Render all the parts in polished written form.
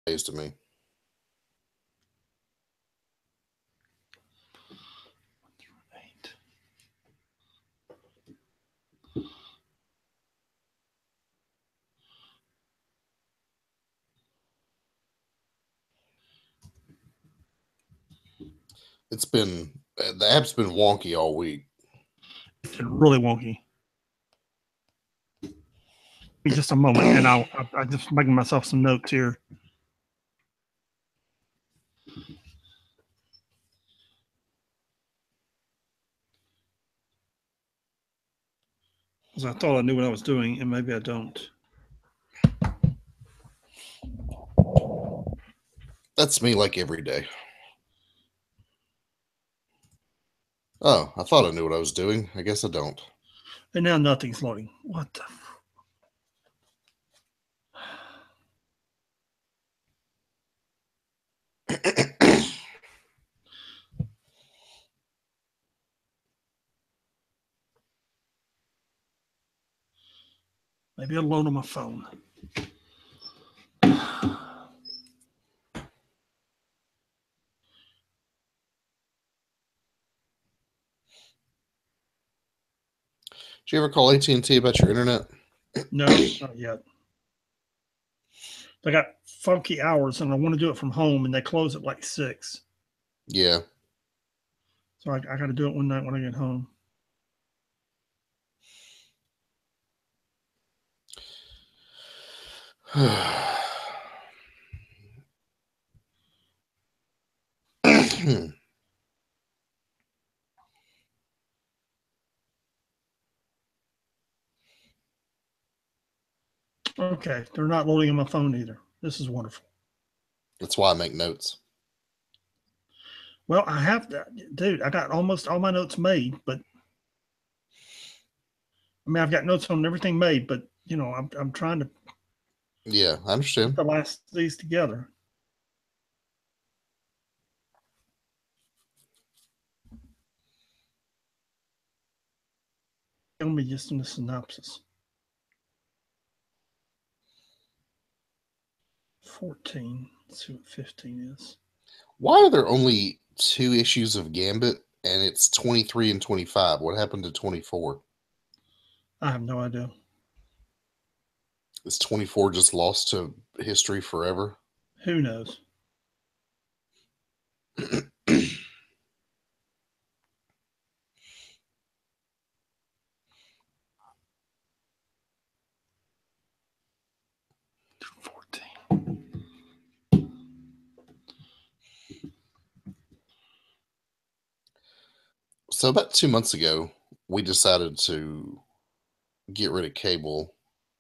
days to me. It's been the app's been wonky all week. It's been really wonky. In just a moment, and I'm just making myself some notes here. Because I thought I knew what I was doing, and maybe I don't. That's me like every day. Oh, I thought I knew what I was doing. I guess I don't. And now nothing's loading. What the? Maybe I'll load on my phone. Did you ever call AT&T about your internet? No, not yet. They got funky hours, and I want to do it from home, and they close at like 6. Yeah. So I got to do it one night when I get home. Okay, they're not loading on my phone either. This is wonderful. That's why I make notes. Well, I have that, dude. I got almost all my notes made, but I mean, I've got notes on everything made, but I'm trying to Yeah, I understand. put the last of these together. Tell me just in the synopsis. 14. Let's see what 15 is. Why are there only 2 issues of Gambit and it's 23 and 25? What happened to 24? I have no idea. Is 24 just lost to history forever? Who knows? So about 2 months ago, we decided to get rid of cable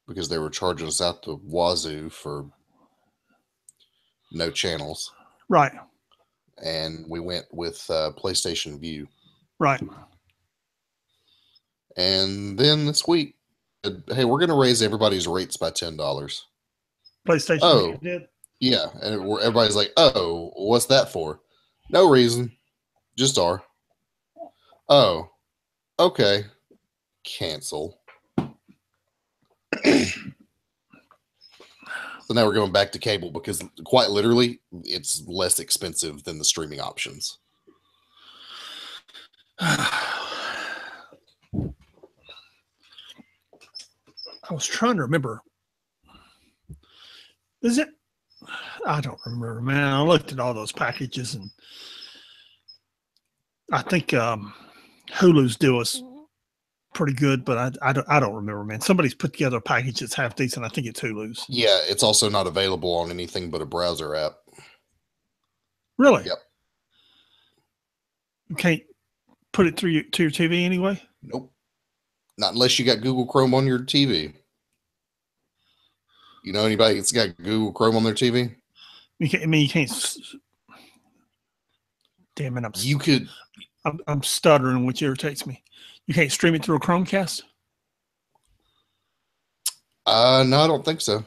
because they were charging us out the wazoo for no channels. Right. And we went with PlayStation View. Right. And then this week, hey, we're going to raise everybody's rates by $10. PlayStation Oh, did? yeah. And everybody's like, oh, what's that for? No reason. Just R. Oh, okay. Cancel. So now we're going back to cable because quite literally it's less expensive than the streaming options. I was trying to remember. Is it? I don't remember, man. I looked at all those packages, and I think Hulu's do us pretty good, but I don't remember, man. Somebody's put together a package that's half decent. I think it's Hulu's. Yeah, it's also not available on anything but a browser app. Really? Yep. You can't put it through to your TV anyway? Nope. Not unless you got Google Chrome on your TV. You know anybody that's got Google Chrome on their TV? You can't. Damn it! You could. I'm stuttering, which irritates me. You can't stream it through a Chromecast? No, I don't think so.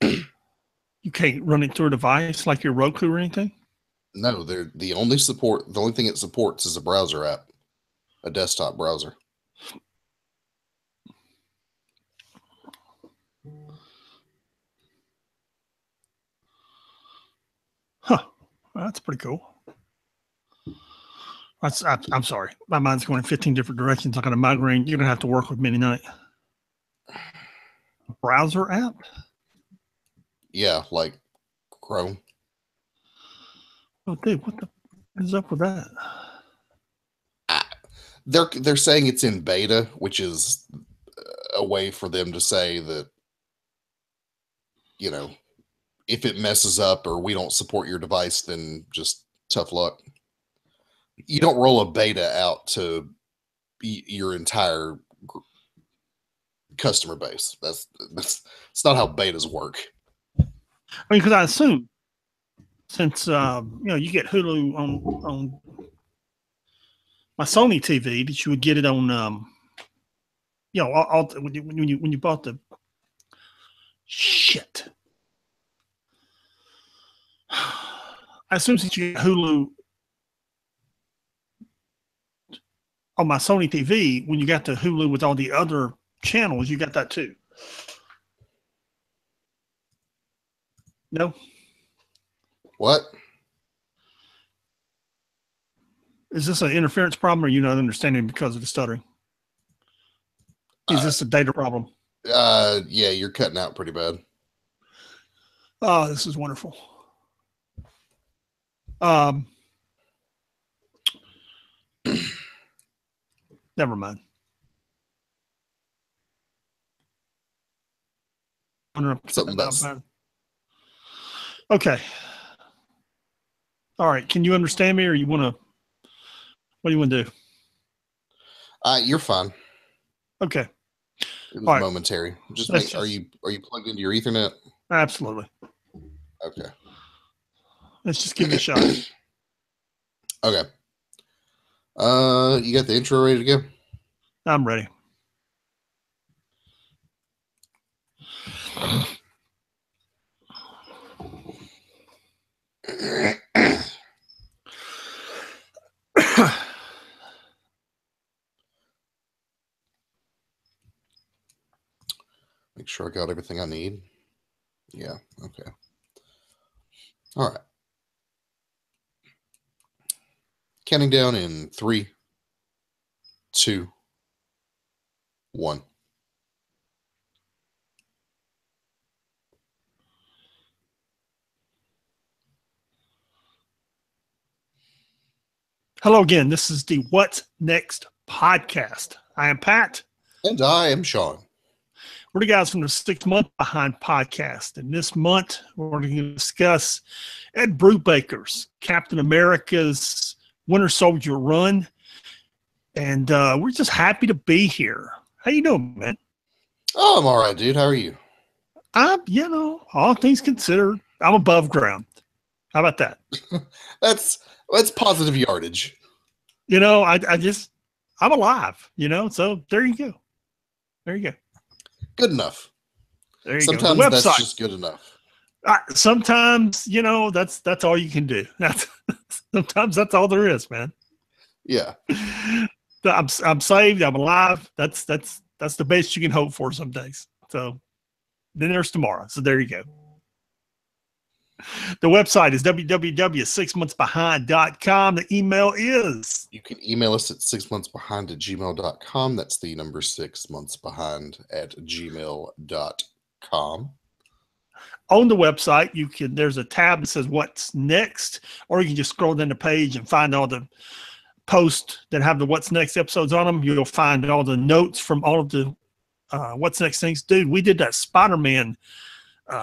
You can't run it through a device like your Roku or anything? No, they're the only thing it supports is a browser app, a desktop browser. Well, that's pretty cool. I'm sorry. My mind's going in 15 different directions. I got a migraine. You're going to have to work with me tonight. Browser app? Yeah, like Chrome. Oh, dude, what the is up with that? They're saying it's in beta, which is a way for them to say that, if it messes up or we don't support your device, then just tough luck. You don't roll a beta out to your entire customer base. That's not how betas work. I mean, because I assume since you get Hulu on my Sony TV, that you would get it on when you bought the shit. I assume since you get Hulu on my Sony TV, when you got the Hulu with all the other channels, you got that too. No? What? Is this an interference problem or are you not understanding because of the stuttering? Is this a data problem? Yeah, you're cutting out pretty bad. Oh, this is wonderful. Never mind. Something that's okay. All right. Can you understand me, or you want to? What do you want to do? You're fine. Okay. It was momentary. Are you plugged into your Ethernet? Absolutely. Okay. Let's just give it a shot. Okay. You got the intro ready to go? I'm ready. Make sure I got everything I need. Yeah, okay. All right. Counting down in 3, 2, 1. Hello again. This is the What's Next podcast. I am Pat. And I am Sean. We're the guys from the 6 Month Behind podcast. And this month, we're going to discuss Ed Brubaker's Captain America's Winter Soldier run. And we're just happy to be here. How you doing, man? Oh, I'm all right, dude. How are you? I'm, all things considered, I'm above ground. How about that? That's positive yardage. I'm alive, so there you go. There you go. Good enough. There you Sometimes go. that's just good enough. Sometimes, that's all you can do. Sometimes that's all there is, man. Yeah. I'm saved. I'm alive. That's the best you can hope for some days. So then there's tomorrow. So there you go. The website is www.6monthsbehind.com. The email is. You can email us at 6monthsbehind@gmail.com. That's the number 6monthsbehind@gmail.com. On the website, there's a tab that says What's Next, or you can just scroll down the page and find all the posts that have the What's Next episodes on them. You'll find all the notes from all of the What's Next things. Dude, we did that Spider-Man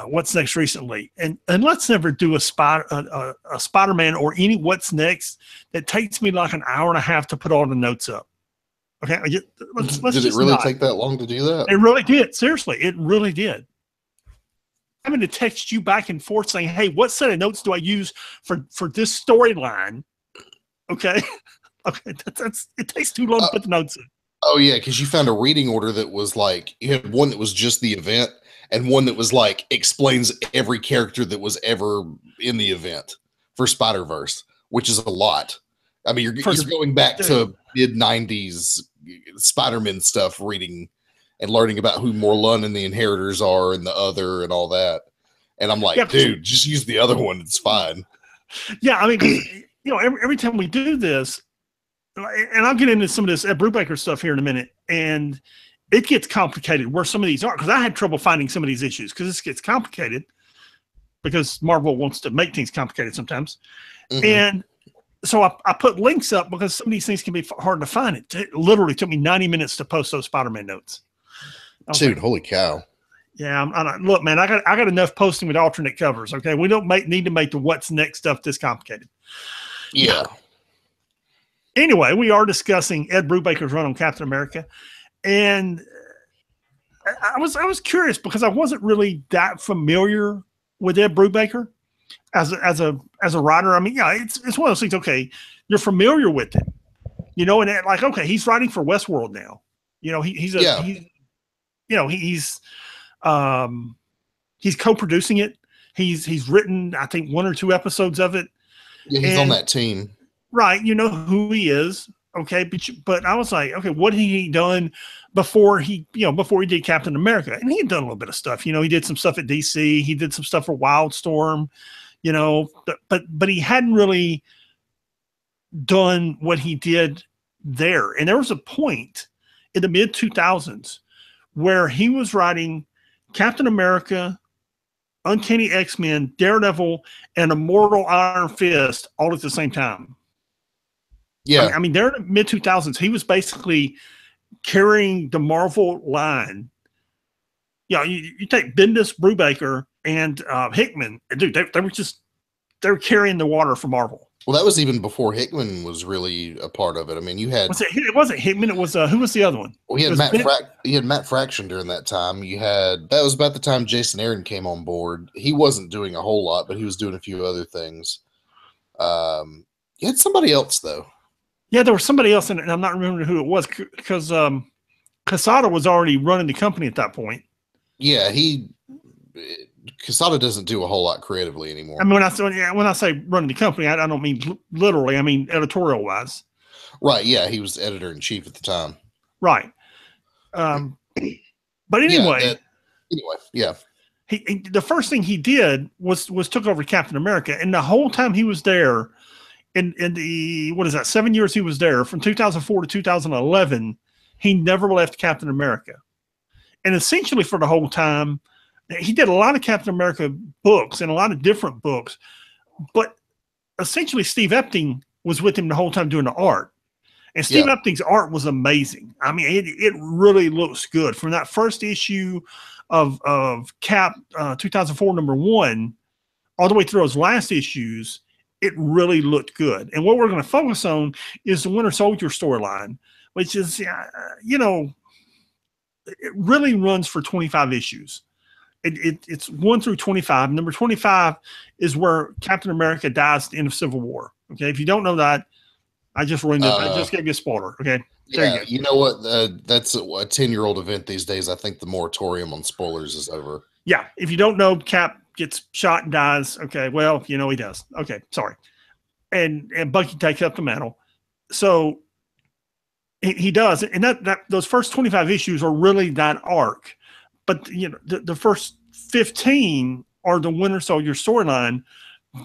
What's Next recently, and let's never do a Spider-Man or any What's Next that takes me like an hour and a half to put all the notes up. Okay, let's did it really take that long to do that? It really did. Seriously, it really did. Having to text you back and forth saying, "Hey, what set of notes do I use for this storyline?" Okay, okay, it takes too long to put the notes in. Oh yeah, because you found a reading order that was like you had one that was just the event, and one that was like explains every character that was ever in the event for Spider-Verse, which is a lot. I mean, you're going back to mid-90s Spider-Man stuff, reading and learning about who Morlun and the Inheritors are and the other and all that. And I'm like, dude, just use the other one. It's fine. Yeah, I mean, 'cause, you know, every time we do this, and I'll get into some of this Ed Brubaker stuff here in a minute, and it gets complicated where some of these are, because I had trouble finding some of these issues because this gets complicated because Marvel wants to make things complicated sometimes. Mhm. And so I put links up because some of these things can be hard to find. It literally took me 90 minutes to post those Spider-Man notes. Dude, like, holy cow. Yeah, look, man, I got enough posting with alternate covers. Okay, we don't need to make the what's next stuff this complicated. Yeah. Anyway, we are discussing Ed Brubaker's run on Captain America, and I was curious because I wasn't really that familiar with Ed Brubaker as a writer. I mean, yeah, it's one of those things. Okay, you're familiar with it, you know, and like, okay, he's writing for Westworld now. You know, he's co-producing it. He's written, I think, 1 or 2 episodes of it. Yeah, he's on that team. Right. You know who he is. Okay. But I was like, okay, what had he done before he did Captain America? And he had done a little bit of stuff. You know, he did some stuff at DC. He did some stuff for Wildstorm, you know, but he hadn't really done what he did there. And there was a point in the mid 2000s where he was writing Captain America, Uncanny X-Men, Daredevil, and Immortal Iron Fist all at the same time. Yeah. I mean, there in the mid 2000s, he was basically carrying the Marvel line. Yeah, you take Bendis, Brubaker, and Hickman, and dude, they were carrying the water for Marvel. Well, that was even before Hickman was really a part of it. I mean, you had it wasn't Hickman. It was who was the other one? Well, you had Matt Fraction during that time. That was about the time Jason Aaron came on board. He wasn't doing a whole lot, but he was doing a few other things. You had somebody else though. Yeah, there was somebody else in it, and I'm not remembering who it was because Quesada was already running the company at that point. Yeah, Quesada doesn't do a whole lot creatively anymore. I mean, when I say running the company, I don't mean literally. I mean editorial wise. Right. Yeah, he was editor in chief at the time. Right. But anyway. Yeah. The first thing he did was took over Captain America, and the whole time he was there, in the 7 years he was there, from 2004 to 2011, he never left Captain America. And essentially for the whole time, he did a lot of Captain America books and a lot of different books, but essentially Steve Epting was with him the whole time doing the art. And Steve Epting's art was amazing. I mean, it really looks good. From that first issue of Cap 2004 #1 all the way through those last issues, it really looked good. And what we're going to focus on is the Winter Soldier storyline, which is, you know, it really runs for 25 issues. It's 1 through 25. Number 25 is where Captain America dies at the end of Civil War. Okay, if you don't know that, I just ruined it. I just gave you a spoiler. Okay. Yeah, you know what? That's a 10-year-old event these days. I think the moratorium on spoilers is over. Yeah, if you don't know, Cap gets shot and dies. Okay, well, you know he does. Okay, sorry. And Bucky takes up the mantle. So he does, and that those first 25 issues are really that arc. But you know, the first 15 are the Winter Soldier storyline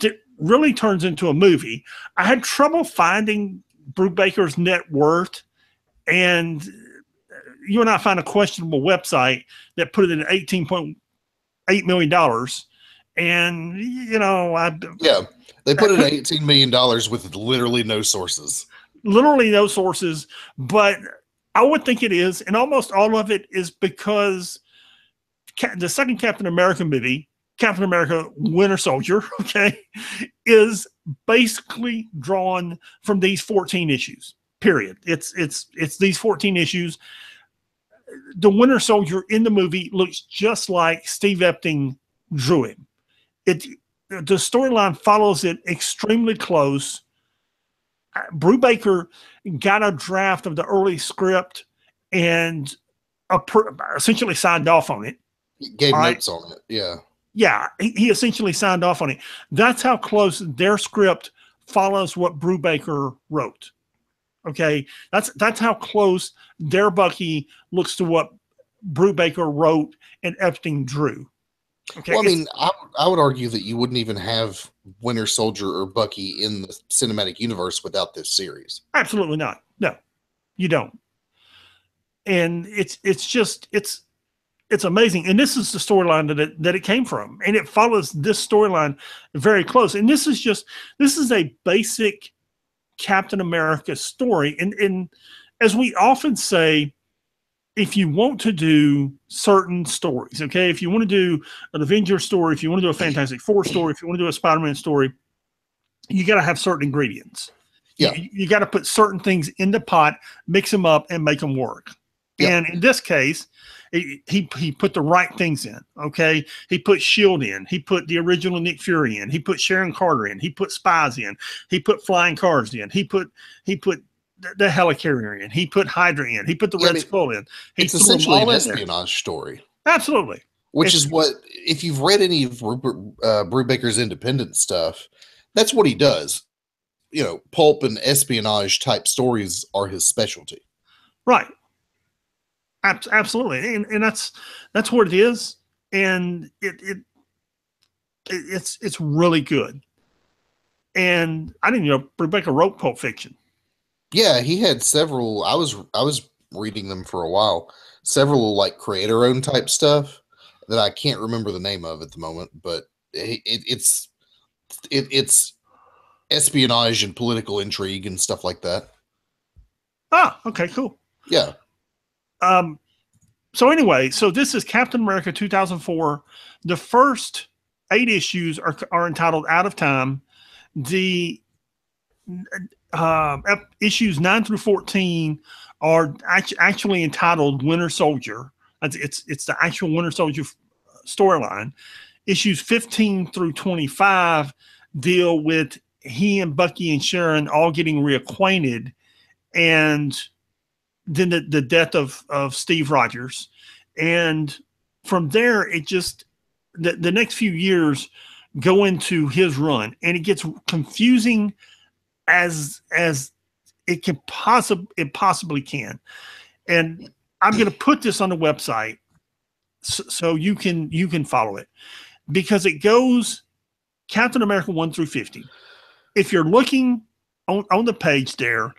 that really turns into a movie. I had trouble finding Brubaker's net worth, and you and I found a questionable website that put it at $18.8 million. And you know, they put it at $18 million with literally no sources. Literally no sources, but I would think it is, and almost all of it is because the second Captain America movie, Captain America Winter Soldier, okay, is basically drawn from these 14 issues. Period. It's these 14 issues. The Winter Soldier in the movie looks just like Steve Epting drew him. The storyline follows it extremely close. Brubaker got a draft of the early script and essentially signed off on it. He gave notes on it. Yeah. Yeah, he essentially signed off on it. That's how close their script follows what Brubaker wrote. Okay, that's how close their Bucky looks to what Brubaker wrote and Epting drew. Okay. Well, I mean, I would argue that you wouldn't even have Winter Soldier or Bucky in the cinematic universe without this series. Absolutely not. No, you don't. And it's amazing. And this is the storyline that it came from. And it follows this storyline very close. And this is a basic Captain America story. And as we often say, if you want to do certain stories, okay, if you want to do an Avenger story, if you want to do a Fantastic Four story, if you want to do a Spider-Man story, you got to have certain ingredients. Yeah. You got to put certain things in the pot, mix them up, and make them work. Yep. And in this case, he put the right things in. Okay, he put Shield in. He put the original Nick Fury in. He put Sharon Carter in. He put spies in. He put flying cars in. He put the helicarrier in. He put Hydra in. He put the Red Skull in. It's essentially an espionage story. Absolutely. Which is what, if you've read any of Brubaker's independent stuff, that's what he does. You know, pulp and espionage type stories are his specialty. Right. Absolutely. And that's what it is. And it's really good. And I didn't know Brubaker wrote Pulp Fiction. Yeah, he had several. I was reading them for a while. Several like creator-owned type stuff that I can't remember the name of at the moment, but it's espionage and political intrigue and stuff like that. Ah, okay, cool. Yeah. So anyway, so this is Captain America 2004. The first 8 issues are entitled Out of Time. The issues 9 through 14 are actually entitled Winter Soldier. It's the actual Winter Soldier storyline. Issues 15 through 25 deal with he and Bucky and Sharon all getting reacquainted, and then the death of Steve Rogers. And from there, it just the next few years go into his run, and it gets confusing as it possibly can. And I'm going to put this on the website so you can follow it, because it goes Captain America 1 through 50. If you're looking on the page there,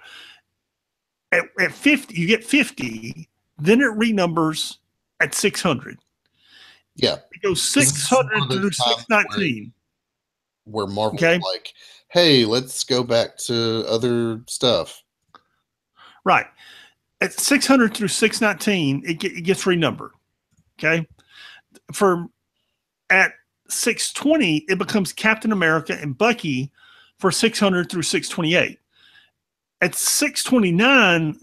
at 50, you get 50, then it renumbers at 600. Yeah. It goes 600 through 619. Where Marvel's like, hey, let's go back to other stuff. Right. At 600 through 619, it gets renumbered. Okay. At 620, it becomes Captain America and Bucky for 600 through 628. At 629,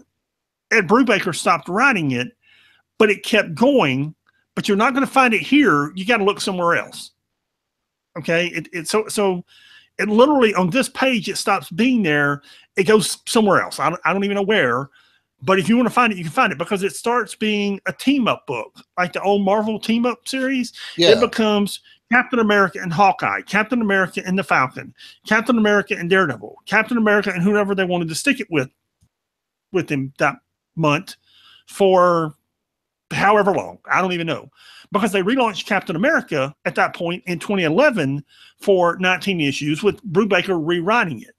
Ed Brubaker stopped writing it, but it kept going. But you're not going to find it here. You got to look somewhere else. Okay. So it literally on this page, it stops being there. It goes somewhere else. I don't even know where. But if you want to find it, you can find it, because it starts being a team-up book, like the old Marvel team-up series. Yeah. It becomes Captain America and Hawkeye, Captain America and the Falcon, Captain America and Daredevil, Captain America and whoever they wanted to stick it with him that month for however long. I don't even know. Because they relaunched Captain America at that point in 2011 for 19 issues with Brubaker rewriting it.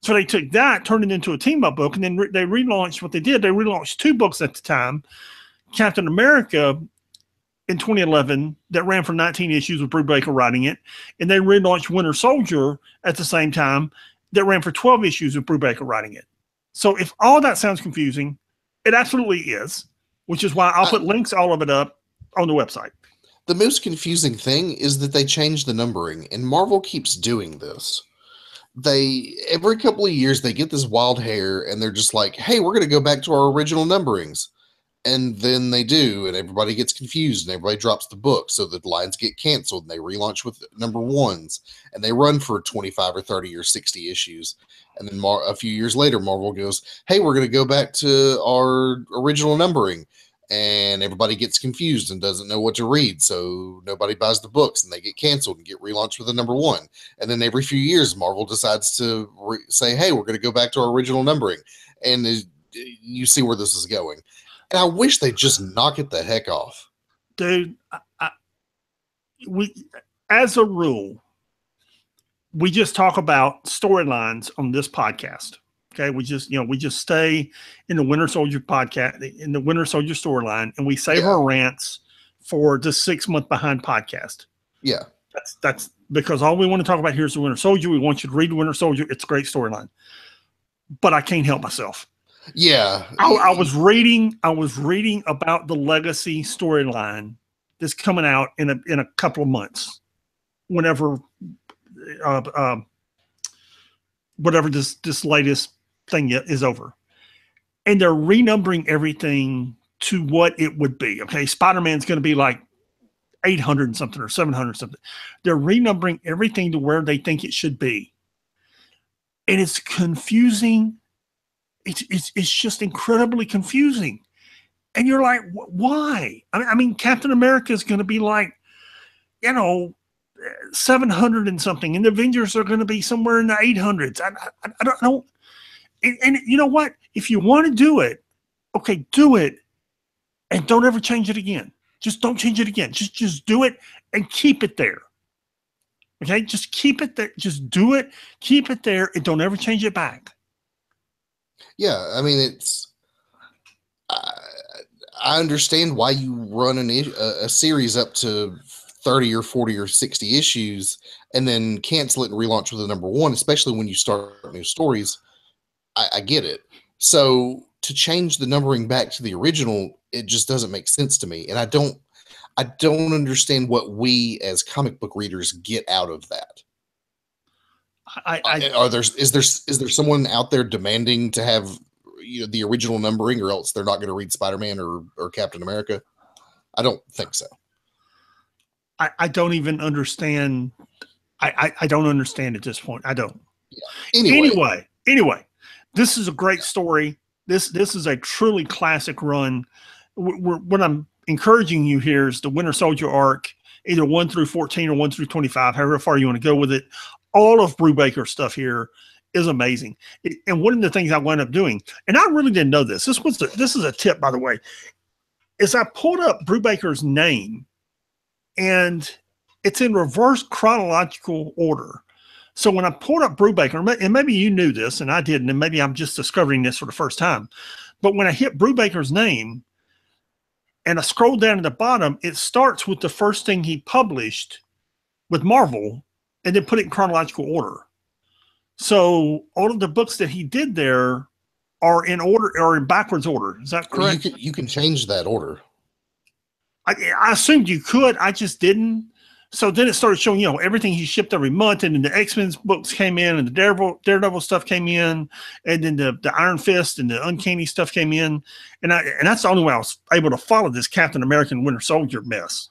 So they took that, turned it into a team-up book, and then they relaunched what they did. They relaunched 2 books at the time. Captain America in 2011 that ran for 19 issues with Brubaker writing it, and they relaunched Winter Soldier at the same time that ran for 12 issues with Brubaker writing it. So if all that sounds confusing, it absolutely is, which is why I'll put links, all of it up on the website. The most confusing thing is that they changed the numbering, and Marvel keeps doing this. Every couple of years, they get this wild hair, and they're just like, hey, we're going to go back to our original numberings. And then they do, and everybody gets confused, and everybody drops the book, so the lines get canceled, and they relaunch with number 1s, and they run for 25 or 30 or 60 issues. And then a few years later, Marvel goes, hey, we're going to go back to our original numbering. And everybody gets confused and doesn't know what to read, so nobody buys the books, and they get canceled and get relaunched with a number 1. And then every few years, Marvel decides to say, hey, we're going to go back to our original numbering. And you see where this is going. And I wish they'd just knock it the heck off. Dude, we, as a rule, we just talk about storylines on this podcast. Okay, we just stay in the Winter Soldier podcast, in the Winter Soldier storyline, and we save our rants for the 6 month behind podcast. Yeah, that's because all we want to talk about here is the Winter Soldier. We want you to read the Winter Soldier. It's a great storyline, but I can't help myself. Yeah, I was reading about the Legacy storyline that's coming out in a couple of months, whenever, whatever this latest thing is over, and they're renumbering everything to what it would be. Okay, Spider-Man's going to be like 800 and something or 700 something. They're renumbering everything to where they think it should be, and it's confusing. It's just incredibly confusing, and you're like, why? I mean, Captain America is going to be like, 700 and something, and the Avengers are going to be somewhere in the 800s. I don't know. And you know what? If you want to do it, okay, do it, and don't ever change it again. Just don't change it again. Just do it and keep it there. Okay, just keep it there. Just do it, keep it there, and don't ever change it back. Yeah, I mean, I understand why you run a series up to 30 or 40 or 60 issues and then cancel it and relaunch with a number one, especially when you start new stories. I get it. So to change the numbering back to the original, it just doesn't make sense to me. And I don't understand what we as comic book readers get out of that. Is there someone out there demanding to have the original numbering, or else they're not going to read Spider-Man or Captain America? I don't think so. I don't even understand. I don't understand at this point. I don't. Yeah. Anyway, this is a great story. This is a truly classic run. What I'm encouraging you here is the Winter Soldier arc, either 1 through 14 or 1 through 25, however far you want to go with it. All of Brubaker's stuff here is amazing. And one of the things I wound up doing, and I really didn't know this. This is a tip, by the way, is I pulled up Brubaker's name, and it's in reverse chronological order. So when I pulled up Brubaker, and maybe you knew this and I didn't, and maybe I'm just discovering this for the first time, but when I hit Brubaker's name and I scroll down to the bottom, it starts with the first thing he published with Marvel and then put it in chronological order. So all of the books that he did there are in order, or in backwards order. Is that correct? You can change that order. I assumed you could. I just didn't. So then it started showing, everything he shipped every month, and then the X-Men books came in, and the Daredevil stuff came in, and then the Iron Fist and the Uncanny stuff came in, and that's the only way I was able to follow this Captain American Winter Soldier mess.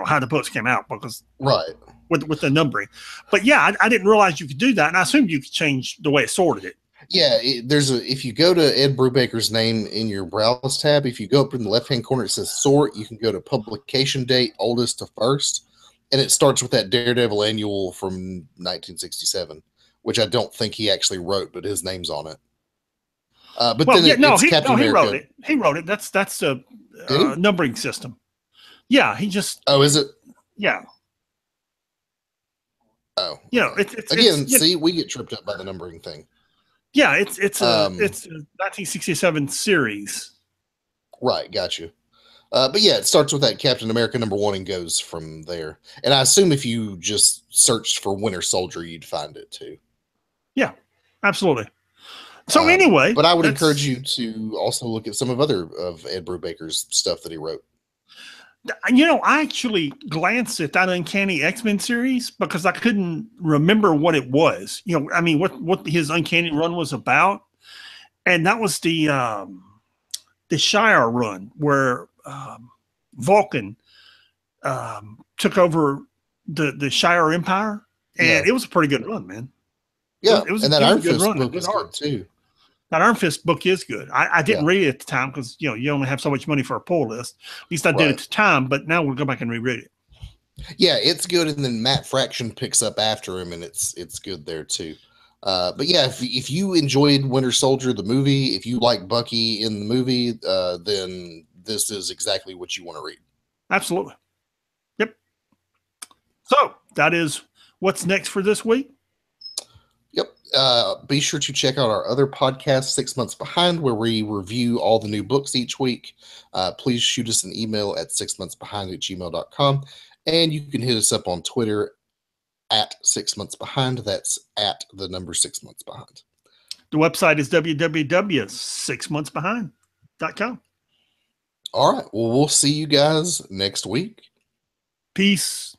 How the books came out, because with the numbering. But yeah, I didn't realize you could do that, and I assumed you could change the way it sorted it. Yeah, if you go to Ed Brubaker's name in your browse tab, if you go up in the left-hand corner, it says sort. You can go to publication date, oldest to first. And it starts with that Daredevil annual from 1967, which I don't think he actually wrote, but his name's on it. He wrote it. He wrote it. That's a numbering system. Yeah, he just. Oh, is it? Yeah. Oh, it's we get tripped up by the numbering thing. Yeah, it's a 1967 series. Right, got you. But yeah, it starts with that Captain America #1 and goes from there. And I assume if you just searched for Winter Soldier, you'd find it too. Yeah, absolutely. So anyway, but I would encourage you to also look at some of Ed Brubaker's stuff that he wrote. I actually glanced at that Uncanny X-Men series because I couldn't remember what it was. What his Uncanny run was about, and that was the Shire run where Vulcan took over the Shire Empire, and it was a pretty good run, man. Yeah, it was and that Iron Fist run, book is good too. That Iron Fist book is good. I didn't read it at the time because you only have so much money for a pull list. At least I did at the time, but now we'll go back and reread it. Yeah, it's good, and then Matt Fraction picks up after him, and it's good there too. But yeah, if you enjoyed Winter Soldier the movie, if you like Bucky in the movie, then this is exactly what you want to read. Absolutely. Yep. So that is what's next for this week. Yep. Be sure to check out our other podcast, 6 Months Behind, where we review all the new books each week. Please shoot us an email at 6monthsbehind@gmail.com. And you can hit us up on Twitter at 6 Months Behind. That's at the number 6 Months Behind. The website is www.6monthsbehind.com. All right. Well, we'll see you guys next week. Peace.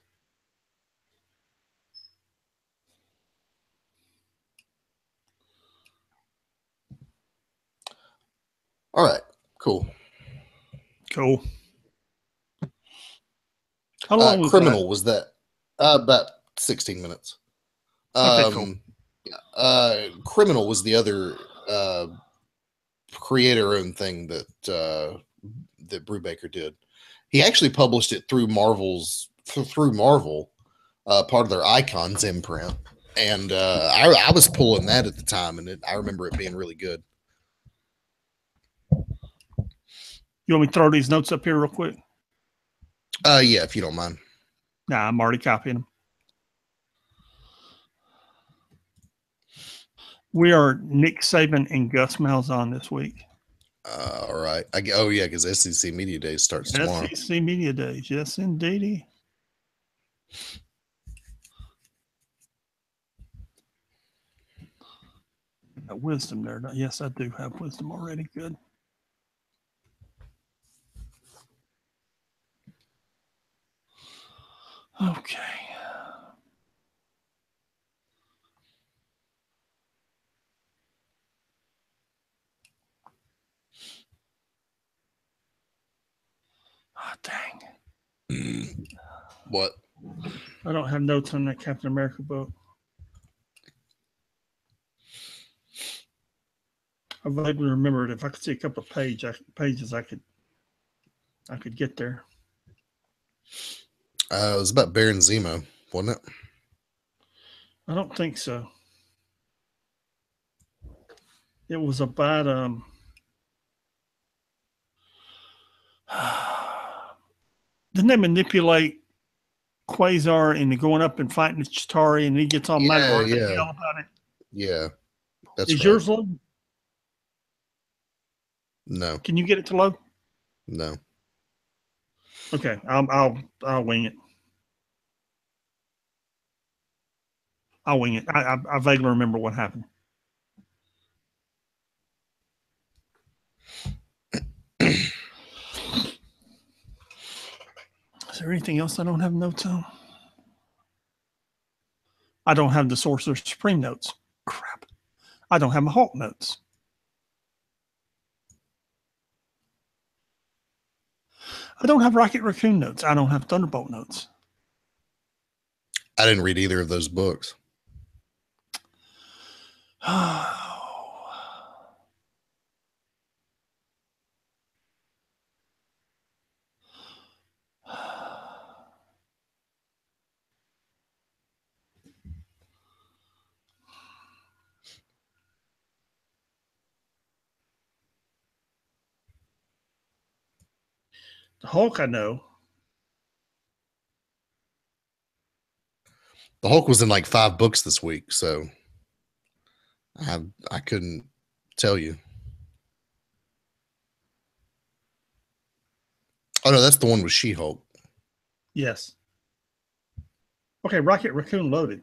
All right. Cool. Cool. How long was Criminal was that? About 16 minutes. Okay, cool. Criminal was the other creator-owned thing that Brubaker did. He actually published it through Marvel, part of their Icons imprint, and I was pulling that at the time, and I remember it being really good. You want me to throw these notes up here real quick? Yeah, if you don't mind. Nah, I'm already copying them. We are Nick Saban and Gus Malzahn this week. All right. Oh, yeah, because SEC Media Day starts tomorrow. SEC Media Days. Yes, indeedy. Wisdom there. Yes, I do have wisdom already. Good. Okay. Oh, dang. What? I don't have notes on that Captain America book. I vaguely remembered if I could see a couple of pages, I could get there. It was about Baron Zemo, wasn't it? I don't think so. It was about didn't they manipulate Quasar into going up and fighting the Chitauri, and he gets all mad about it? Yeah, that's Is right. yours loaded? No. Can you get it to load? No. Okay, I'll wing it. I'll wing it. I vaguely remember what happened. Is there anything else I don't have notes on? I don't have the Sorcerer Supreme notes. Crap. I don't have my Hulk notes. I don't have Rocket Raccoon notes. I don't have Thunderbolt notes. I didn't read either of those books. The Hulk, I know. The Hulk was in like 5 books this week, so I couldn't tell you. Oh no, that's the one with She-Hulk. Yes. Okay, Rocket Raccoon loaded.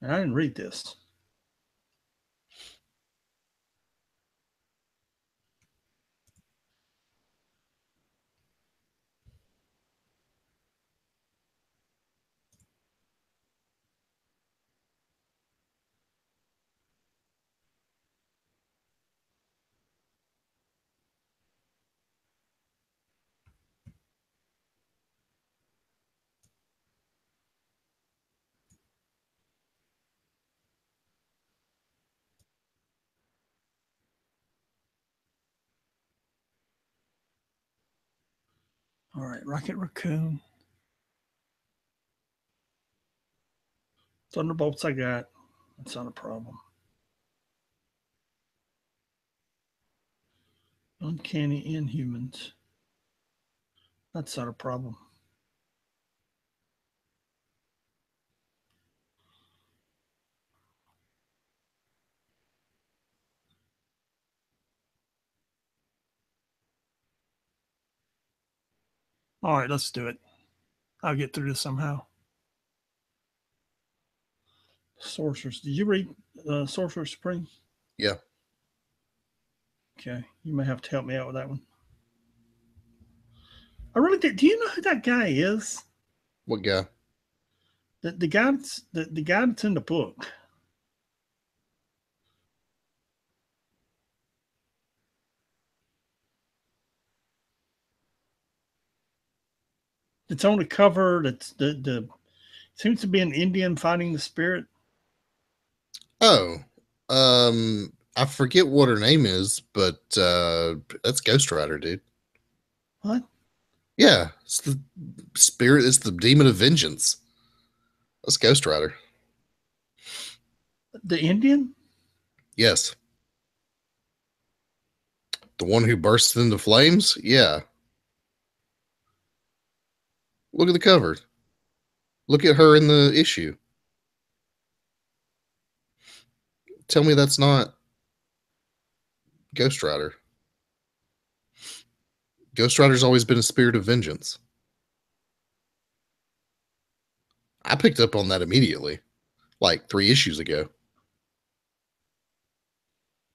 And I didn't read this. All right, Rocket Raccoon. Thunderbolts I got. That's not a problem. Uncanny Inhumans. That's not a problem. All right, let's do it. I'll get through this somehow. Sorcerers. Did you read Sorcerer Supreme? Yeah. Okay. You may have to help me out with that one. I really did. Do you know who that guy is? What guy? The guy that's in the book. It's on the cover. That's the seems to be an Indian fighting the spirit. Oh, I forget what her name is, but that's Ghost Rider, dude. What? Yeah, it's the spirit. It's the demon of vengeance. That's Ghost Rider. The Indian? Yes. The one who bursts into flames? Yeah. Look at the cover. Look at her in the issue. Tell me that's not Ghost Rider. Ghost Rider's always been a spirit of vengeance. I picked up on that immediately, like 3 issues ago.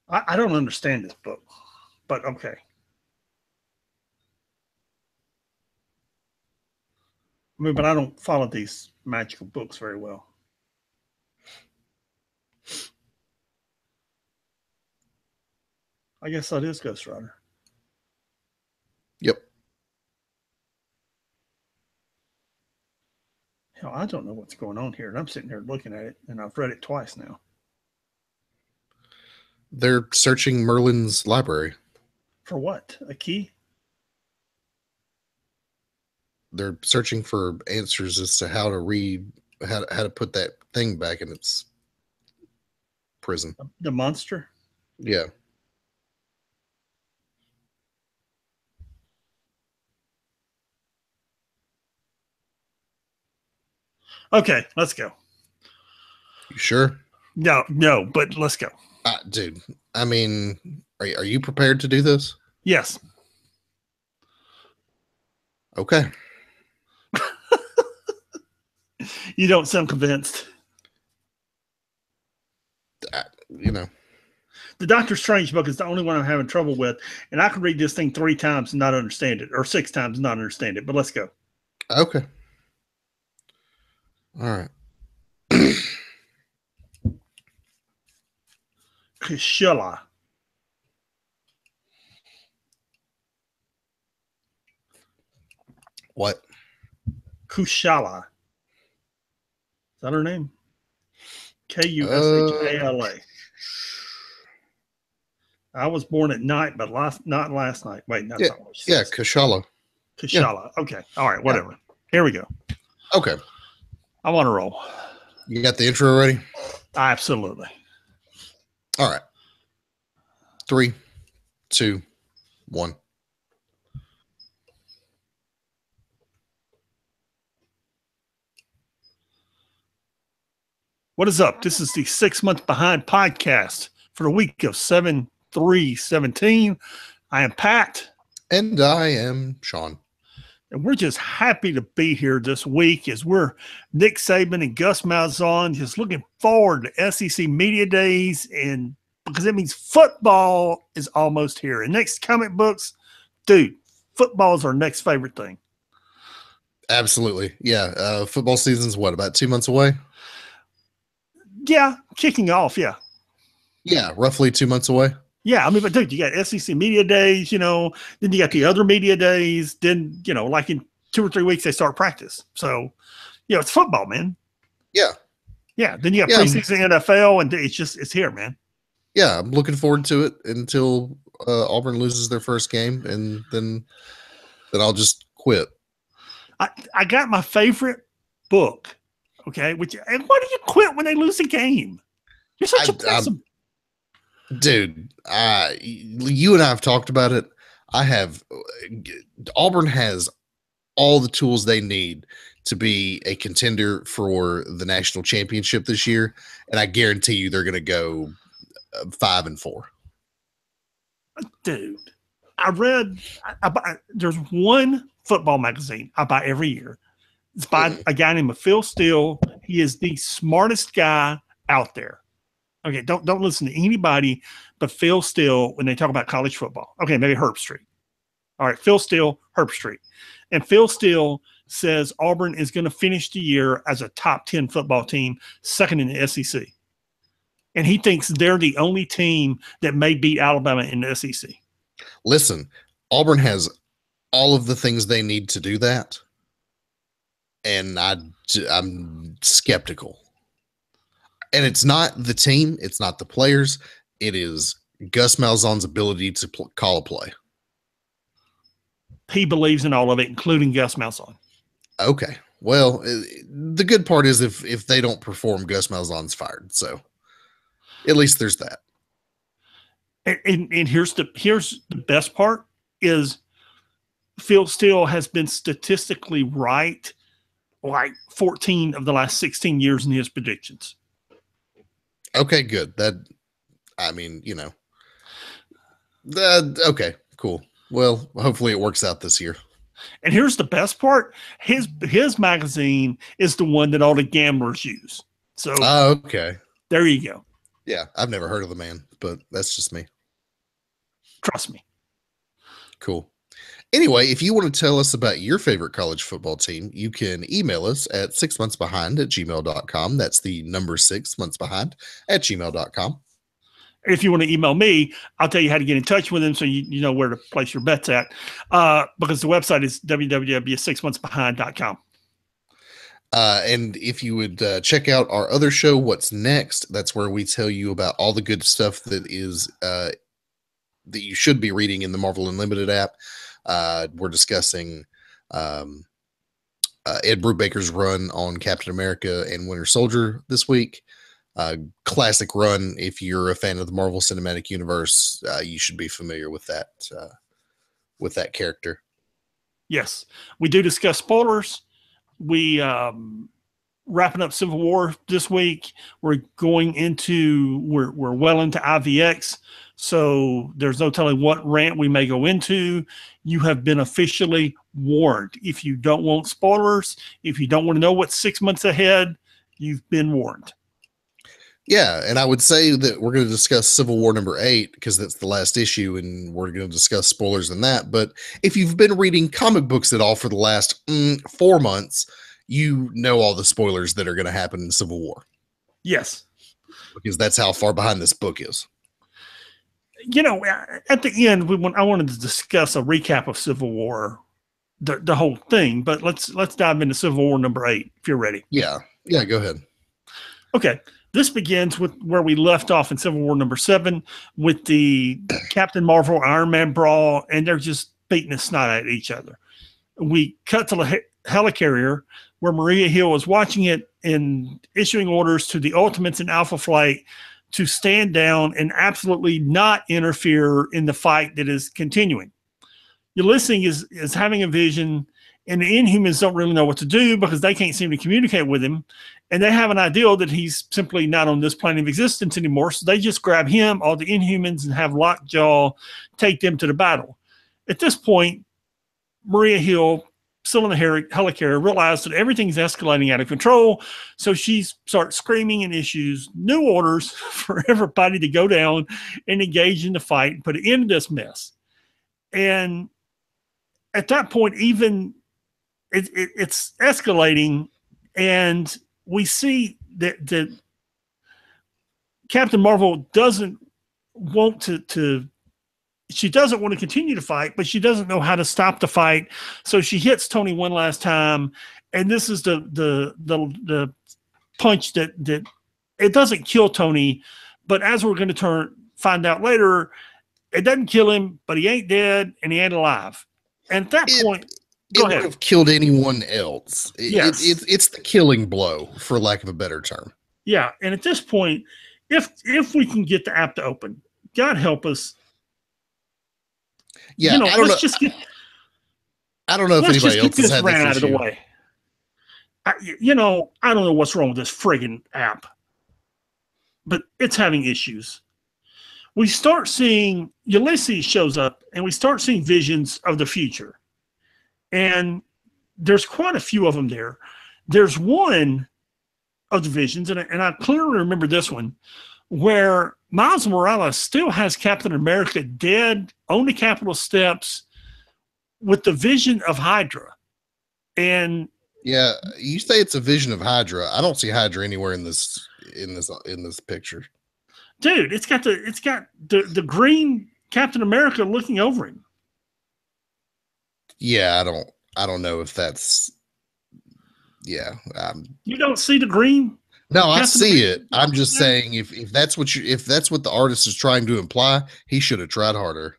I don't understand this book, but okay. I mean, but I don't follow these magical books very well. I guess that is Ghost Rider. Yep. Hell, I don't know what's going on here. And I'm sitting here looking at it, and I've read it twice now. They're searching Merlin's library. For what? A key? They're searching for answers as to how to read, how to put that thing back in its prison. The monster? Yeah. Okay, let's go. You sure? No, but let's go. Dude, I mean, are you prepared to do this? Yes. Okay. You don't sound convinced. You know. The Doctor Strange book is the only one I'm having trouble with, and I can read this thing 3 times and not understand it, or 6 times and not understand it. But let's go. Okay. All right. Kushala. What? Kushala. Is that her name? Kushala. I was born at night, but not last night. Wait, that's not what she says. Yeah, Kushala. Kushala. Yeah. Okay. All right. Whatever. Yeah. Here we go. Okay. I want to roll. You got the intro ready? Absolutely. All right. 3, 2, 1. What is up? This is the 6 Month Behind podcast for the week of 7/3/17. I am Pat. And I am Sean. And we're just happy to be here this week as we're Nick Saban and Gus Malzahn just looking forward to SEC Media Days, and because it means football is almost here. And next comic books, dude, football is our next favorite thing. Absolutely. Yeah. Football season's what, about 2 months away? Yeah, kicking off, yeah. Yeah, roughly 2 months away. Yeah, I mean, but dude, you got SEC Media Days, then you got the other media days, then, like in 2 or 3 weeks, they start practice. So, it's football, man. Yeah. Yeah, then you got preseason NFL, and it's here, man. Yeah, I'm looking forward to it until Auburn loses their first game, and then I'll just quit. I got my favorite book, okay? And why do you quit when they lose a game? You're such a person. Dude, you and I have talked about it. Auburn has all the tools they need to be a contender for the national championship this year, and I guarantee you they're going to go 5-4. Dude, there's one football magazine I buy every year. It's by a guy named Phil Steele. He is the smartest guy out there. Okay, don't listen to anybody but Phil Steele when they talk about college football. Okay, maybe Herb Street. All right, Phil Steele, Herb Street. And Phil Steele says Auburn is going to finish the year as a top 10 football team, second in the SEC. And he thinks they're the only team that may beat Alabama in the SEC. Listen, Auburn has all of the things they need to do that. And I'm skeptical. And it's not the team. It's not the players. It is Gus Malzahn's ability to call a play. He believes in all of it, including Gus Malzahn. Okay. Well, the good part is if they don't perform, Gus Malzahn's fired. So at least there's that. And here's the best part is Phil Steele has been statistically right like 14 of the last 16 years in his predictions. Okay, good. Okay, cool. Well, hopefully it works out this year. And here's the best part. His magazine is the one that all the gamblers use. So okay. There you go. Yeah, I've never heard of the man, but that's just me. Trust me. Cool. Anyway, if you want to tell us about your favorite college football team, you can email us at 6monthsbehind@gmail.com. That's the number 6 months behind @gmail.com. If you want to email me, I'll tell you how to get in touch with him so you know where to place your bets at. Because the website is www.6monthsbehind.com. And if you would check out our other show, What's Next, that's where we tell you about all the good stuff that is that you should be reading in the Marvel Unlimited app. We're discussing Ed Brubaker's run on Captain America and Winter Soldier this week. Classic run. If you're a fan of the Marvel Cinematic Universe, you should be familiar with that character. Yes, we do discuss spoilers. We wrapping up Civil War this week. We're well into IVX. So there's no telling what rant we may go into. You have been officially warned. If you don't want spoilers, if you don't want to know what's 6 months ahead, you've been warned. Yeah, and I would say that we're going to discuss Civil War number 8 because that's the last issue, and we're going to discuss spoilers in that. But if you've been reading comic books at all for the last 4 months, you know all the spoilers that are going to happen in Civil War. Yes. Because that's how far behind this book is. You know, at the end, I wanted to discuss a recap of Civil War, the whole thing. But let's dive into Civil War number 8 if you're ready. Yeah, go ahead. Okay, this begins with where we left off in Civil War number 7 with the Captain Marvel Iron Man brawl, and they're just beating the snot at each other. We cut to the helicarrier where Maria Hill is watching it and issuing orders to the Ultimates in Alpha Flight to stand down and absolutely not interfere in the fight that is continuing. Ulysses is having a vision, and the Inhumans don't really know what to do because they can't seem to communicate with him, and they have an idea that he's simply not on this plane of existence anymore, so they just grab him, all the Inhumans, and have Lockjaw take them to the battle. At this point, Maria Hill, still in the helicarrier, realized that everything's escalating out of control. So she starts screaming and issues new orders for everybody to go down and engage in the fight and put an end to this mess. And at that point, even it's escalating, and we see that Captain Marvel doesn't want to she doesn't want to continue to fight, but she doesn't know how to stop the fight. So she hits Tony one last time, and this is the punch that it doesn't kill Tony, but as we're going to find out later, it doesn't kill him, but he ain't dead and he ain't alive. And at that point, it would have killed anyone else. Yes. It's the killing blow, for lack of a better term. Yeah, and at this point, if we can get the app to open, God help us. Yeah, let's just get. I don't know if Let's just anybody get else has this had rant this out of the issue. way. I don't know what's wrong with this friggin' app, but it's having issues. We start seeing Ulysses shows up, and we start seeing visions of the future. And there's quite a few of them there. There's one of the visions, and I clearly remember this one, where Miles Morales still has Captain America dead on the Capitol steps with the vision of Hydra. And Yeah, you say it's a vision of Hydra. I don't see Hydra anywhere in this picture. dude, it's got the green Captain America looking over him. Yeah, I don't know if that's. Yeah, You don't see the green? no, I Captain see America? it. I'm just saying if that's what the artist is trying to imply, he should have tried harder.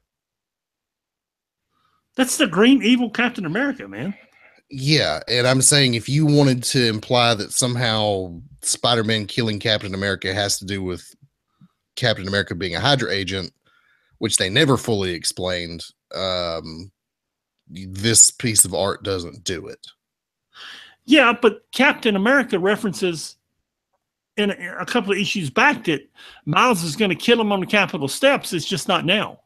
That's the green evil Captain America, man. Yeah, and I'm saying if you wanted to imply that somehow Spider-Man killing Captain America has to do with Captain America being a Hydra agent, which they never fully explained, this piece of art doesn't do it. Yeah, but Captain America references in a couple of issues back that Miles is going to kill him on the Capitol steps. It's just not now.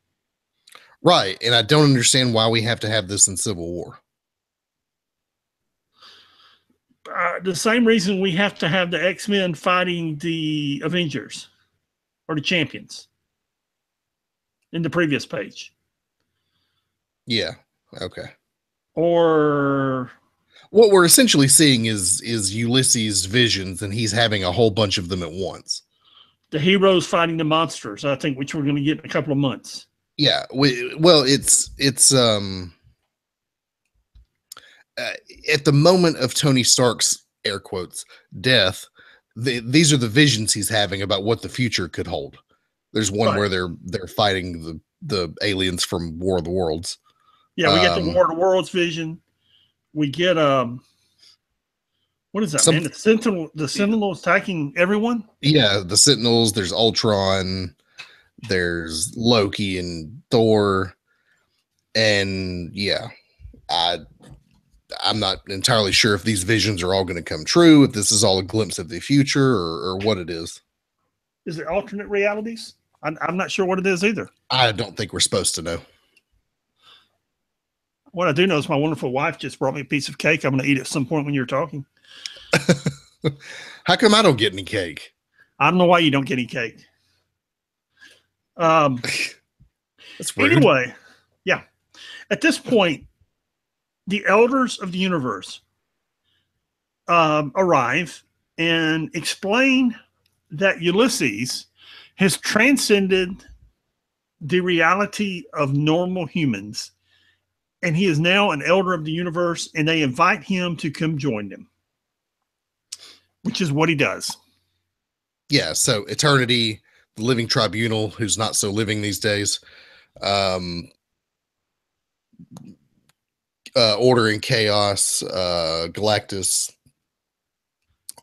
Right, and I don't understand why we have to have this in Civil War. The same reason we have to have the X-Men fighting the Avengers or the champions in the previous page. Yeah, okay. Or what we're essentially seeing is Ulysses' visions, and he's having a whole bunch of them at once. The heroes fighting the monsters, I think, which we're going to get in a couple of months. Yeah, well, it's at the moment of Tony Stark's air quotes death, these are the visions he's having about what the future could hold. There's one where they're fighting the aliens from War of the Worlds. Yeah, we get the War of the Worlds vision. We get what is that, man? The Sentinels attacking everyone? Yeah, the Sentinels, there's Ultron, there's Loki and Thor. And yeah, I'm not entirely sure if these visions are all going to come true, if this is all a glimpse of the future or what it is. Is it alternate realities? I'm not sure what it is either. I don't think we're supposed to know. What I do know is my wonderful wife just brought me a piece of cake. I'm going to eat it at some point when you're talking. How come I don't get any cake? I don't know why you don't get any cake. That's rude. Anyway, yeah. At this point, the elders of the universe arrive and explain that Ulysses has transcended the reality of normal humans, and he is now an elder of the universe, and they invite him to come join them, which is what he does. Yeah, so Eternity, the Living Tribunal, who's not so living these days, Order and Chaos, Galactus,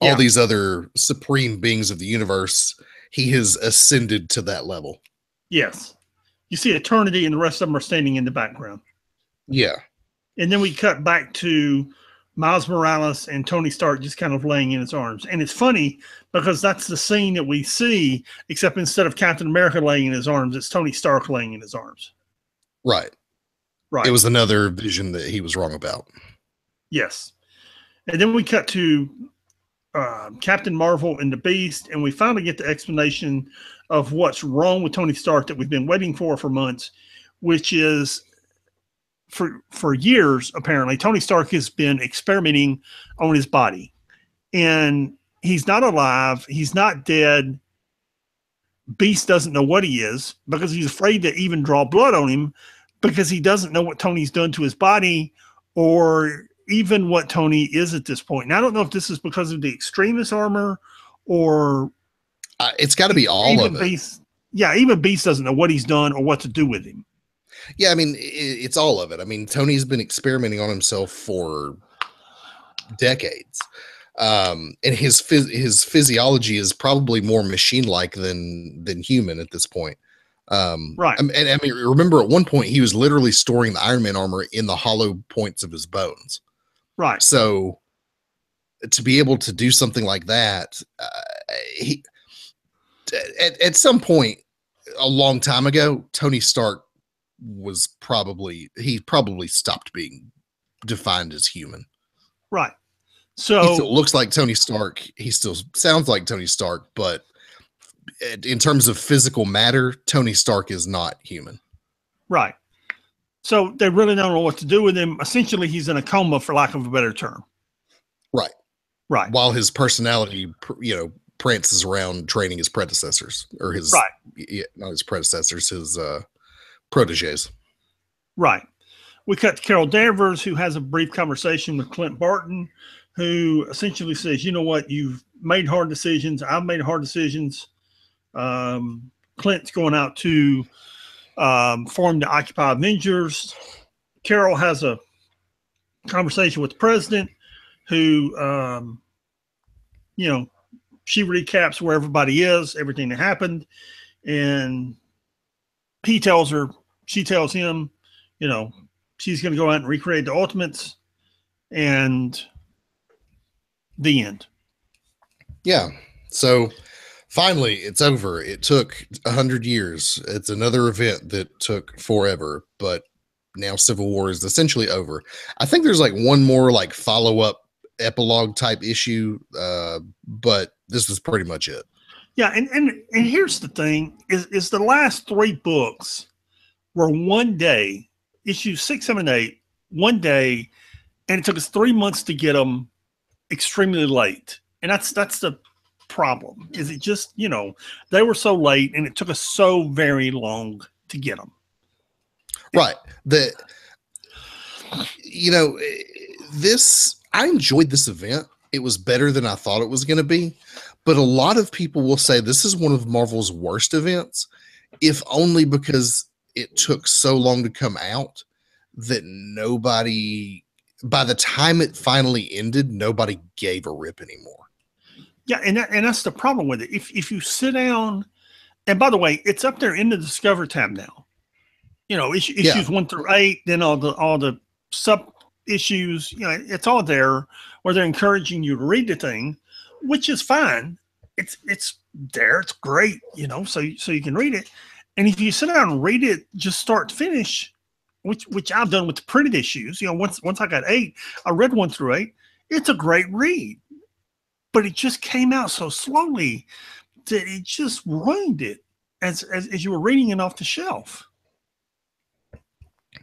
all these other supreme beings of the universe, he has ascended to that level. Yes. You see Eternity and the rest of them are standing in the background. Yeah. And then we cut back to Miles Morales and Tony Stark just kind of laying in his arms. And it's funny because that's the scene that we see, except instead of Captain America laying in his arms, it's Tony Stark laying in his arms. Right. Right. It was another vision that he was wrong about. Yes. And then we cut to Captain Marvel and the Beast, and we finally get the explanation of what's wrong with Tony Stark that we've been waiting for months, which is for years, apparently, Tony Stark has been experimenting on his body. And he's not alive. He's not dead. Beast doesn't know what he is because he's afraid to even draw blood on him because he doesn't know what Tony's done to his body or even what Tony is at this point. And I don't know if this is because of the Extremis armor or... it's got to be all of it. Beast, yeah, even Beast doesn't know what he's done or what to do with him. Yeah, I mean, it's all of it. I mean, Tony's been experimenting on himself for decades. And his physiology is probably more machine-like than human at this point. Right. And I mean, remember at one point he was literally storing the Iron Man armor in the hollow points of his bones. Right. So to be able to do something like that, he at some point a long time ago, Tony Stark probably stopped being defined as human. Right. He So still looks like Tony Stark. He still sounds like Tony Stark, but in terms of physical matter, Tony Stark is not human. right. So they really don't know what to do with him. Essentially, he's in a coma, for lack of a better term. Right. Right. While his personality, prances around training his predecessors, or his, not his predecessors, his proteges. Right. We cut to Carol Danvers, who has a brief conversation with Clint Barton, who essentially says, you know what, you've made hard decisions. I've made hard decisions. Clint's going out to form the Occupy Avengers. Carol has a conversation with the president, who, she recaps where everybody is, everything that happened. And she tells him, she's going to go out and recreate the Ultimates, and the end. Yeah. So finally, it's over. It took 100 years. It's another event that took forever, but now Civil War is essentially over. I think there's like one more like follow-up epilogue type issue, but this was pretty much it. Yeah, and here's the thing: is the last 3 books were one day, issues 6, 7, 8, one day, and it took us 3 months to get them extremely late. And that's the problem. Is it just, they were so late and it took us so very long to get them. Right. I enjoyed this event. It was better than I thought it was going to be, but a lot of people will say this is one of Marvel's worst events, if only because it took so long to come out that nobody, by the time it finally ended, nobody gave a rip anymore. Yeah, and that's the problem with it. If you sit down, and by the way, it's up there in the Discover tab now. Issues 1 through 8, then all the sub issues. It's all there where they're encouraging you to read the thing, which is fine. It's there. It's great. So you can read it. And if you sit down and read it, just start to finish, which I've done with the printed issues. Once I got 8, I read 1 through 8. It's a great read. But it just came out so slowly that it just ruined it as you were reading it off the shelf.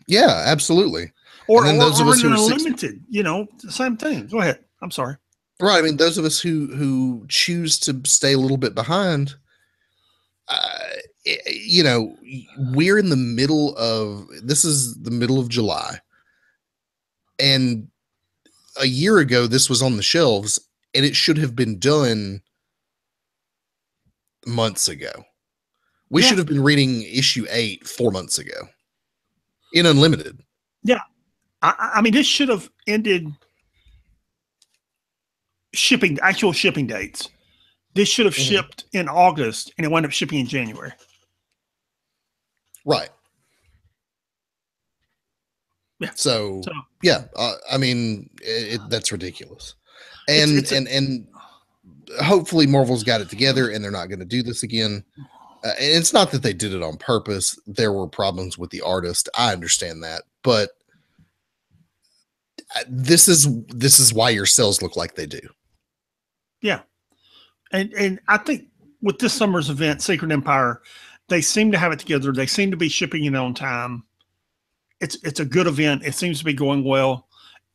Yeah, absolutely. Or those of us who are limited, the same thing. Go ahead. I'm sorry. Right. I mean, those of us who choose to stay a little bit behind, we're in the middle of, this is the middle of July. And a year ago, this was on the shelves, and it should have been done months ago. We should have been reading issue 8 4 months ago in Unlimited. Yeah. I mean, this should have ended actual shipping dates. This should have shipped in August, and it wound up shipping in January. Right. Yeah. So yeah, I mean, that's ridiculous. And and hopefully Marvel's got it together and they're not going to do this again. And it's not that they did it on purpose. There were problems with the artist. I understand that, but this is why your sales look like they do. Yeah. And I think with this summer's event, Secret Empire, they seem to have it together. They seem to be shipping it on time. It's a good event. It seems to be going well.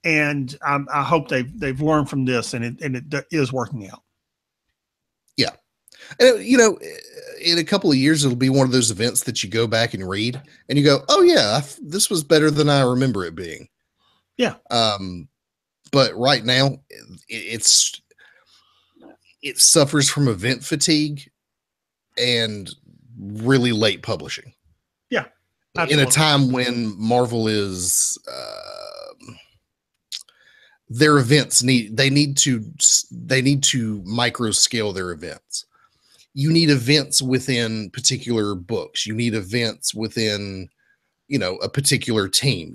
And I hope they've learned from this and it is working out. Yeah. And, in a couple of years, it'll be one of those events that you go back and read and you go, oh yeah, this was better than I remember it being. Yeah. But right now it suffers from event fatigue and really late publishing. Yeah. Absolutely. In a time when Marvel is, their events need to micro scale their events. you need events within particular books. You need events within, a particular team.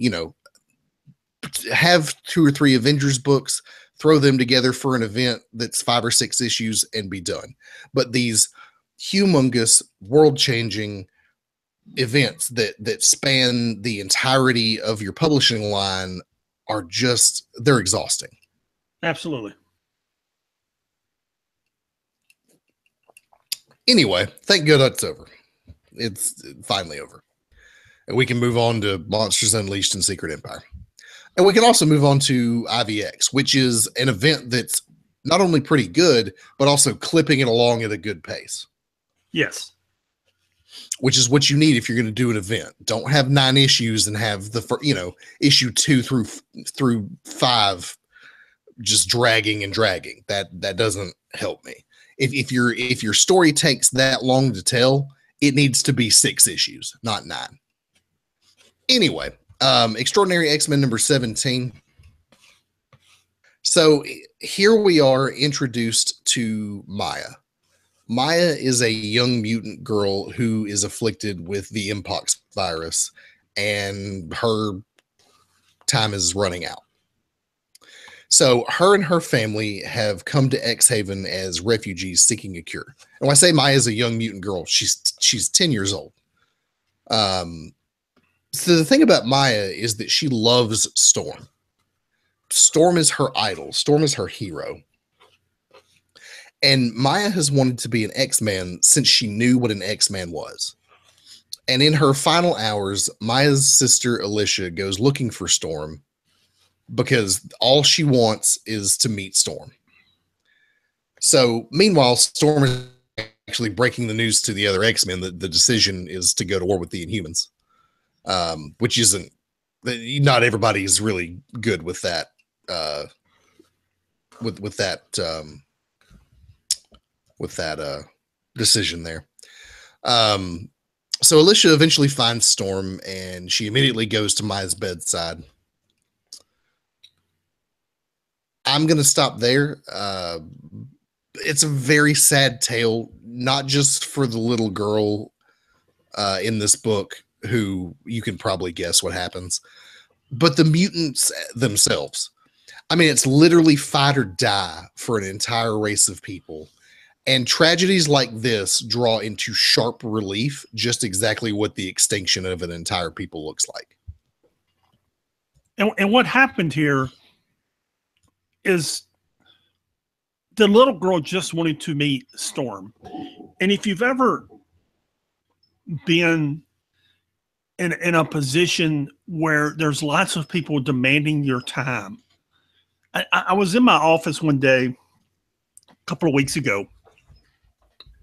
Have 2 or 3 Avengers books, throw them together for an event that's 5 or 6 issues and be done. But these humongous, world-changing events that span the entirety of your publishing line are they're exhausting. Absolutely. Anyway, thank God that's over. It's finally over. And we can move on to Monsters Unleashed and Secret Empire. And we can also move on to IVX, which is an event that's not only pretty good, but also clipping it along at a good pace. Yes. Which is what you need if you're going to do an event. Don't have 9 issues and have the issue 2 through 5 just dragging and dragging. That doesn't help me. If your story takes that long to tell, it needs to be 6 issues, not 9. Anyway, Extraordinary X-Men number 17. So here we are introduced to Maya. Maya is a young mutant girl who is afflicted with the Mpox virus, and her time is running out. So her and her family have come to X-Haven as refugees seeking a cure. And when I say Maya is a young mutant girl, she's 10 years old. So the thing about Maya is that she loves Storm. Storm is her idol. Storm is her hero. And Maya has wanted to be an X-Man since she knew what an X-Man was. And in her final hours, Maya's sister Alicia goes looking for Storm because all she wants is to meet Storm. So meanwhile, Storm is actually breaking the news to the other X-Men that the decision is to go to war with the Inhumans, which isn't, not everybody is really good with that, with that decision there. So Alicia eventually finds Storm, and she immediately goes to Maya's bedside. I'm going to stop there. It's a very sad tale, not just for the little girl in this book, who you can probably guess what happens, but the mutants themselves. I mean, it's literally fight or die for an entire race of people. And tragedies like this draw into sharp relief just exactly what the extinction of an entire people looks like. And what happened here is the little girl just wanted to meet Storm. And if you've ever been in a position where there's lots of people demanding your time. I was in my office one day, a couple of weeks ago,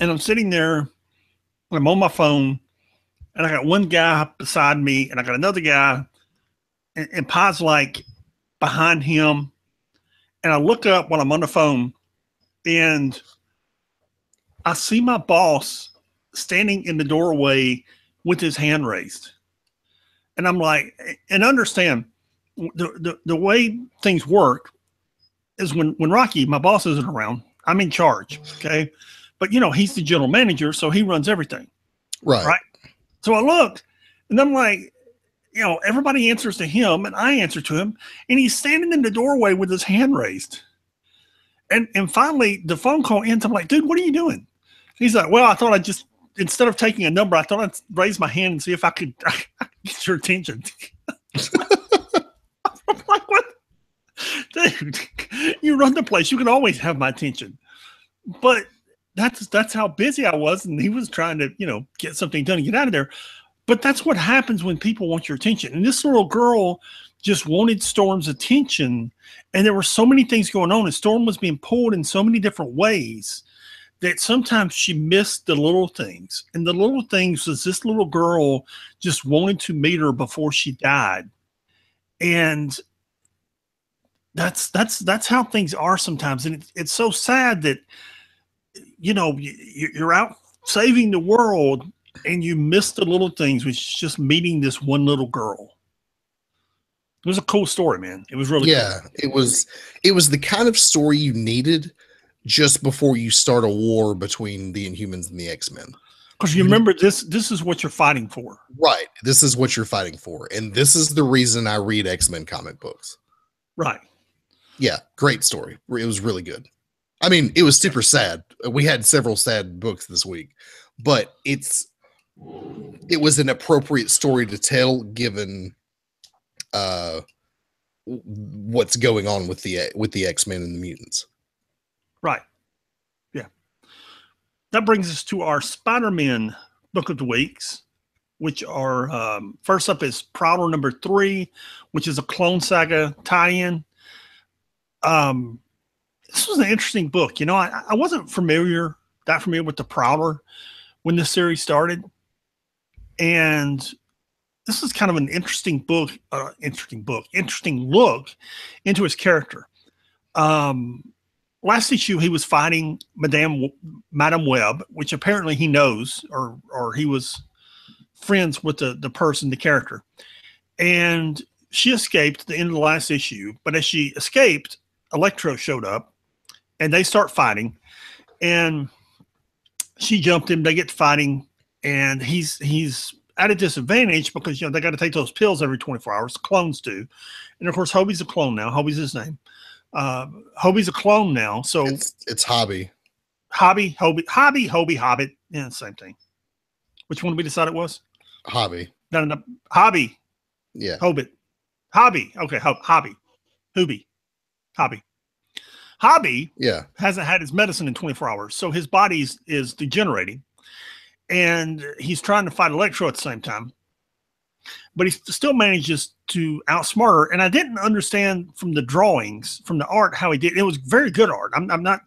and I'm sitting there, and I'm on my phone, and I got one guy beside me, and I got another guy, and Pi's like behind him. And I look up while I'm on the phone, and I see my boss standing in the doorway with his hand raised. And I'm like, and understand the way things work is when Rocky, my boss, isn't around, I'm in charge. Okay. But he's the general manager, so he runs everything. Right. So I looked, and I'm like, everybody answers to him, and I answer to him, and he's standing in the doorway with his hand raised. And finally the phone call ends. I'm like, dude, what are you doing? He's like, well, I thought I'd just, instead of taking a number, I thought I'd raise my hand and see if I could get your attention. I'm like, what? Dude, you run the place. You can always have my attention. But that's how busy I was, and he was trying to, get something done and get out of there. But that's what happens when people want your attention. And this little girl just wanted Storm's attention, and there were so many things going on, and Storm was being pulled in so many different ways that sometimes she missed the little things. And the little things was this little girl just wanted to meet her before she died. And that's how things are sometimes. And it's so sad that, you're out saving the world, and you miss the little things, which is just meeting this one little girl. It was a cool story, man. It was really cool. It was the kind of story you needed just before you start a war between the Inhumans and the X-Men. Because you remember, this is what you're fighting for. Right. This is what you're fighting for. And this is the reason I read X-Men comic books. Right. Yeah. Great story. It was really good. I mean, it was super sad. We had several sad books this week, but it was an appropriate story to tell given what's going on with the X-Men and the mutants. Right. Yeah. That brings us to our Spider-Man book of the weeks, which are first up is Prowler number 3, which is a Clone Saga tie-in. This was an interesting book. You know, I wasn't that familiar with the Prowler when this series started. And this is kind of an interesting book, interesting look into his character. Last issue, he was fighting Madam Web, which apparently he knows, or he was friends with the person, the character. And she escaped at the end of the last issue. But as she escaped, Electro showed up, and they start fighting. And she jumped him. They get fighting, and he's at a disadvantage because, you know, they got to take those pills every 24 hours. The clones do. And of course, Hobie's a clone now. Hobie's his name. Hobie's a clone now. So it's Hobby. Hobie, Hobbit. Yeah, same thing. Which one did we decide it was? Hobby. No. Hobby. Yeah. Hobbit. Hobby. Okay. Hobby. Hobie. Hobby. Hobby. Yeah. Hasn't had his medicine in 24 hours. So his body is degenerating. And he's trying to fight Electro at the same time. But he still manages to outsmart her. And I didn't understand from the drawings, from the art, how he did. It was very good art. I'm not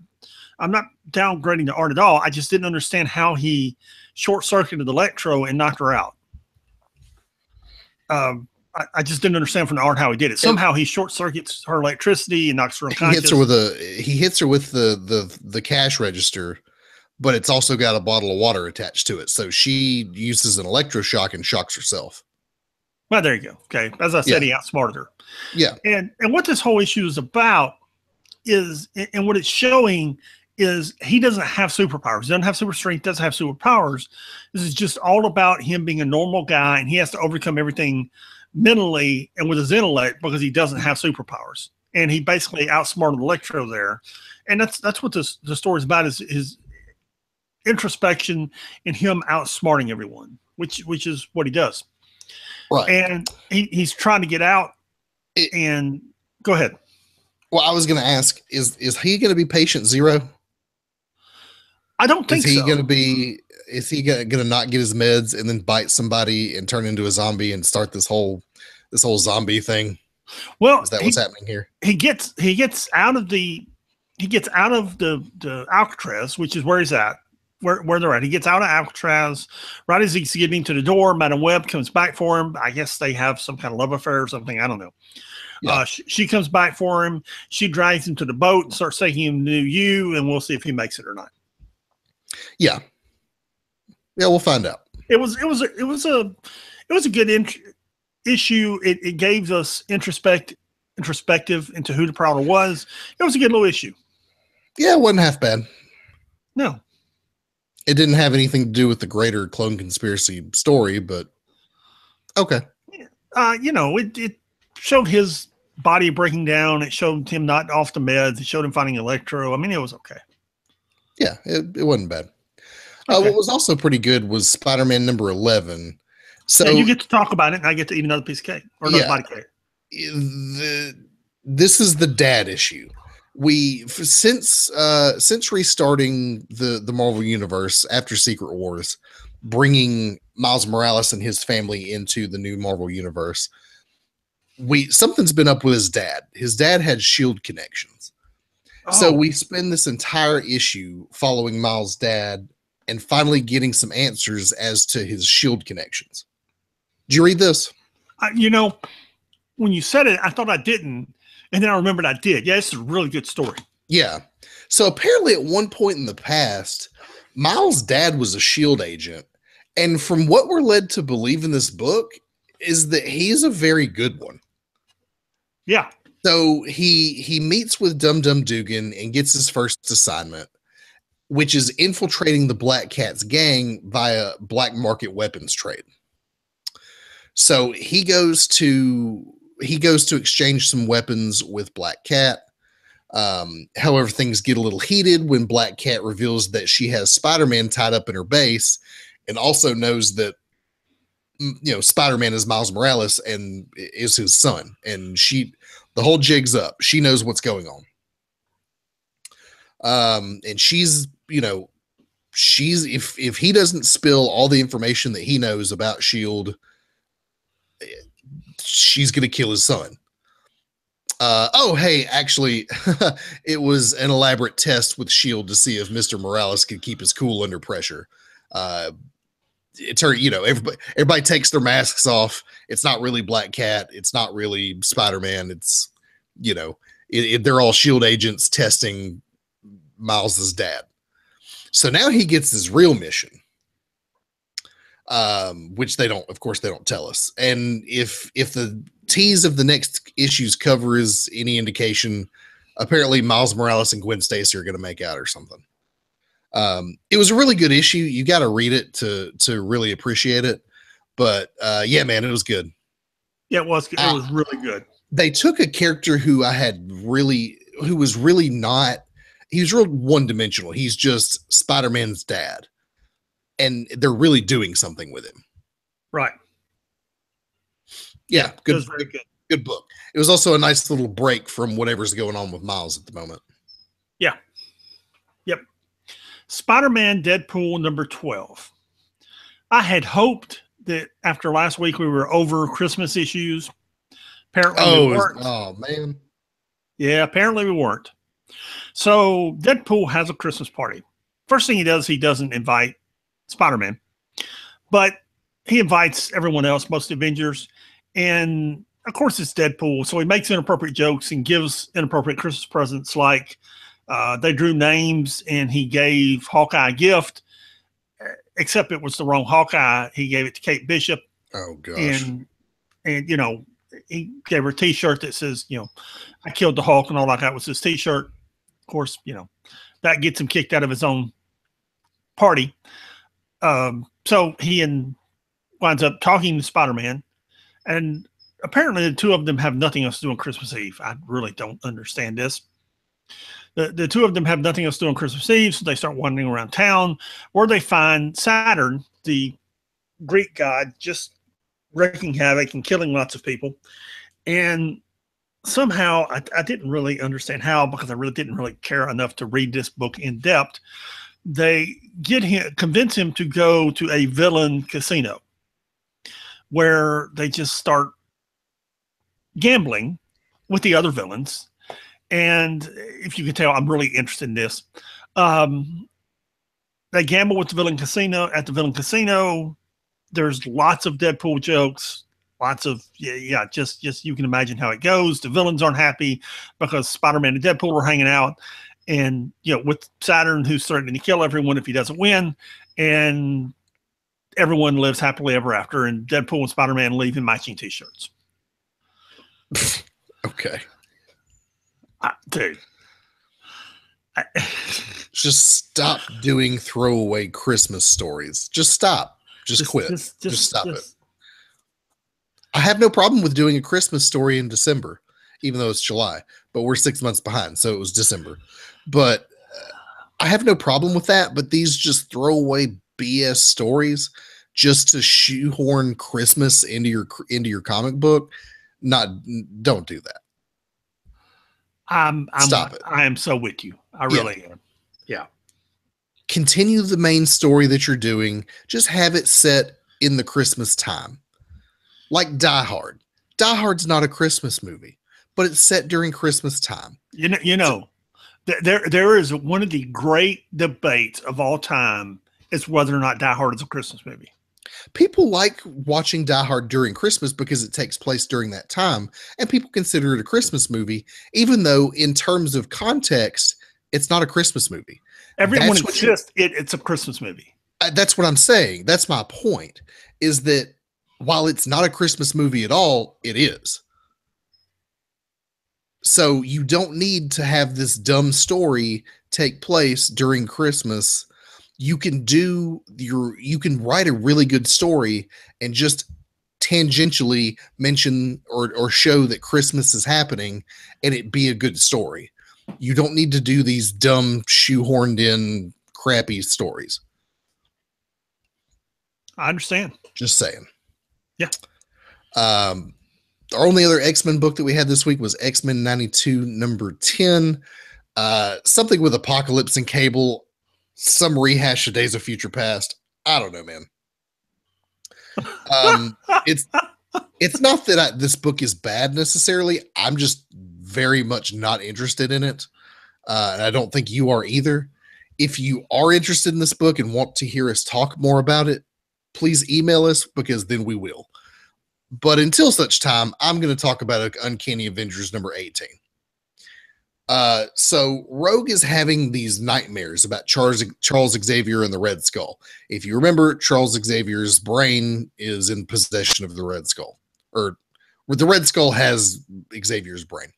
downgrading the art at all. I just didn't understand how he short-circuited Electro and knocked her out. I just didn't understand from the art how he did it. Somehow he short circuits her electricity and knocks her unconscious. He hits her with the cash register, but it's also got a bottle of water attached to it. So she uses an electroshock and shocks herself. Well, there you go. Okay. As I said, he outsmarted her. Yeah. And what this whole issue is about is, and what it's showing is, he doesn't have superpowers. He doesn't have super strength, doesn't have superpowers. This is just all about him being a normal guy, and he has to overcome everything mentally and with his intellect because he doesn't have superpowers. And he basically outsmarted Electro there. And that's what the story is about, is his introspection and him outsmarting everyone, which is what he does. Right. And he's trying to get out. And go ahead. Well, I was going to ask, is he going to be patient zero? I don't think so. Is he going to not get his meds and then bite somebody and turn into a zombie and start this whole zombie thing? Well, is that what's happening here? He gets out of the Alcatraz, which is where he's at, where they're at. He gets out of Alcatraz right as he's getting to the door. Madam Web comes back for him. I guess they have some kind of love affair or something. I don't know. Yeah. She comes back for him. She drags him to the boat and starts taking him to you, and we'll see if he makes it or not. Yeah. Yeah, we'll find out. It was a good issue. It gave us introspective into who the Prowler was. It was a good little issue. Yeah, it wasn't half bad. No. It didn't have anything to do with the greater clone conspiracy story, but okay. It showed his body breaking down. It showed him not off the meds. It showed him finding Electro. I mean, it was okay. Yeah, it wasn't bad. Okay. What was also pretty good was Spider-Man number 11. So you get to talk about it, and I get to eat another piece of cake or another body cake. This is the dad issue. Since restarting the Marvel Universe after Secret Wars, bringing Miles Morales and his family into the new Marvel Universe, something's been up with his dad. His dad had SHIELD connections. Oh. So we spend this entire issue following Miles' dad and finally getting some answers as to his SHIELD connections. Did you read this? When you said it, I thought I didn't. And then I remembered I did. Yeah, it's a really good story. Yeah. So apparently at one point in the past, Miles' dad was a SHIELD agent. And from what we're led to believe in this book is that he's a very good one. Yeah. So he meets with Dum Dum Dugan and gets his first assignment, which is infiltrating the Black Cat's gang via black market weapons trade. So he goes to exchange some weapons with Black Cat. However, things get a little heated when Black Cat reveals that she has Spider-Man tied up in her base, and also knows that Spider-Man is Miles Morales and is his son, and the whole jig's up. She knows what's going on. And she's if he doesn't spill all the information that he knows about Shield, she's gonna kill his son. Hey, actually, it was an elaborate test with Shield to see if Mr. Morales could keep his cool under pressure. Everybody takes their masks off. It's not really Black Cat. It's not really Spider-Man. It's, they're all Shield agents testing Miles's dad. So now he gets his real mission, which they don't tell us. And if the tease of the next issue's cover is any indication, apparently Miles Morales and Gwen Stacy are going to make out or something. It was a really good issue. You got to read it to really appreciate it. But yeah, man, it was good. Yeah, it was. It was really good. They took a character who was really not. He was real one-dimensional. He's just Spider-Man's dad, and they're really doing something with him. Right. Yeah, good. It was very good. Good book. It was also a nice little break from whatever's going on with Miles at the moment. Yeah. Yep. Spider-Man Deadpool number 12. I had hoped that after last week we were over Christmas issues. Apparently we weren't. Oh, man. Yeah, apparently we weren't. So Deadpool has a Christmas party. First thing he doesn't invite Spider-Man, but he invites everyone else, most Avengers. And of course it's Deadpool. So he makes inappropriate jokes and gives inappropriate Christmas presents. Like they drew names and he gave Hawkeye a gift, except it was the wrong Hawkeye. He gave it to Kate Bishop. Oh gosh. And he gave her a t-shirt that says, I killed the Hulk, and all that was his t-shirt. Of course, that gets him kicked out of his own party. So he winds up talking to Spider-Man, and apparently the two of them have nothing else to do on Christmas Eve. I really don't understand this. The two of them have nothing else to do on Christmas Eve, so they start wandering around town, where they find Saturn, the Greek god, just wreaking havoc and killing lots of people. And somehow I didn't really understand how, because I really didn't really care enough to read this book in depth. They convince him to go to a villain casino where they just start gambling with the other villains. And if you can tell, I'm really interested in this. They gamble with the villain casino. At the villain casino, there's lots of Deadpool jokes. Lots of, just you can imagine how it goes. The villains aren't happy because Spider-Man and Deadpool are hanging out, and with Saturn, who's threatening to kill everyone if he doesn't win, and everyone lives happily ever after, and Deadpool and Spider-Man leave in matching t-shirts. Okay. Dude. Just stop doing throwaway Christmas stories. Just stop. Just quit. Just stop it. I have no problem with doing a Christmas story in December, even though it's July, but we're 6 months behind. So it was December, but I have no problem with that. But these just throwaway BS stories just to shoehorn Christmas into your comic book. Don't do that. Stop it. I am so with you. I really am. Yeah. Continue the main story that you're doing. Just have it set in the Christmas time. Like Die Hard. Die Hard's not a Christmas movie, but it's set during Christmas time. There is one of the great debates of all time is whether or not Die Hard is a Christmas movie. People like watching Die Hard during Christmas because it takes place during that time, and people consider it a Christmas movie, even though in terms of context, it's not a Christmas movie. Everyone insists it's a Christmas movie. That's what I'm saying. That's my point, is that while it's not a Christmas movie at all, it is. So you don't need to have this dumb story take place during Christmas. You can write a really good story and just tangentially mention or show that Christmas is happening and it be a good story. You don't need to do these dumb shoehorned in crappy stories. I understand. Just saying. Yeah. Our only other X-Men book that we had this week was X-Men 92 number 10. Something with Apocalypse and Cable, some rehash of Days of Future Past. I don't know, man. It's not that this book is bad necessarily. I'm just very much not interested in it. And I don't think you are either. If you are interested in this book and want to hear us talk more about it, please email us, because then we will. But until such time, I'm going to talk about Uncanny Avengers number 18. So Rogue is having these nightmares about Charles Xavier and the Red Skull. If you remember, Charles Xavier's brain is in possession of the Red Skull, or the Red Skull has Xavier's brain.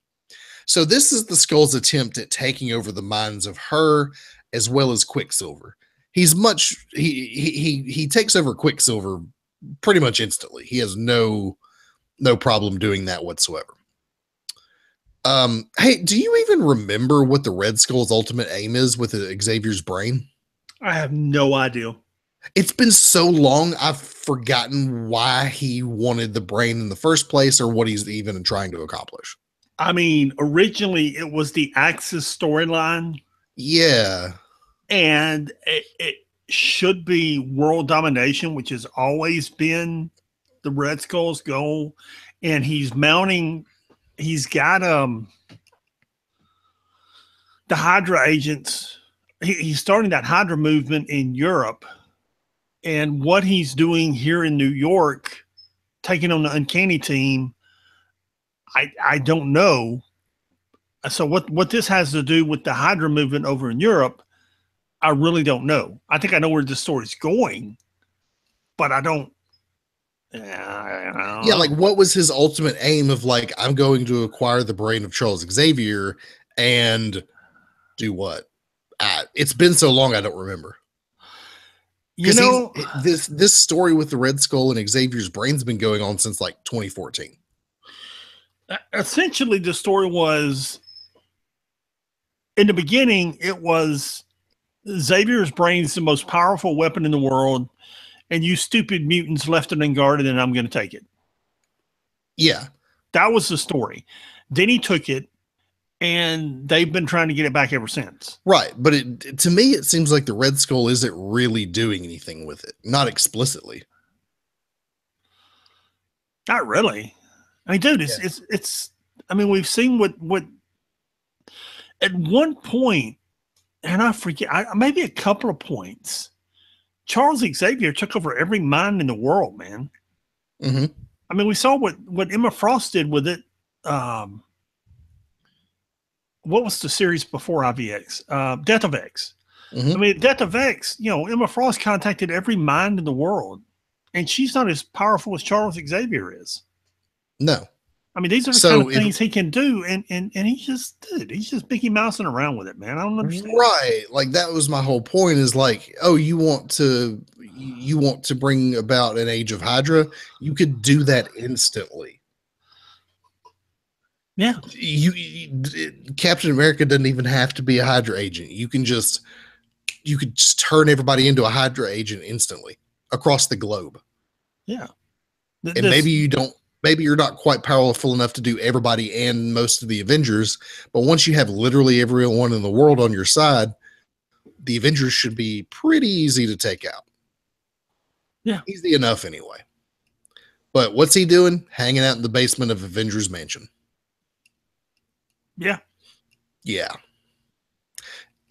So this is the Skull's attempt at taking over the minds of her as well as Quicksilver. He takes over Quicksilver pretty much instantly. He has no problem doing that whatsoever. Hey, do you even remember what the Red Skull's ultimate aim is with Xavier's brain? I have no idea. It's been so long, I've forgotten why he wanted the brain in the first place or what he's even trying to accomplish. I mean, originally it was the Axis storyline. Yeah. And it should be world domination, which has always been the Red Skull's goal. And he's got the Hydra agents. He's starting that Hydra movement in Europe. And what he's doing here in New York, taking on the Uncanny team, I don't know. So what this has to do with the Hydra movement over in Europe, I really don't know. I think I know where this story's going, but I don't. Yeah, like what was his ultimate aim of like, I'm going to acquire the brain of Charles Xavier and do what? It's been so long, I don't remember. You know, this story with the Red Skull and Xavier's brain's been going on since like 2014. Essentially, the story was, in the beginning, it was Xavier's brain's the most powerful weapon in the world, and you stupid mutants left it unguarded, and I'm going to take it. Yeah. That was the story. Then he took it, and they've been trying to get it back ever since. Right. But to me, it seems like the Red Skull isn't really doing anything with it. Not explicitly. Not really. I mean, dude, it's I mean, we've seen what at one point, and I forget, maybe a couple of points, Charles Xavier took over every mind in the world, man. Mm-hmm. I mean, we saw what Emma Frost did with it. What was the series before IVX? Death of X. Mm-hmm. I mean, Death of X, Emma Frost contacted every mind in the world, and she's not as powerful as Charles Xavier is. No. I mean, these are the kind of things he can do, and he's just Mickey Mousing around with it, man. I don't understand. Right. Like, that was my whole point, is like, oh, you want to bring about an age of Hydra? You could do that instantly. Yeah. Captain America doesn't even have to be a Hydra agent. You could just turn everybody into a Hydra agent instantly across the globe. Yeah. And maybe you're not quite powerful enough to do everybody and most of the Avengers, but once you have literally everyone in the world on your side, the Avengers should be pretty easy to take out. Yeah. Easy enough anyway. But what's he doing? Hanging out in the basement of Avengers Mansion. Yeah. Yeah.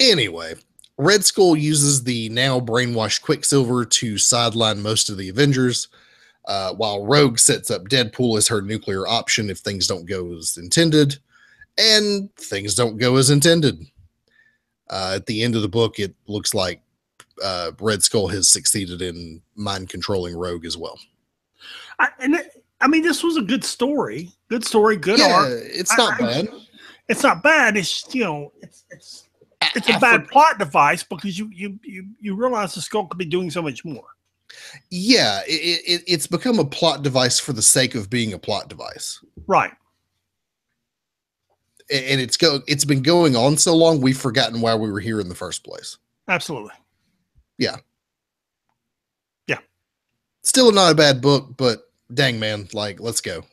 Anyway, Red Skull uses the now brainwashed Quicksilver to sideline most of the Avengers, while Rogue sets up Deadpool as her nuclear option if things don't go as intended, and things don't go as intended. At the end of the book, it looks like Red Skull has succeeded in mind controlling Rogue as well. I mean, this was a good story. Good story, good art. It's not bad. it's not bad. It's it's a bad plot device because you realize the Skull could be doing so much more. Yeah, it's become a plot device for the sake of being a plot device. Right. And it's been going on so long, we've forgotten why we were here in the first place. Absolutely. Yeah. Yeah. Still not a bad book, but dang, man, like, let's go.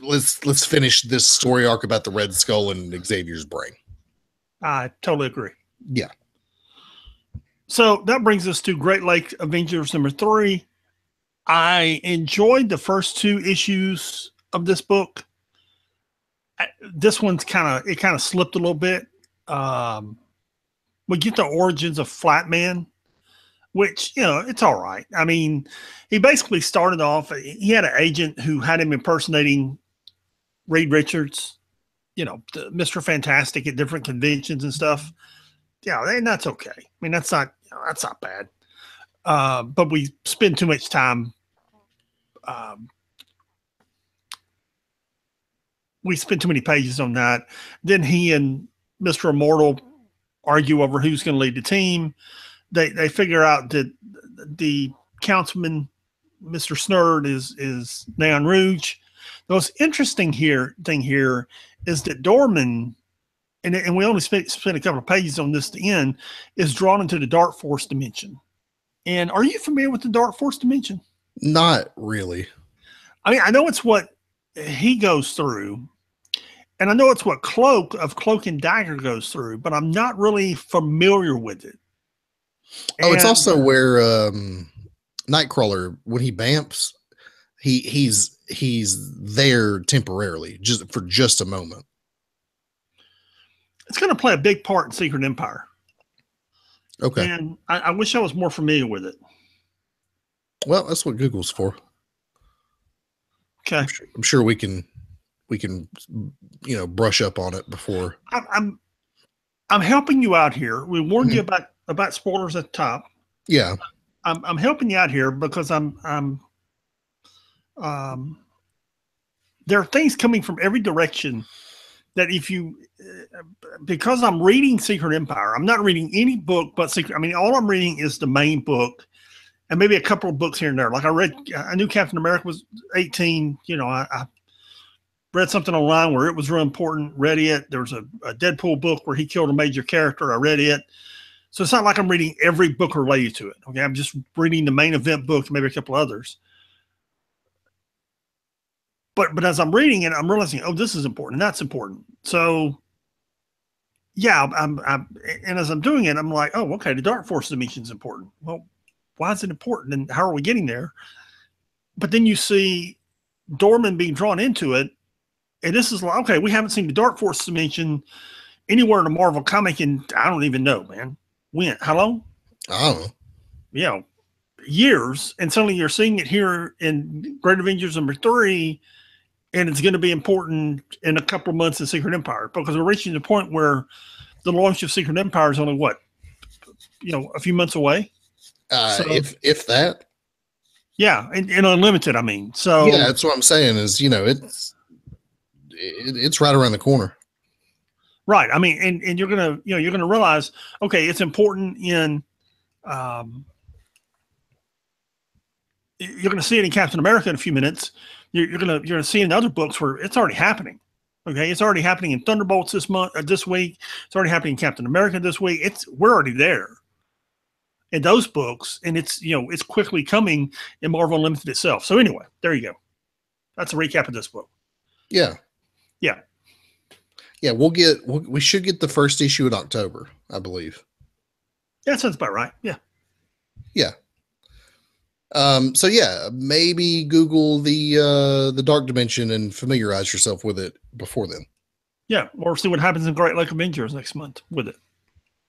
Let's finish this story arc about the Red Skull and Xavier's brain. I totally agree. Yeah. So that brings us to Great Lake Avengers #3. I enjoyed the first 2 issues of this book. This one's kind of slipped a little bit. We get the origins of Flatman, which, it's all right. I mean, he basically started off, he had an agent who had him impersonating Reed Richards, Mr. Fantastic at different conventions and stuff. Yeah, and that's okay. I mean, that's not bad. But we spend too much time. We spent too many pages on that. Then he and Mr. Immortal argue over who's going to lead the team. They figure out that the councilman, Mr. Snurd, is Neon Rouge. The most interesting thing here is that Dorman, and we only spent a couple of pages on this at the end, is drawn into the Dark Force dimension. And are you familiar with the Dark Force dimension? Not really. I mean, I know it's what he goes through, and I know it's what Cloak and Dagger goes through, but I'm not really familiar with it. Oh, it's also where Nightcrawler, when he bamps, he's there temporarily, for just a moment. It's going to play a big part in Secret Empire. Okay. And I wish I was more familiar with it. Well, that's what Google's for. Okay. I'm sure we can brush up on it before. I'm helping you out here. We warned you about spoilers at the top. Yeah. I'm helping you out here because there are things coming from every direction that because I'm reading Secret Empire, I'm not reading any book but Secret. I mean, all I'm reading is the main book and maybe a couple of books here and there. Like I knew Captain America was 18. I read something online where it was real important, read it. There was a Deadpool book where he killed a major character. I read it. So it's not like I'm reading every book related to it. Okay. I'm just reading the main event book and maybe a couple others. But as I'm reading it, I'm realizing, oh, this is important. And that's important. So yeah, and as I'm doing it, I'm like, oh, okay, the Dark Force dimension is important. Well, why is it important? And how are we getting there? But then you see Dorman being drawn into it. And this is like, okay, we haven't seen the Dark Force dimension anywhere in a Marvel comic in, I don't even know, man. When? How long? Oh. Yeah, years. And suddenly you're seeing it here in Great Avengers #3, and it's going to be important in a couple of months in Secret Empire because we're reaching the point where the launch of Secret Empire is only a few months away. If that. Yeah, and unlimited, I mean. So yeah, that's what I'm saying is, it's right around the corner. Right. I mean, and you're gonna realize, okay, it's important in you're gonna see it in Captain America in a few minutes. You're gonna see in other books where it's already happening. Okay, it's already happening in Thunderbolts this week. It's already happening in Captain America this week. We're already there in those books, and it's quickly coming in Marvel Unlimited itself. So anyway, there you go. That's a recap of this book. Yeah. Yeah. Yeah, we should get the first issue in October, I believe. Yeah, that sounds about right. Yeah. Yeah. So yeah, maybe Google the Dark Dimension and familiarize yourself with it before then. Yeah, or see what happens in Great Lake Avengers next month with it.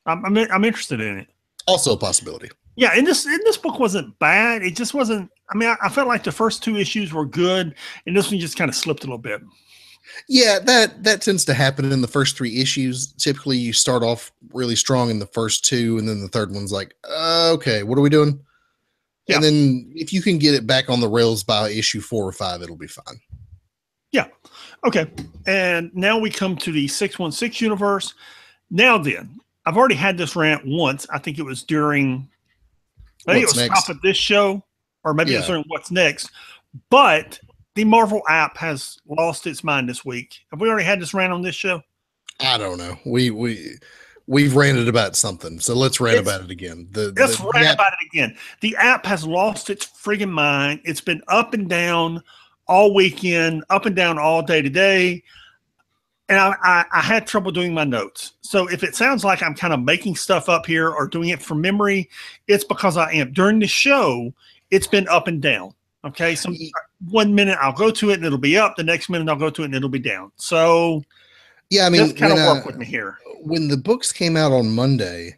I'm interested in it. Also a possibility. Yeah, and this book wasn't bad. It just wasn't. I mean, I felt like the first 2 issues were good, and this one just kind of slipped a little bit. Yeah, that tends to happen in the first 3 issues. Typically, you start off really strong in the first 2, and then the third one's like, okay, what are we doing? Yeah. And then if you can get it back on the rails by issue 4 or 5, it'll be fine. Yeah. Okay. And now we come to the 616 universe. Now then, I've already had this rant once. I think it was during, I think What's it was next? top of this show, or maybe it was Yeah. during What's Next. But the Marvel app has lost its mind this week. Have we already had this rant on this show? I don't know. We've ranted about something, so let's rant about it again. Let's rant app, about it again. The app has lost its friggin' mind. It's been up and down all weekend, up and down all day today. And I had trouble doing my notes. So if it sounds like I'm kind of making stuff up here or doing it from memory, it's because I am. During the show, it's been up and down. Okay. So 1 minute I'll go to it and it'll be up. The next minute I'll go to it and it'll be down. So yeah, I mean, just kind of work with me here. When the books came out on Monday,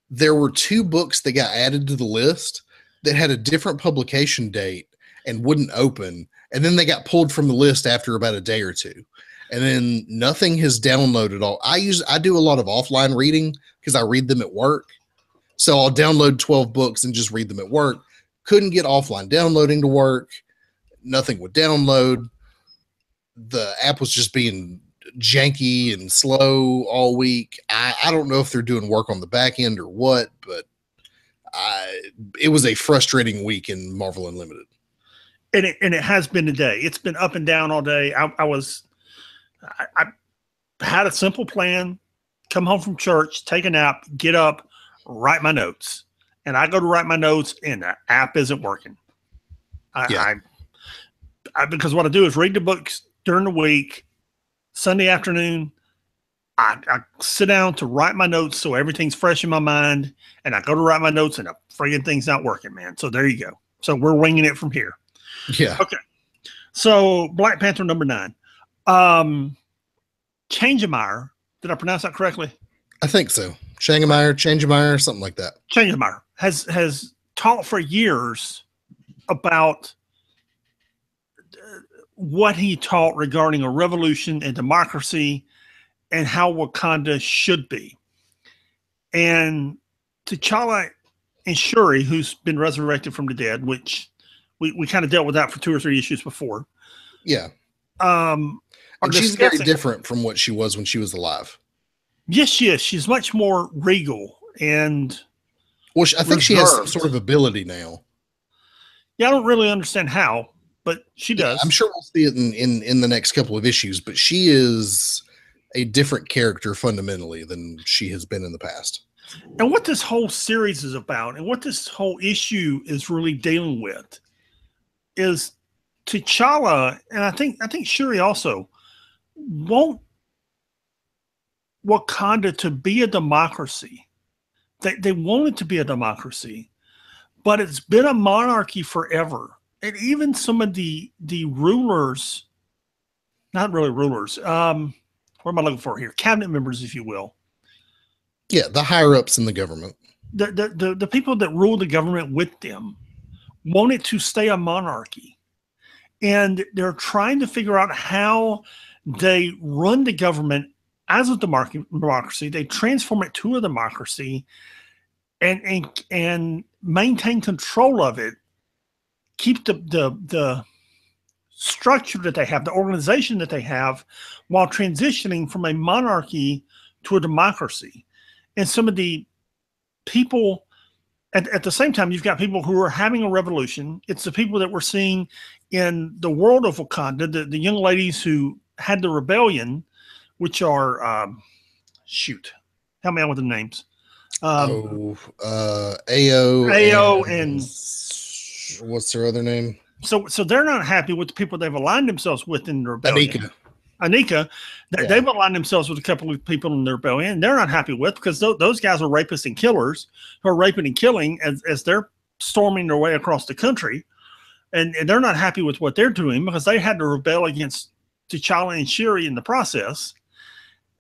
there were 2 books that got added to the list that had a different publication date and wouldn't open. And then they got pulled from the list after about a day or two. And then nothing has downloaded all. I do a lot of offline reading because I read them at work. So I'll download 12 books and just read them at work. Couldn't get offline downloading to work. Nothing would download. The app was just being janky and slow all week. I don't know if they're doing work on the back end or what, but it was a frustrating week in Marvel Unlimited. And it has been today. It's been up and down all day. I had a simple plan: come home from church, take a nap, get up, write my notes. And I go to write my notes, and the app isn't working. Because what I do is read the books during the week. Sunday afternoon, I sit down to write my notes so everything's fresh in my mind, and I go to write my notes, and the friggin' thing's not working, man. So there you go. So we're winging it from here. Yeah. Okay. So Black Panther number 9. Changemeyer. Did I pronounce that correctly? I think so. Changemeyer, something like that. Changemeyer has taught for years about what he taught regarding a revolution and democracy and how Wakanda should be. And T'Challa and Shuri, who's been resurrected from the dead, which we kind of dealt with that for 2 or 3 issues before. Yeah. And she's very different from what she was when she was alive. Yes, she is. She's much more regal and I think she has some sort of ability now. Yeah, I don't really understand how, but she does. I'm sure we'll see it in the next couple of issues, but she is a different character fundamentally than she has been in the past. And what this whole series is about, and what this whole issue is really dealing with, is T'Challa, and I think Shuri also want Wakanda to be a democracy. They want it to be a democracy, but it's been a monarchy forever. And even some of the rulers, not really rulers, what am I looking for here? Cabinet members, if you will. Yeah, the higher ups in the government. The people that rule the government with them want it to stay a monarchy. And they're trying to figure out how they run the government as a democracy. They transform it to a democracy and maintain control of it. Keep the structure that they have, the organization that they have, while transitioning from a monarchy to a democracy. And some of the people, at the same time, you've got people who are having a revolution. It's the people that we're seeing in the world of Wakanda, the young ladies who had the rebellion, which are, help me out with the names. Ao and what's their other name? So they're not happy with the people they've aligned themselves with in the rebellion. Anika, they've aligned themselves with a couple of people in the rebellion, and they're not happy with, because those guys are rapists and killers who are raping and killing as they're storming their way across the country, and they're not happy with what they're doing because they had to rebel against T'Challa and Shuri in the process,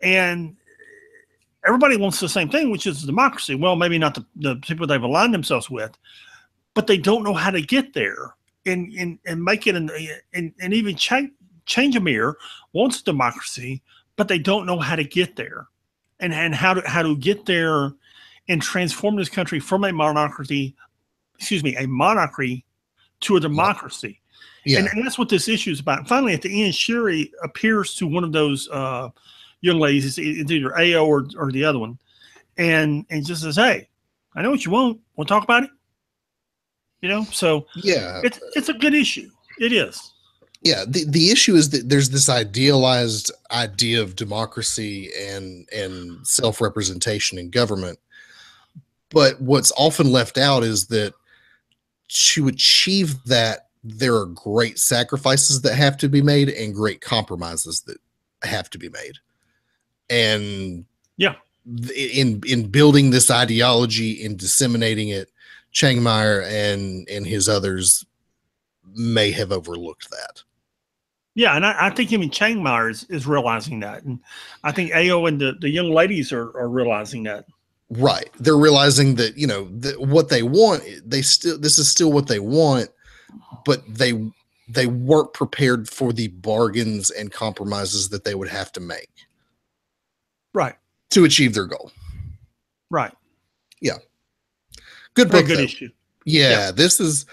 and everybody wants the same thing, which is democracy. Well, maybe not the people they've aligned themselves with, but they don't know how to get there and make it and even Changemeyer wants democracy, but they don't know how to get there, and how to get there and transform this country from a monarchy to a democracy. Yeah. And that's what this issue is about. Finally, at the end, Shuri appears to one of those young ladies. It's either AO or the other one, and just says, "Hey, I know what you want. Want to talk about it?" So yeah, it's a good issue. It is. yeah. The issue is that there's this idealized idea of democracy and self-representation in government, but what's often left out is that to achieve that, there are great sacrifices that have to be made and great compromises that have to be made. And yeah, in building this ideology and disseminating it, Changmeyer and his others may have overlooked that. Yeah, and I think even Changmeyer is realizing that, and I think AO and the young ladies are realizing that. Right, they're realizing that what they want, this is still what they want, but they weren't prepared for the bargains and compromises that they would have to make, right, to achieve their goal. Right. Yeah. Good book. Good issue. Yeah, this is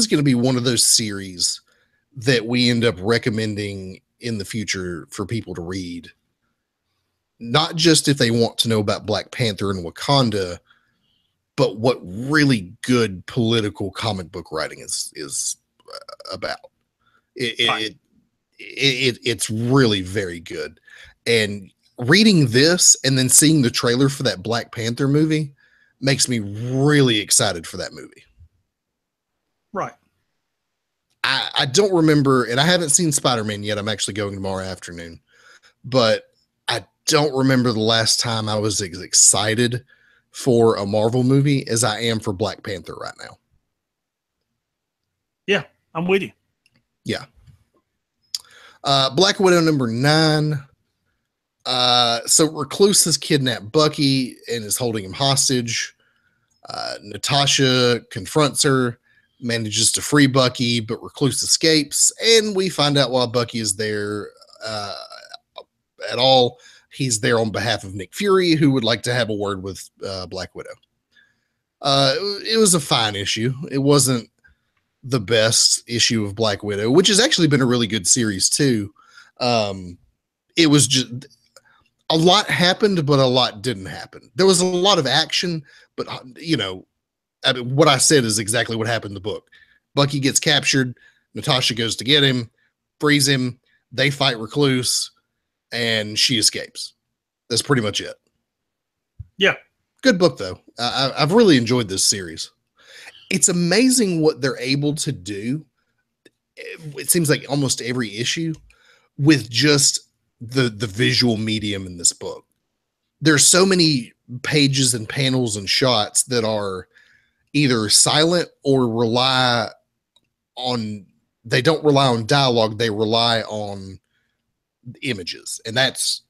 going to be one of those series that we end up recommending in the future for people to read. Not just if they want to know about Black Panther and Wakanda, but what really good political comic book writing is about. It's really very good. And reading this and then seeing the trailer for that Black Panther movie makes me really excited for that movie. Right. I don't remember, and I haven't seen Spider-Man yet. I'm actually going tomorrow afternoon, but I don't remember the last time I was as excited for a Marvel movie as I am for Black Panther right now. Yeah, I'm with you. Yeah. Black Widow #9. So Recluse has kidnapped Bucky and is holding him hostage. Natasha confronts her, manages to free Bucky, but Recluse escapes, and we find out why Bucky is there at all. He's there on behalf of Nick Fury, who would like to have a word with Black Widow. It was a fine issue. It wasn't the best issue of Black Widow, which has actually been a really good series too. It was just a lot happened, but a lot didn't happen. There was a lot of action, but what I said is exactly what happened in the book. Bucky gets captured. Natasha goes to get him, frees him. They fight Recluse, and she escapes. That's pretty much it. Yeah. Good book, though. I've really enjoyed this series. It's amazing what they're able to do. It seems like almost every issue with just the visual medium in this book. There's so many pages and panels and shots that are either silent or they don't rely on dialogue. They rely on images. And that's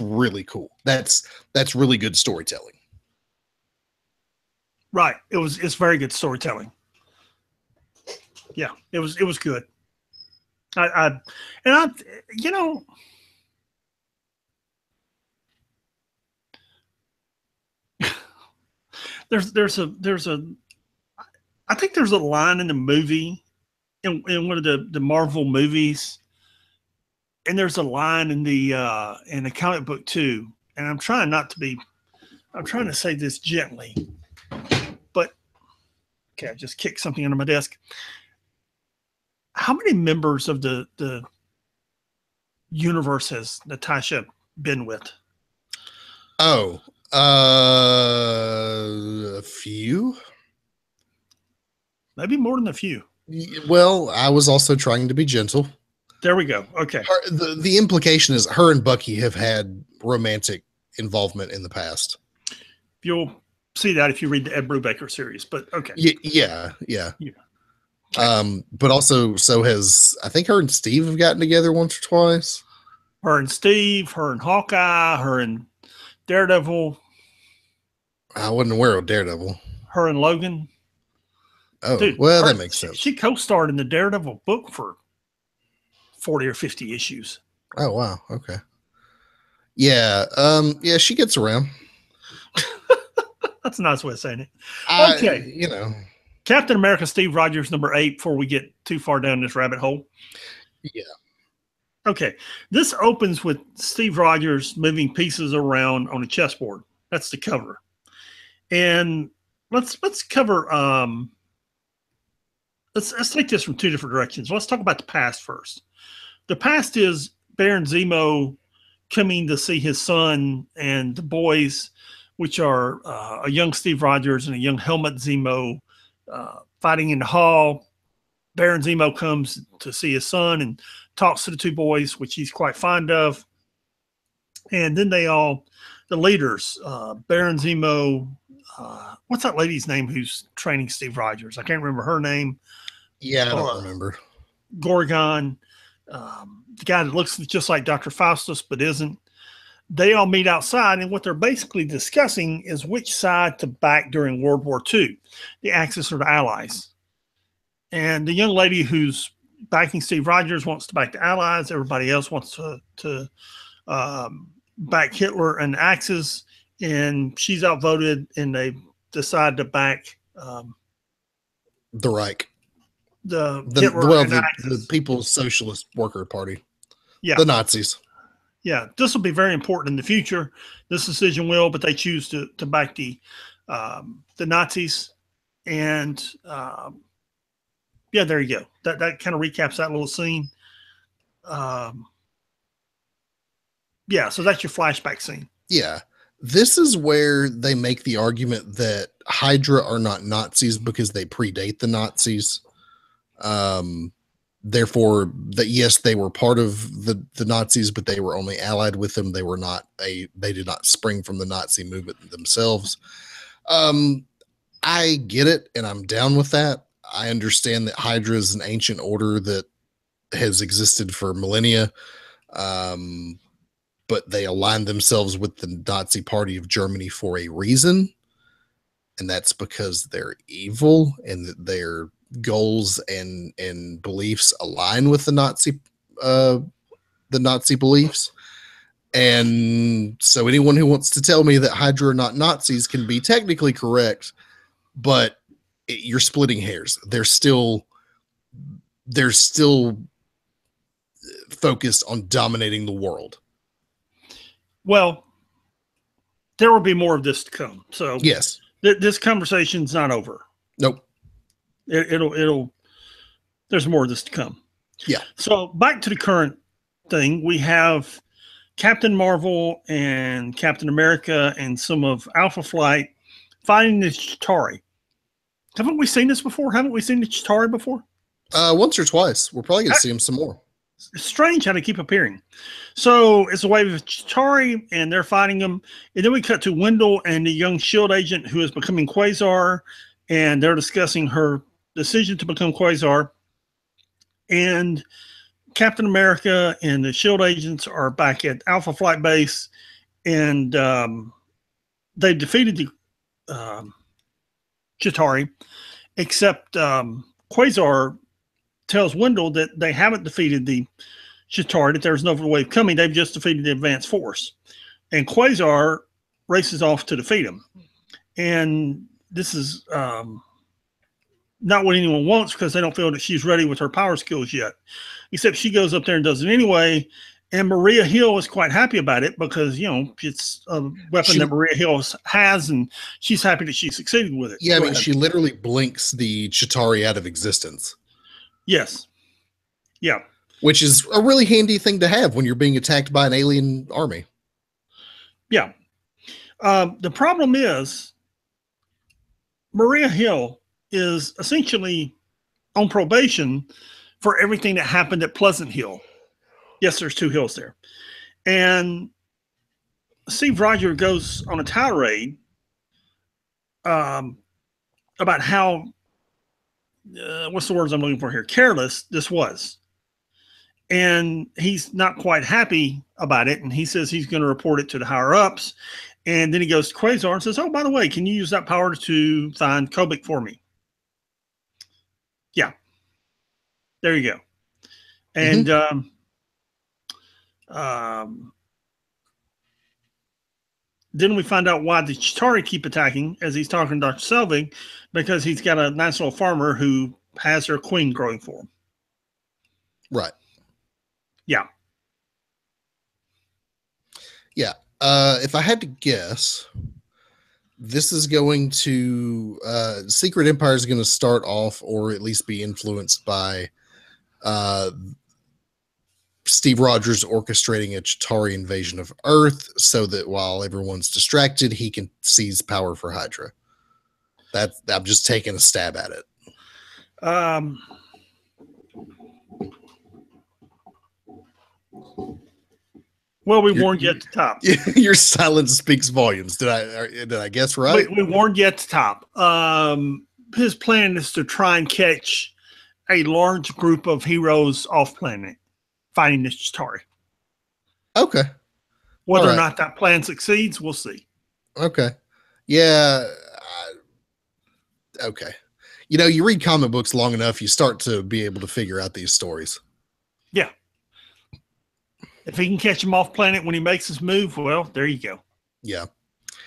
really cool. That's really good storytelling. Right. It's very good storytelling. Yeah, it was good. there's a I think there's a line in the movie in one of the Marvel movies, and there's a line in the comic book too. And I'm trying to say this gently, but okay, I just kicked something under my desk. How many members of the universe has Natasha been with? Oh, a few. Maybe more than a few. Well, I was also trying to be gentle. There we go. Okay. The implication is her and Bucky have had romantic involvement in the past. You'll see that if you read the Ed Brubaker series, but okay. Yeah. But also, so has, I think her and Steve have gotten together once or twice. Her and Steve, her and Hawkeye, her and Daredevil. I wasn't aware of Daredevil. Her and Logan. Oh, dude, well, that makes sense. She co-starred in the Daredevil book for 40 or 50 issues. Oh, wow. Okay. Yeah. Yeah, she gets around. That's a nice way of saying it. Okay. Captain America Steve Rogers, number 8, before we get too far down this rabbit hole. Yeah. Okay. This opens with Steve Rogers moving pieces around on a chessboard. That's the cover. And let's cover let's take this from two different directions. Let's talk about the past first. The past is Baron Zemo coming to see his son and the boys, which are a young Steve Rogers and a young Helmut Zemo, fighting in the hall. Baron Zemo comes to see his son and talks to the two boys, which he's quite fond of. And then the leaders, Baron Zemo, what's that lady's name who's training Steve Rogers? I can't remember her name. Yeah, I don't remember. Gorgon, the guy that looks just like Dr. Faustus but isn't. They all meet outside, and what they're basically discussing is which side to back during World War II, the Axis or the Allies. And the young lady who's backing Steve Rogers wants to back the Allies. Everybody else wants to back Hitler and the Axis, and she's outvoted, and they decide to back the Reich. The People's Socialist Worker Party. Yeah. The Nazis. Yeah. This will be very important in the future. This decision will, but they choose to back the Nazis. And yeah, there you go. That kind of recaps that little scene. Yeah, so that's your flashback scene. Yeah. This is where they make the argument that Hydra are not Nazis because they predate the Nazis. Therefore, that yes, they were part of the Nazis, but they were only allied with them. They did not spring from the Nazi movement themselves. I get it, and I'm down with that. I understand that Hydra is an ancient order that has existed for millennia, but they aligned themselves with the Nazi Party of Germany for a reason, and that's because they're evil and that their goals and beliefs align with the Nazi beliefs. And so anyone who wants to tell me that Hydra are not Nazis can be technically correct, but you're splitting hairs. They're still focused on dominating the world. Well, there will be more of this to come. So yes, this conversation's not over. Nope. It'll there's more of this to come. Yeah. So back to the current thing, we have Captain Marvel and Captain America and some of Alpha Flight fighting the Chitauri. Haven't we seen this before? Haven't we seen the Chitauri before? Once or twice. We're probably going to see them some more. It's strange how they keep appearing. So it's a wave of Chitauri, and they're fighting them. And then we cut to Wendell and the young S.H.I.E.L.D. agent who is becoming Quasar, and they're discussing her decision to become Quasar. And Captain America and the S.H.I.E.L.D. agents are back at Alpha Flight Base, and they've defeated the Chitauri, except Quasar tells Wendell that they haven't defeated the Chitauri, that there's no wave coming. They've just defeated the advanced force. And Quasar races off to defeat him. And this is not what anyone wants because they don't feel that she's ready with her power skills yet. Except she goes up there and does it anyway. And Maria Hill is quite happy about it because, you know, it's a weapon that Maria Hill has, and she's happy that she succeeded with it. Yeah, I mean, she literally blinks the Chitauri out of existence. Yes. Yeah. Which is a really handy thing to have when you're being attacked by an alien army. Yeah. The problem is Maria Hill is essentially on probation for everything that happened at Pleasant Hill. Yes, there's 2 hills there. And Steve Rogers goes on a tirade about how, what's the words I'm looking for here? Careless this was. And he's not quite happy about it. And he says he's going to report it to the higher ups. And then he goes to Quasar and says, oh, by the way, can you use that power to find Kobik for me? Yeah. There you go. And Then we find out why the Chitauri keep attacking as he's talking to Dr. Selvig, because he's got a nice little farmer who has their queen growing for him. Right. Yeah. Yeah. If I had to guess, this is going to Secret Empire is going to start off, or at least be influenced by Steve Rogers orchestrating a Chitauri invasion of Earth, so that while everyone's distracted, he can seize power for Hydra. I'm just taking a stab at it. Well, we warned you at the top. Your silence speaks volumes. Did I guess right? We warned you at the top. His plan is to try and catch a large group of heroes off planet fighting the Chitauri. Okay. Whether or not that plan succeeds, we'll see. Okay. Yeah. Okay. You read comic books long enough, you start to be able to figure out these stories. Yeah. If he can catch him off planet when he makes his move, well, there you go. Yeah.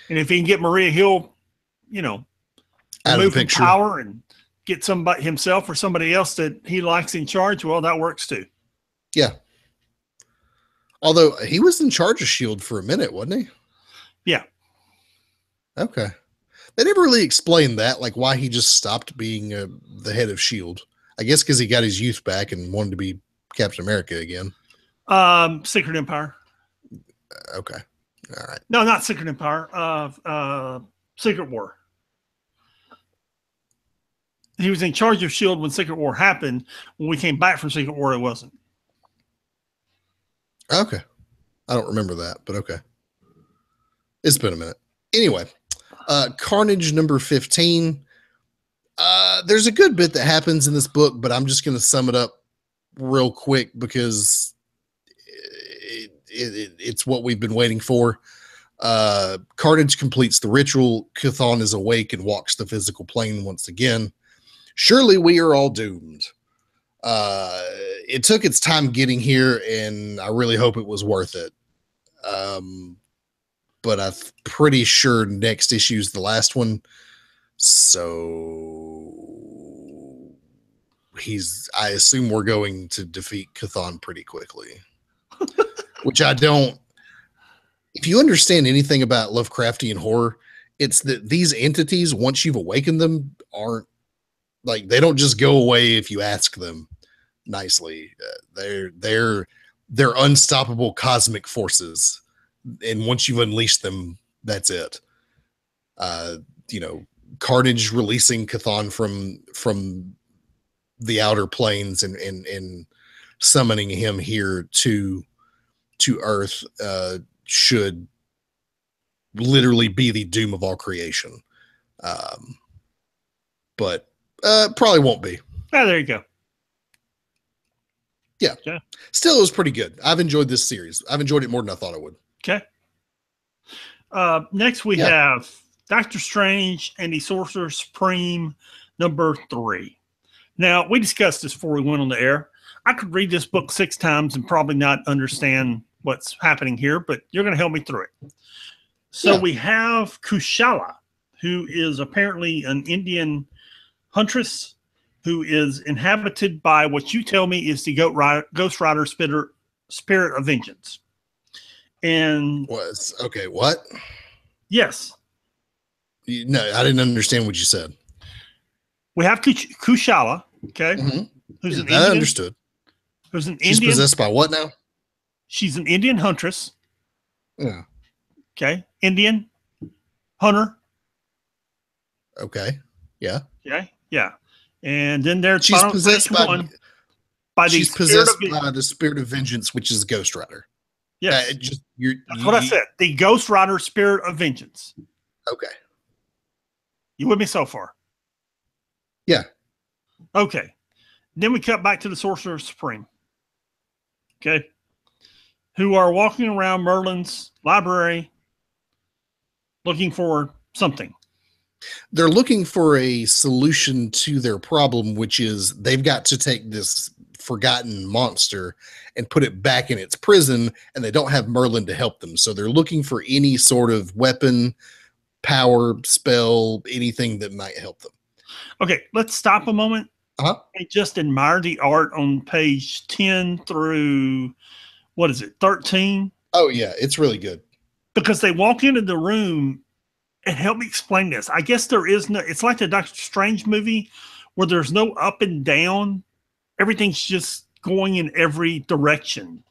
And if he can get Maria Hill, out of the picture, power and get somebody himself or somebody else that he likes in charge, well, that works too. Yeah. Although he was in charge of S.H.I.E.L.D. for a minute, wasn't he? Yeah. Okay. They never really explained that, like why he just stopped being the head of S.H.I.E.L.D. I guess because he got his youth back and wanted to be Captain America again. Secret Empire. Okay. All right. No, not Secret Empire. Secret War. He was in charge of S.H.I.E.L.D. when Secret War happened. When we came back from Secret War, it wasn't. Okay. I don't remember that, but okay. It's been a minute. Anyway, Carnage number 15. There's a good bit that happens in this book, but I'm just going to sum it up real quick because it's what we've been waiting for. Carnage completes the ritual. Chthon is awake and walks the physical plane once again. Surely we are all doomed. It took its time getting here, and I really hope it was worth it. But I'm pretty sure next issue is the last one. So I assume we're going to defeat Chthon pretty quickly. Which I don't. If you understand anything about Lovecraftian horror, it's that these entities, once you've awakened them, aren't like, they don't just go away if you ask them nicely. They're unstoppable cosmic forces, and once you've unleashed them, that's it. Carnage releasing Chthon from the outer planes and summoning him here to Earth should literally be the doom of all creation. But probably won't be. Oh, there you go. Yeah. Okay. Still, it was pretty good. I've enjoyed this series. I've enjoyed it more than I thought I would. Okay. Next we have Doctor Strange and the Sorcerer Supreme number 3. Now, we discussed this before we went on the air. I could read this book 6 times and probably not understand what's happening here, but you're going to help me through it. So we have Kushala, who is apparently an Indian huntress who is inhabited by what you tell me is the Ghost Rider spirit of vengeance. And what? Yes. No, I didn't understand what you said. We have Kushala, okay, who's an Indian. I understood. Who's an She's Indian. possessed by what now? She's an Indian huntress. Yeah. Okay. Indian hunter. Okay. Yeah. Okay. Yeah. And then there's she's possessed by the spirit of vengeance, which is Ghost Rider. Yes. That's what I said. The Ghost Rider spirit of vengeance. Okay. You with me so far? Yeah. Okay. Then we cut back to the Sorcerer Supreme. Okay. Who are walking around Merlin's library looking for something. They're looking for a solution to their problem, which is they've got to take this forgotten monster and put it back in its prison, and they don't have Merlin to help them. So they're looking for any sort of weapon, power, spell, anything that might help them. Okay, let's stop a moment and just admire the art on page 10 through, what is it, 13? Oh, yeah, it's really good. Because they walk into the room, and help me explain this. I guess there is no, it's like the Doctor Strange movie where there's no up and down. Everything's just going in every direction.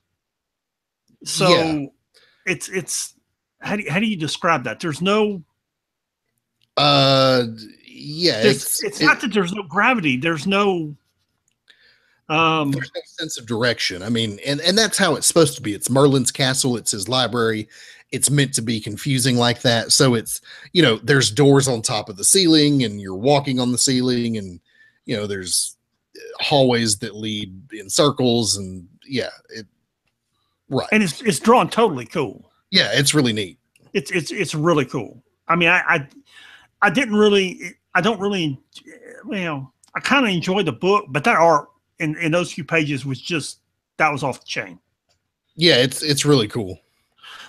So yeah. it's how do you describe that? There's no it's not that there's no gravity. There's no sense of direction. I mean, and that's how it's supposed to be. It's Merlin's castle, it's his library. It's meant to be confusing like that. So it's, there's doors on top of the ceiling and you're walking on the ceiling, and there's hallways that lead in circles, and right. And it's drawn totally cool. Yeah, it's really neat. It's really cool. I mean, I don't really, I kind of enjoyed the book, but that art in those few pages was that was off the chain. Yeah, it's really cool.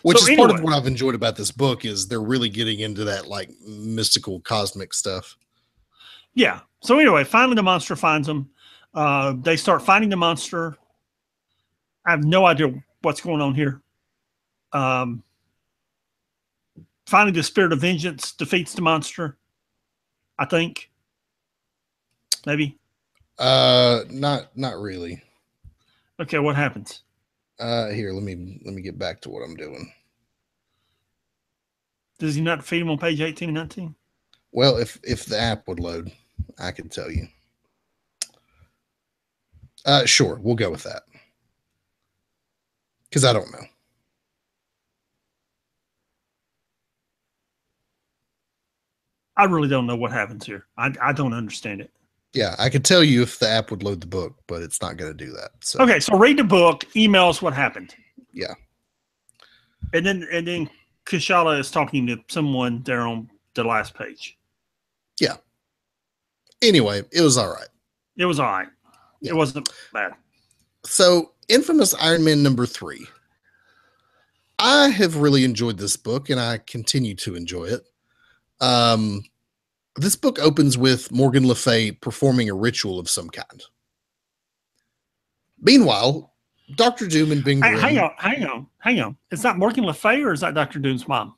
Which is part of what I've enjoyed about this book, is they're really getting into that like mystical cosmic stuff. Yeah. So anyway, finally the monster finds them. They start finding the monster. I have no idea what's going on here. Finally, the spirit of vengeance defeats the monster, I think. Maybe. Not really. Okay, what happens? Here, let me get back to what I'm doing. Does he not defeat him on page 18 and 19? Well, if the app would load, I could tell you. Sure, we'll go with that. Because I don't know. I really don't know what happens here. I don't understand it. Yeah, I could tell you if the app would load the book, but it's not going to do that. So. Okay, so read the book, email us what happened. Yeah. And then Kushala is talking to someone there on the last page. Yeah. Anyway, it was all right. It was all right. Yeah. It wasn't bad. So, Infamous Iron Man #3. I have really enjoyed this book, and I continue to enjoy it. This book opens with Morgan Le Fay performing a ritual of some kind. Meanwhile, Dr. Doom and Ben Grimm... Hang on. Is that Morgan Le Fay, or is that Dr. Doom's mom?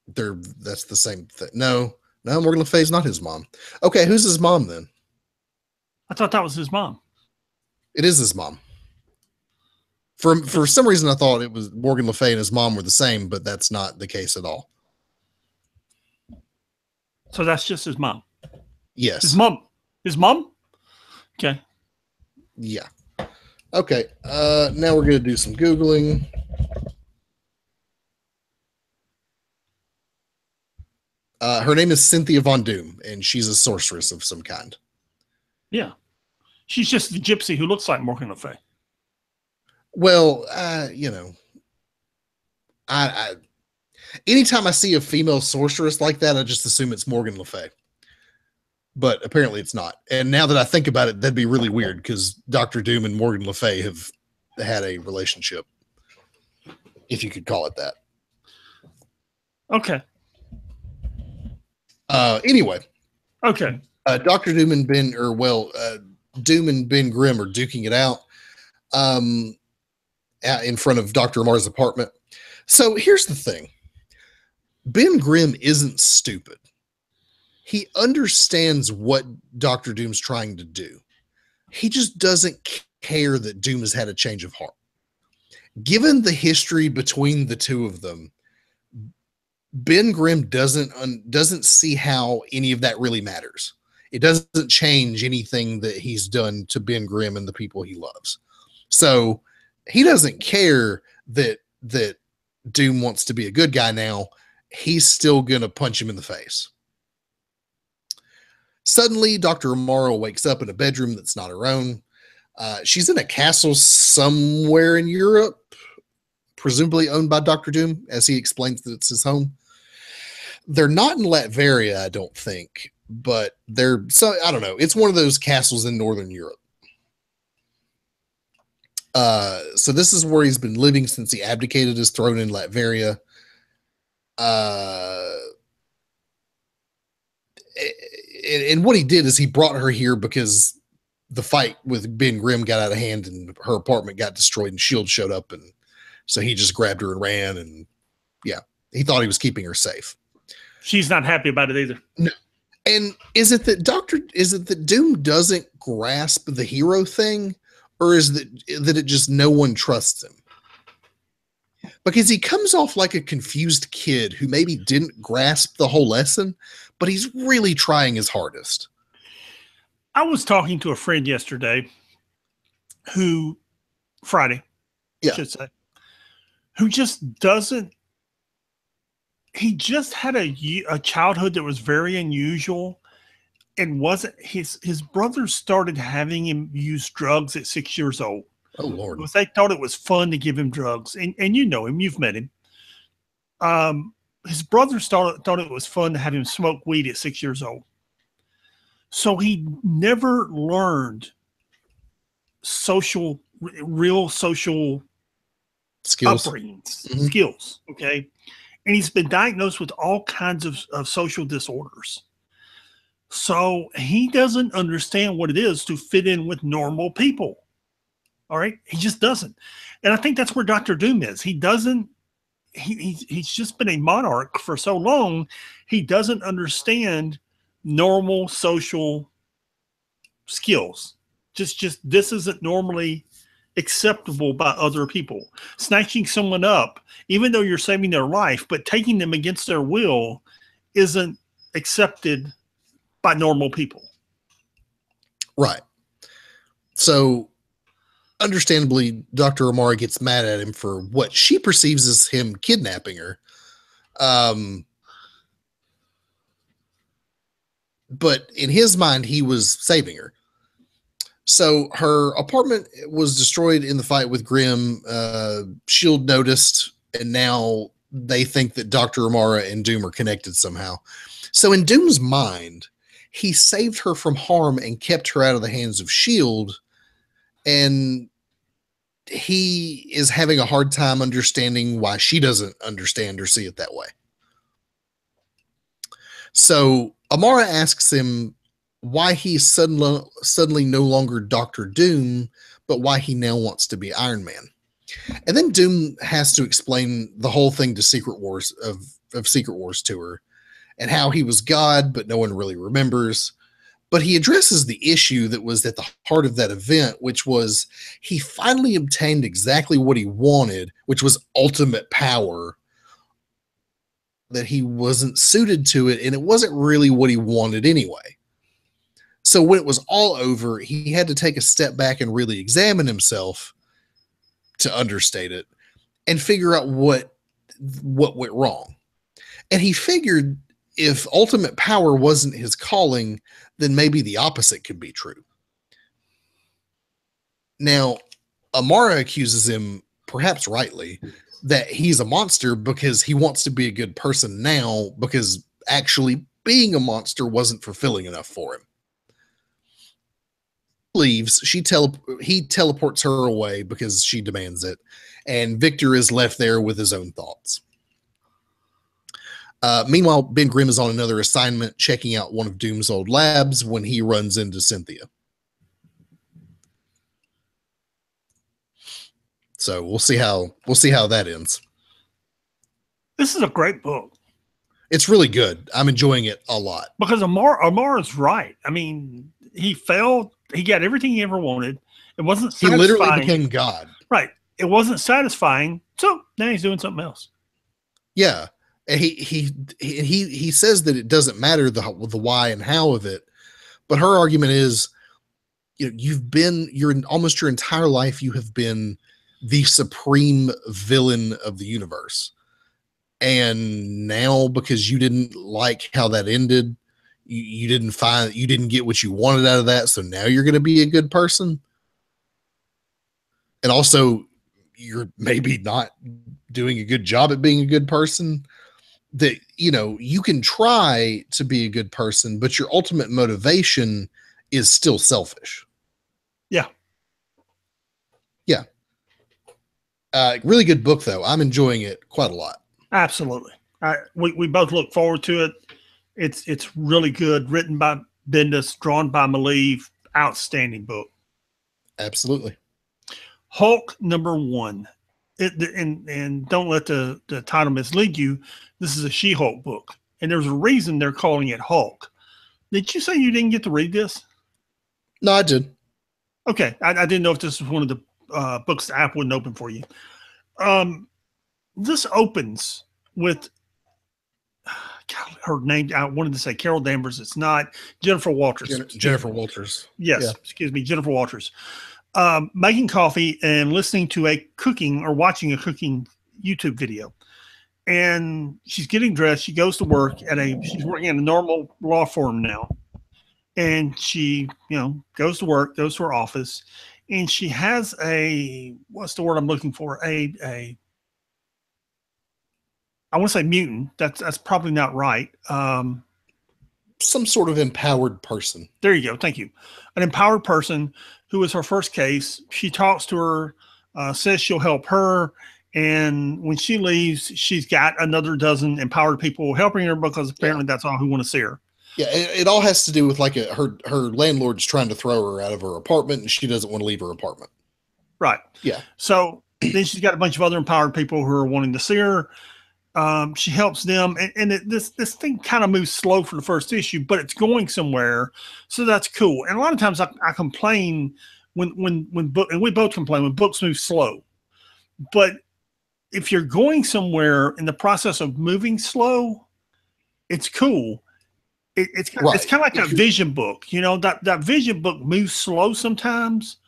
That's the same thing. No, Morgan Le Fay is not his mom. Okay, who's his mom then? I thought that was his mom. It is his mom. For some reason, I thought it was Morgan Le Fay and his mom were the same, but that's not the case at all. So that's just his mom. Yes. His mom? Okay. Yeah. Okay. Now we're going to do some Googling. Her name is Cynthia Von Doom, and she's a sorceress of some kind. Yeah. She's just the gypsy who looks like Morgan Le Fay. Well, anytime I see a female sorceress like that, I just assume it's Morgan Le Fay. But apparently it's not. And now that I think about it, that'd be really weird, because Dr. Doom and Morgan Le Fay have had a relationship, if you could call it that. Okay. Anyway. Okay. Dr. Doom and Doom and Ben Grimm are duking it out in front of Dr. Amar's apartment. So here's the thing. Ben Grimm isn't stupid. He understands what Dr. Doom's trying to do. He just doesn't care that Doom has had a change of heart. Given the history between the two of them, Ben Grimm doesn't see how any of that really matters. It doesn't change anything that he's done to Ben Grimm and the people he loves. So he doesn't care that Doom wants to be a good guy now. He's still going to punch him in the face. Suddenly, Dr. Amaro wakes up in a bedroom that's not her own. She's in a castle somewhere in Europe, presumably owned by Dr. Doom, as he explains that it's his home. They're not in Latveria, I don't think, but I don't know. It's one of those castles in Northern Europe. So this is where he's been living since he abdicated his throne in Latveria. And what he did is he brought her here because the fight with Ben Grimm got out of hand and her apartment got destroyed and S.H.I.E.L.D. showed up. And so he just grabbed her and ran. And yeah, he thought he was keeping her safe. She's not happy about it either. No. And is it that Doom doesn't grasp the hero thing, or is that it just no one trusts him? Because he comes off like a confused kid who maybe didn't grasp the whole lesson, but he's really trying his hardest. I was talking to a friend yesterday Friday, I should say, who just doesn't, he just had a childhood that was very unusual and wasn't, his brothers started having him use drugs at 6 years old. Oh, Lord. Because they thought it was fun to give him drugs. And you know him, you've met him. His brothers thought it was fun to have him smoke weed at 6 years old. So he never learned real social skills. Upbringings, skills, okay? And he's been diagnosed with all kinds of social disorders. So he doesn't understand what it is to fit in with normal people. All right. He just doesn't. And I think that's where Dr. Doom is. He doesn't, he's just been a monarch for so long. He doesn't understand normal social skills. Just this isn't normally acceptable by other people. Snatching someone up, even though you're saving their life, but taking them against their will isn't accepted by normal people. Right. So understandably, Dr. Amara gets mad at him for what she perceives as him kidnapping her. But in his mind, he was saving her. So her apartment was destroyed in the fight with Grimm. S.H.I.E.L.D. noticed, and now they think that Dr. Amara and Doom are connected somehow. So in Doom's mind, he saved her from harm and kept her out of the hands of S.H.I.E.L.D., and he is having a hard time understanding why she doesn't understand or see it that way. So Amara asks him why he's suddenly no longer Dr. Doom, but why he now wants to be Iron Man. And then Doom has to explain the whole thing to Secret Wars of Secret Wars to her, and how he was God, but no one really remembers. But he addresses the issue that was at the heart of that event, which was he finally obtained exactly what he wanted, which was ultimate power, that he wasn't suited to it, and it wasn't really what he wanted anyway. So when it was all over, he had to take a step back and really examine himself, to understate it, and figure out what went wrong. And he figured if ultimate power wasn't his calling, then maybe the opposite could be true. Now, Amara accuses him, perhaps rightly, that he's a monster because he wants to be a good person now, because actually being a monster wasn't fulfilling enough for him. Leaves, he teleports her away because she demands it, and Victor is left there with his own thoughts. Meanwhile, Ben Grimm is on another assignment, checking out one of Doom's old labs when he runs into Cynthia. So we'll see how that ends. This is a great book. It's really good. I'm enjoying it a lot. Because Amara's right. I mean, he failed. He got everything he ever wanted. It wasn't satisfying. He literally became God. Right. It wasn't satisfying. So now he's doing something else. Yeah. He says that it doesn't matter the why and how of it, but her argument is, almost your entire life you have been the supreme villain of the universe, and now because you didn't like how that ended, you didn't get what you wanted out of that, so now you're going to be a good person, and also you're maybe not doing a good job at being a good person. That, you can try to be a good person, but your ultimate motivation is still selfish. Yeah. Yeah. Really good book, though. I'm enjoying it quite a lot. Absolutely. We both look forward to it. It's really good. Written by Bendis, drawn by Maleev. Outstanding book. Absolutely. Hulk #1. And don't let the title mislead you. This is a She-Hulk book, and there's a reason they're calling it Hulk. Did you say you didn't get to read this? No, I did. Okay, I didn't know if this was one of the books the app wouldn't open for you. This opens with God, her name. I wanted to say Carol Danvers. It's not Jennifer Walters. Jennifer Walters. Yes, Yeah. Excuse me, Jennifer Walters. Making coffee and listening to a cooking or watching a cooking YouTube video. And she's getting dressed. She goes to work she's working at a normal law firm now. And she, goes to work, goes to her office, and she has what's the word I'm looking for? I want to say mutant. That's probably not right. Some sort of empowered person. There you go. Thank you. An empowered person who is her first case. She talks to her, says she'll help her. And when she leaves, she's got another dozen empowered people helping her because apparently that's all who want to see her. Yeah, it all has to do with like her landlord's trying to throw her out of her apartment and she doesn't want to leave her apartment. Right. Yeah. So then she's got a bunch of other empowered people who are wanting to see her. She helps them, and this thing kind of moves slow for the first issue, but it's going somewhere, so that's cool. And a lot of times I complain when and we both complain when books move slow, but if you're going somewhere in the process of moving slow, it's cool. It's kind of like that Vision book, that Vision book moves slow sometimes,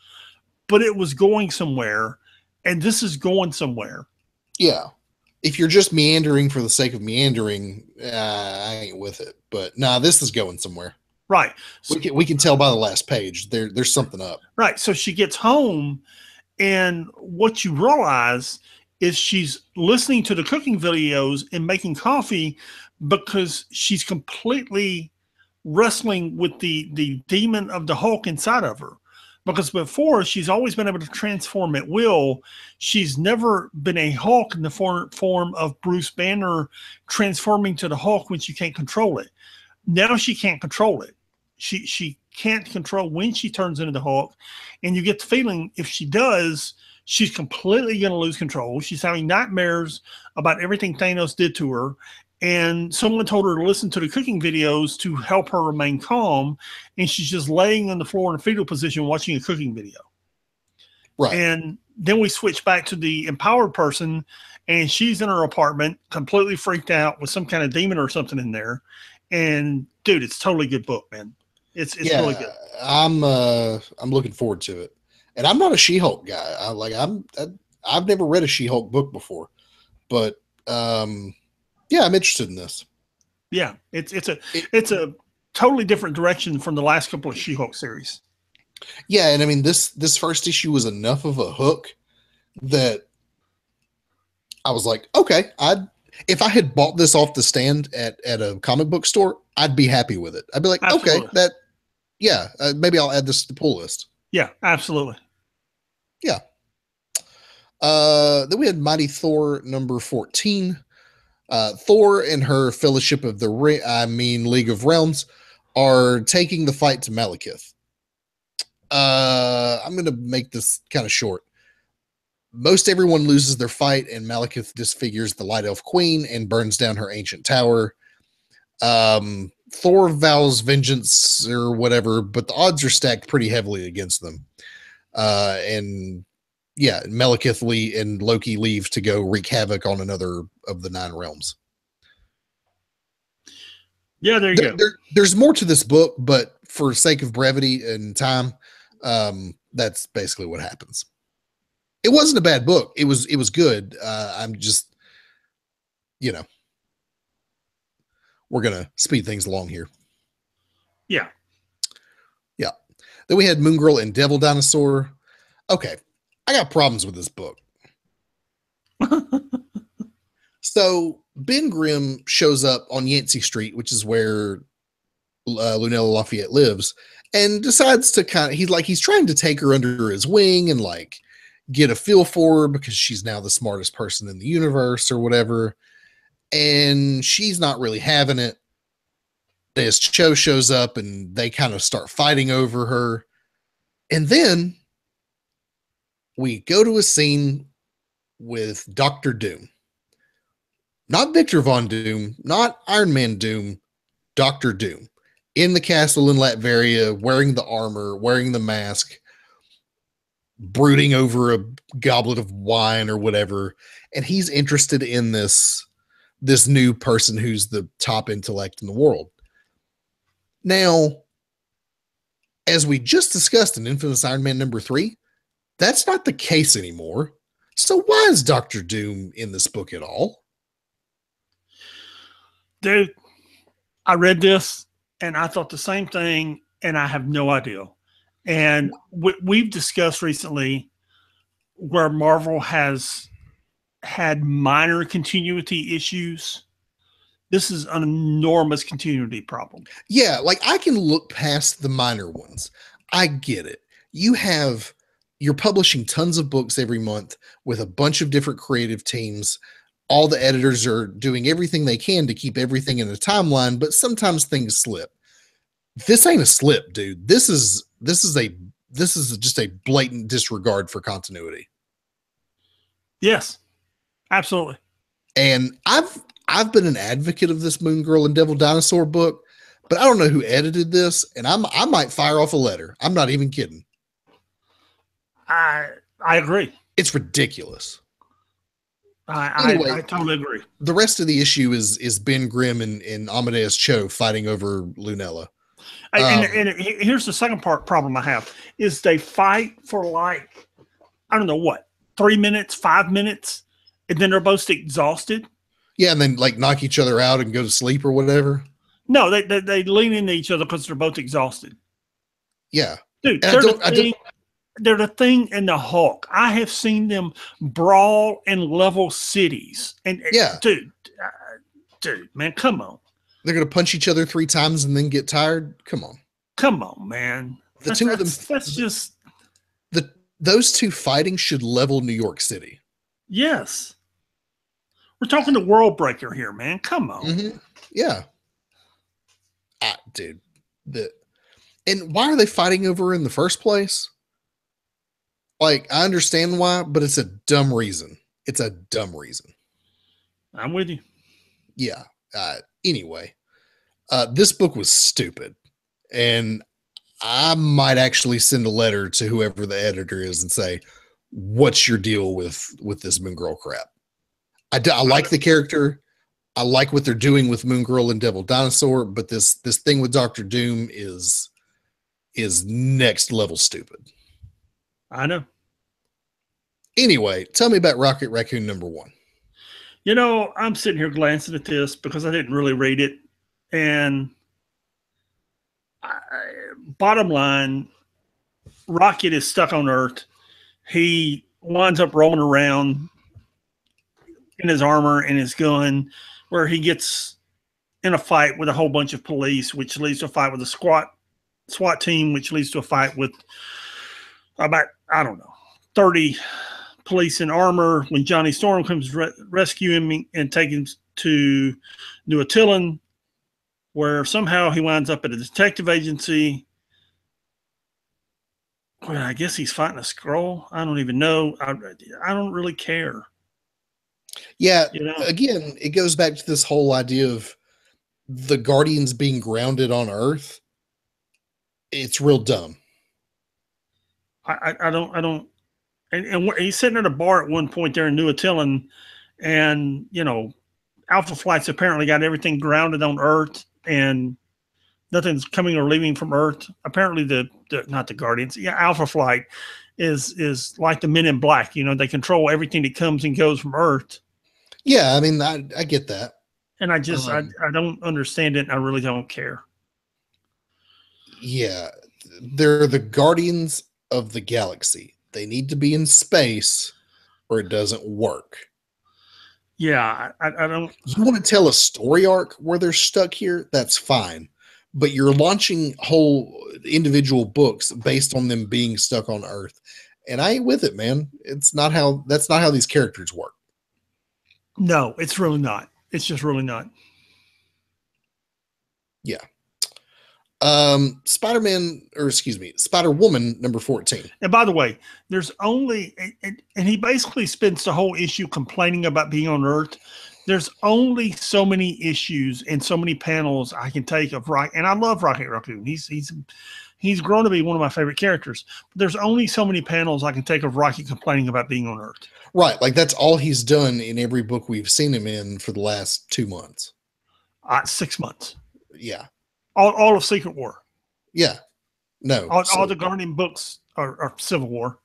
but it was going somewhere, and this is going somewhere. Yeah. If you're just meandering for the sake of meandering, I ain't with it. But this is going somewhere. Right. So, we can tell by the last page. There's something up. Right. So she gets home, and what you realize is she's listening to the cooking videos and making coffee because she's completely wrestling with the demon of the Hulk inside of her. Because before, she's always been able to transform at will. She's never been a Hulk in the form of Bruce Banner transforming to the Hulk when she can't control it. Now she can't control it. She can't control when she turns into the Hulk. And you get the feeling if she does, she's completely going to lose control. She's having nightmares about everything Thanos did to her. And someone told her to listen to the cooking videos to help her remain calm. And she's just laying on the floor in a fetal position watching a cooking video. Right. And then we switch back to the empowered person, and she's in her apartment completely freaked out with some kind of demon or something in there. And dude, it's totally good book, man. It's really good. I'm looking forward to it. And I'm not a She-Hulk guy. I've never read a She-Hulk book before, but yeah, I'm interested in this. Yeah, it's a totally different direction from the last couple of She-Hulk series. Yeah, and I mean this first issue was enough of a hook that I was like, okay, if I had bought this off the stand at a comic book store, I'd be happy with it. I'd be like, Absolutely. okay, maybe I'll add this to the pull list. Yeah, absolutely. Yeah. Then we had Mighty Thor #14. Thor and her Fellowship of the League of Realms are taking the fight to Malekith. I'm going to make this kind of short. Most everyone loses their fight, and Malekith disfigures the Light Elf Queen and burns down her ancient tower. Thor vows vengeance or whatever, but the odds are stacked pretty heavily against them. And yeah, Malekith and Loki leave to go wreak havoc on another of the 9 realms. Yeah, there you go. There's more to this book, but for sake of brevity and time, that's basically what happens. It wasn't a bad book. It was good. I'm just, we're gonna speed things along here. Yeah. Yeah. Then we had Moon Girl and Devil Dinosaur. Okay, I got problems with this book. So Ben Grimm shows up on Yancey Street, which is where Lunella Lafayette lives, and decides to he's trying to take her under his wing and get a feel for her because she's now the smartest person in the universe or whatever. And she's not really having it. This Cho shows up and they kind of start fighting over her. And then we go to a scene with Dr. Doom. Not Victor Von Doom, not Iron Man Doom, Dr. Doom. In the castle in Latveria, wearing the armor, wearing the mask, brooding over a goblet of wine or whatever. And he's interested in this new person who's the top intellect in the world. Now, as we just discussed in Infamous Iron Man #3, that's not the case anymore. So why is Dr. Doom in this book at all? Dude, I read this and I thought the same thing, and I have no idea. And we've discussed recently where Marvel has had minor continuity issues. This is an enormous continuity problem. Yeah, like I can look past the minor ones. I get it. You're publishing tons of books every month with a bunch of different creative teams. All the editors are doing everything they can to keep everything in a timeline, but sometimes things slip. This ain't a slip, dude. This is just a blatant disregard for continuity. Yes, absolutely. And I've been an advocate of this Moon Girl and Devil Dinosaur book, but I don't know who edited this, and I might fire off a letter. I'm not even kidding. I agree. It's ridiculous. Anyway, I totally agree. The rest of the issue is Ben Grimm and Amadeus Cho fighting over Lunella. And here's the second problem I have is they fight for like, I don't know what, 3 minutes, 5 minutes, and then they're both exhausted. Yeah, and then like knock each other out and go to sleep or whatever. No, they lean into each other because they're both exhausted. Yeah. Dude, they're the Thing and the Hulk. I have seen them brawl and level cities. And yeah, dude, man, come on. They're gonna punch each other 3 times and then get tired. Come on, man. The two of them. That's just those two fighting should level New York City. Yes, we're talking the World Breaker here, man. Come on. Mm-hmm. Yeah, dude. And why are they fighting over in the first place? Like, I understand why, but it's a dumb reason. It's a dumb reason. I'm with you. Yeah. Anyway, this book was stupid. And I might actually send a letter to whoever the editor is and say, what's your deal with this Moon Girl crap? I like the character. I like what they're doing with Moon Girl and Devil Dinosaur, but this thing with Dr. Doom is next level stupid. I know. Anyway, tell me about Rocket Raccoon #1. You know, I'm sitting here glancing at this because I didn't really read it. And bottom line, Rocket is stuck on Earth. He winds up rolling around in his armor and his gun, where he gets in a fight with a whole bunch of police, which leads to a fight with a SWAT team, which leads to a fight with about, 30 police in armor when Johnny Storm comes rescue him and take him to New Attilan, where somehow he winds up at a detective agency where I guess he's fighting a Skrull. I don't even know. I don't really care. Yeah, again, it goes back to this whole idea of the Guardians being grounded on Earth. It's real dumb. I don't. And he's sitting at a bar at one point there in New Attilan, and Alpha Flight's apparently got everything grounded on Earth, and nothing's coming or leaving from Earth. Apparently, not the Guardians. Yeah, Alpha Flight is like the Men in Black. They control everything that comes and goes from Earth. Yeah, I mean, I get that, and I just I don't understand it. And I really don't care. Yeah, they're the Guardians of the Galaxy. They need to be in space or it doesn't work. Yeah, I don't. You want to tell a story arc where they're stuck here? That's fine. But you're launching whole individual books based on them being stuck on Earth. And I ain't with it, man. That's not how these characters work. No, it's really not. It's just really not. Yeah. Spider-Woman number 14. And by the way, there's only, and he basically spends the whole issue complaining about being on Earth. There's only so many issues and so many panels I can take of Rocket, and I love Rocket Raccoon. He's grown to be one of my favorite characters. But there's only so many panels I can take of Rocket complaining about being on Earth. Right, like that's all he's done in every book we've seen him in for the last 2 months. 6 months. Yeah. All of Secret War. Yeah. No. All the Guardian books are Civil War.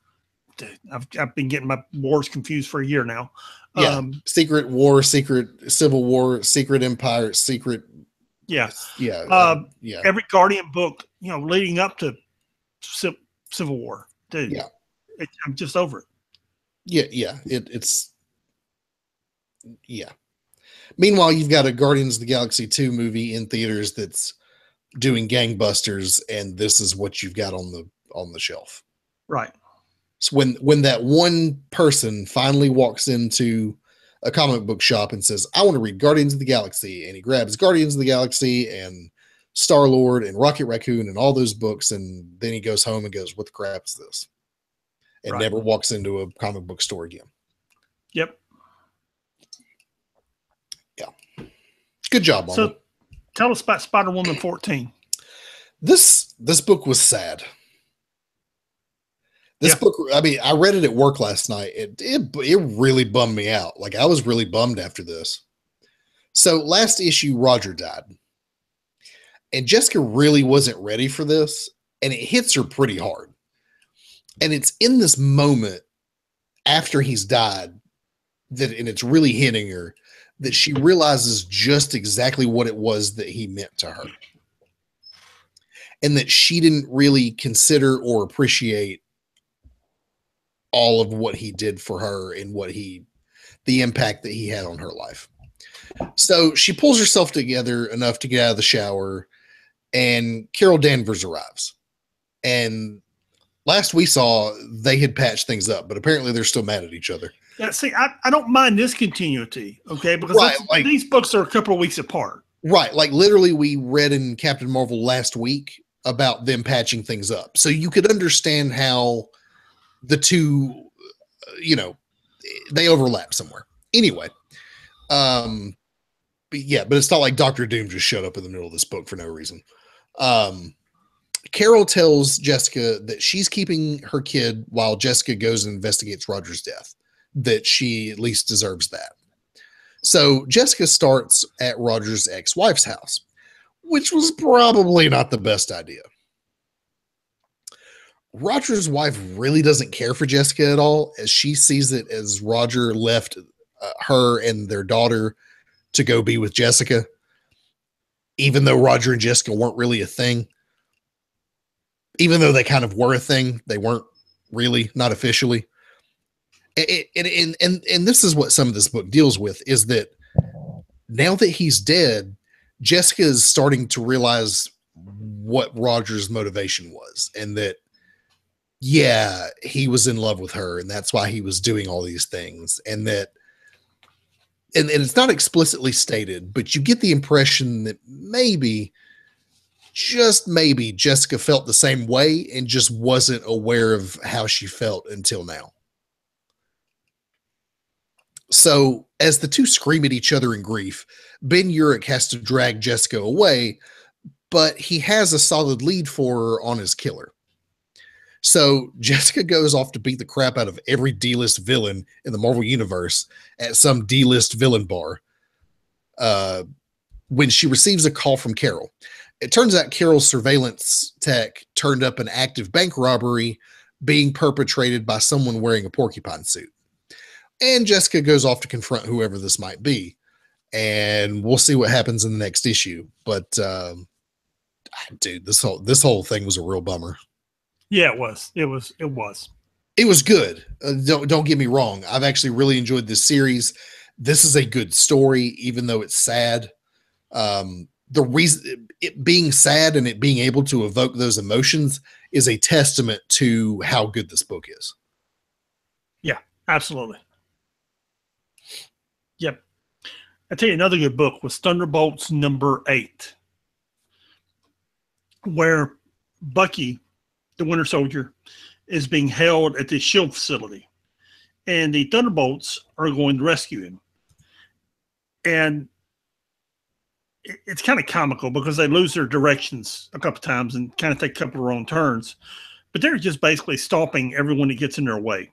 Dude, I've been getting my wars confused for a year now. Yeah. Secret War, Secret Civil War, Secret Empire, Secret. Yeah. Yeah. Yeah. Every Guardian book, leading up to Civil War. Dude. Yeah. I'm just over it. Yeah. Yeah. It's. Yeah. Meanwhile, you've got a Guardians of the Galaxy 2 movie in theaters that's doing gangbusters, and this is what you've got on the shelf. Right. So when that one person finally walks into a comic book shop and says, I want to read Guardians of the Galaxy, and he grabs Guardians of the Galaxy and Star-Lord and Rocket Raccoon and all those books, and then he goes home and goes, what the crap is this? And never walks into a comic book store again. Yep. Yeah. Good job, Marvel. So tell us about Spider-Woman 14. This book was sad. This book, I mean, I read it at work last night. It really bummed me out. Like, I was really bummed after this. So last issue, Roger died. And Jessica really wasn't ready for this. And it hits her pretty hard. And it's in this moment after he's died and it's really hitting her, that she realizes just exactly what it was that he meant to her. And that she didn't really consider or appreciate all of what he did for her and the impact that he had on her life. So she pulls herself together enough to get out of the shower, and Carol Danvers arrives. And last we saw, they had patched things up, but apparently they're still mad at each other. Yeah, see, I don't mind this continuity, okay? Because these books are a couple of weeks apart. Right. Like, literally, we read in Captain Marvel last week about them patching things up. So you could understand how the two, they overlap somewhere. Anyway, but it's not like Doctor Doom just showed up in the middle of this book for no reason. Carol tells Jessica that she's keeping her kid while Jessica goes and investigates Roger's death, that she at least deserves that. So Jessica starts at Roger's ex-wife's house, which was probably not the best idea. Roger's wife really doesn't care for Jessica at all, as she sees it as Roger left her and their daughter to go be with Jessica, even though Roger and Jessica weren't really a thing. Even though they kind of were a thing, they weren't really, not officially. And this is what some of this book deals with, is that now that he's dead, Jessica is starting to realize what Roger's motivation was, and that, yeah, he was in love with her, and that's why he was doing all these things. And that, and it's not explicitly stated, but you get the impression that maybe, just maybe, Jessica felt the same way and just wasn't aware of how she felt until now. So as the two scream at each other in grief, Ben Urich has to drag Jessica away, but he has a solid lead for her on his killer. So Jessica goes off to beat the crap out of every D-list villain in the Marvel Universe at some D-list villain bar when she receives a call from Carol. It turns out Carol's surveillance tech turned up an active bank robbery being perpetrated by someone wearing a porcupine suit. And Jessica goes off to confront whoever this might be. And we'll see what happens in the next issue. But dude, this whole thing was a real bummer. Yeah, it was. It was good. Don't get me wrong. I've actually really enjoyed this series. This is a good story, even though it's sad. The reason it being sad and it being able to evoke those emotions is a testament to how good this book is. Absolutely. Yep. I tell you, another good book was Thunderbolts #8, where Bucky, the Winter Soldier, is being held at the SHIELD facility, and the Thunderbolts are going to rescue him. And it's kind of comical because they lose their directions a couple times and kind of take a couple of wrong turns, but they're just basically stopping everyone that gets in their way.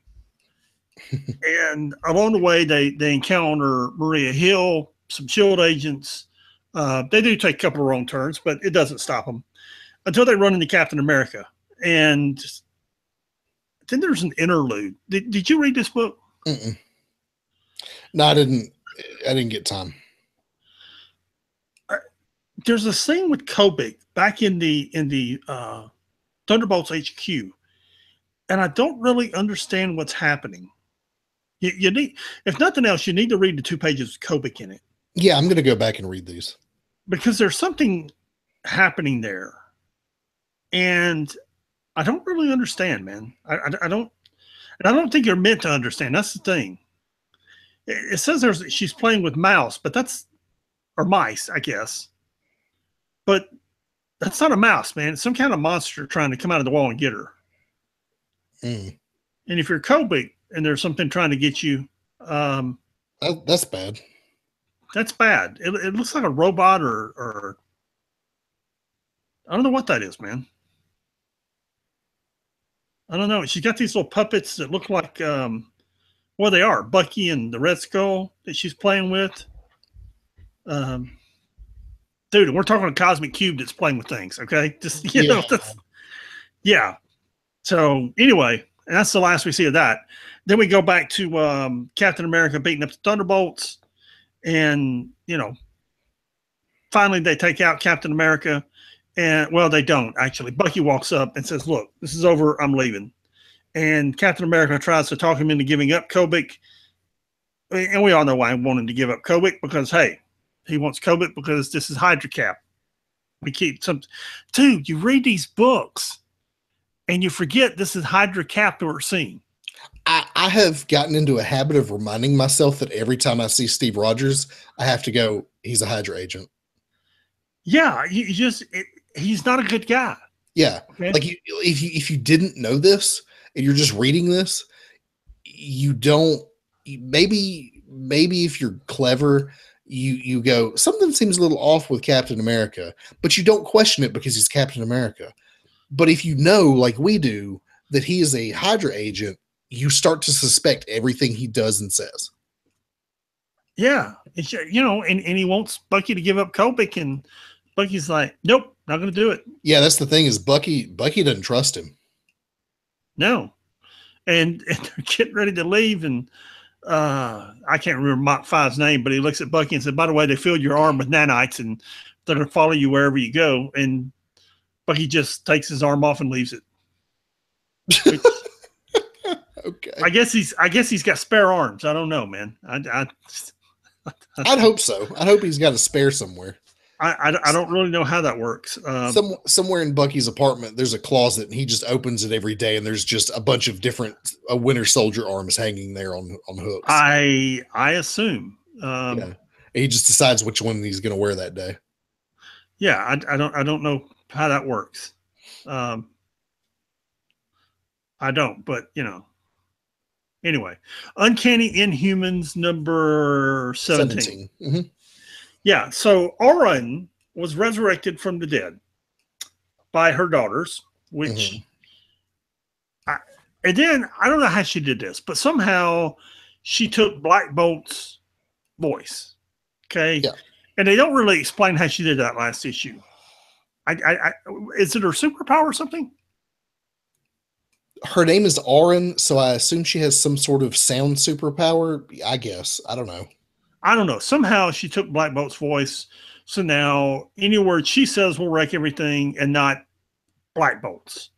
And along the way, they encounter Maria Hill, some SHIELD agents. They do take a couple of wrong turns, but it doesn't stop them until they run into Captain America. And then there's an interlude. Did you read this book? Mm-mm. No, I didn't get time. There's a scene with Kobik back in the Thunderbolts HQ, and I don't really understand what's happening. You need, if nothing else, you need to read the 2 pages of Kobik in it. Yeah, I'm going to go back and read these because there's something happening there, and I don't really understand, man. I don't think you're meant to understand. That's the thing. It says she's playing with mouse, but or mice, I guess. But that's not a mouse, man. It's some kind of monster trying to come out of the wall and get her. Mm. And if you're Kobik and there's something trying to get you, that's bad. That's bad. It looks like a robot or I don't know what that is, man. I don't know. She's got these little puppets that look like, well, they are Bucky and the Red Skull that she's playing with. Dude, we're talking a cosmic cube that's playing with things. Okay. Just, you know, yeah. So anyway, and that's the last we see of that. Then we go back to Captain America beating up the Thunderbolts, and, you know, finally they take out Captain America. And, well, they don't, actually. Bucky walks up and says, look, this is over. I'm leaving. And Captain America tries to talk him into giving up Kobik. And we all know why I want him to give up Kobik, because, hey, he wants Kobik because this is Hydra Cap. We keep some. Dude, you read these books and you forget this is Hydra Cap that we're seeing. I have gotten into a habit of reminding myself that every time I see Steve Rogers, I have to go, he's a Hydra agent. Yeah, he's not a good guy. Yeah. Okay? Like if you didn't know this and you're just reading this, you don't, maybe if you're clever, you go, something seems a little off with Captain America, but you don't question it because he's Captain America. But if you know, like we do, that he is a Hydra agent, you start to suspect everything he does and says. Yeah. It's, you know, and he wants Bucky to give up Kobik, and Bucky's like, nope, not going to do it. Yeah, that's the thing, is Bucky doesn't trust him. No. And they're getting ready to leave, and I can't remember Mach 5's name, but he looks at Bucky and said, by the way, they filled your arm with nanites, and they're going to follow you wherever you go. And Bucky just takes his arm off and leaves it. Which, okay. I guess he's got spare arms. I don't know, man. I'd hope so. I'd hope he's got a spare somewhere. I don't really know how that works. Somewhere in Bucky's apartment, there's a closet, and he just opens it every day, and there's just a bunch of different Winter Soldier arms hanging there on hooks. I assume. Yeah. He just decides which one he's going to wear that day. Yeah, I don't know how that works. I don't, but you know. Anyway, Uncanny Inhumans number 17. Mm-hmm. Yeah, so Auran was resurrected from the dead by her daughters, which, and then I don't know how she did this, but somehow she took Black Bolt's voice. Okay, yeah, and they don't really explain how she did that last issue. Is it her superpower or something? Her name is Auran, so I assume she has some sort of sound superpower. I guess. I don't know. Somehow she took Black Bolt's voice. So now any word she says will wreck everything, and not Black Bolt's.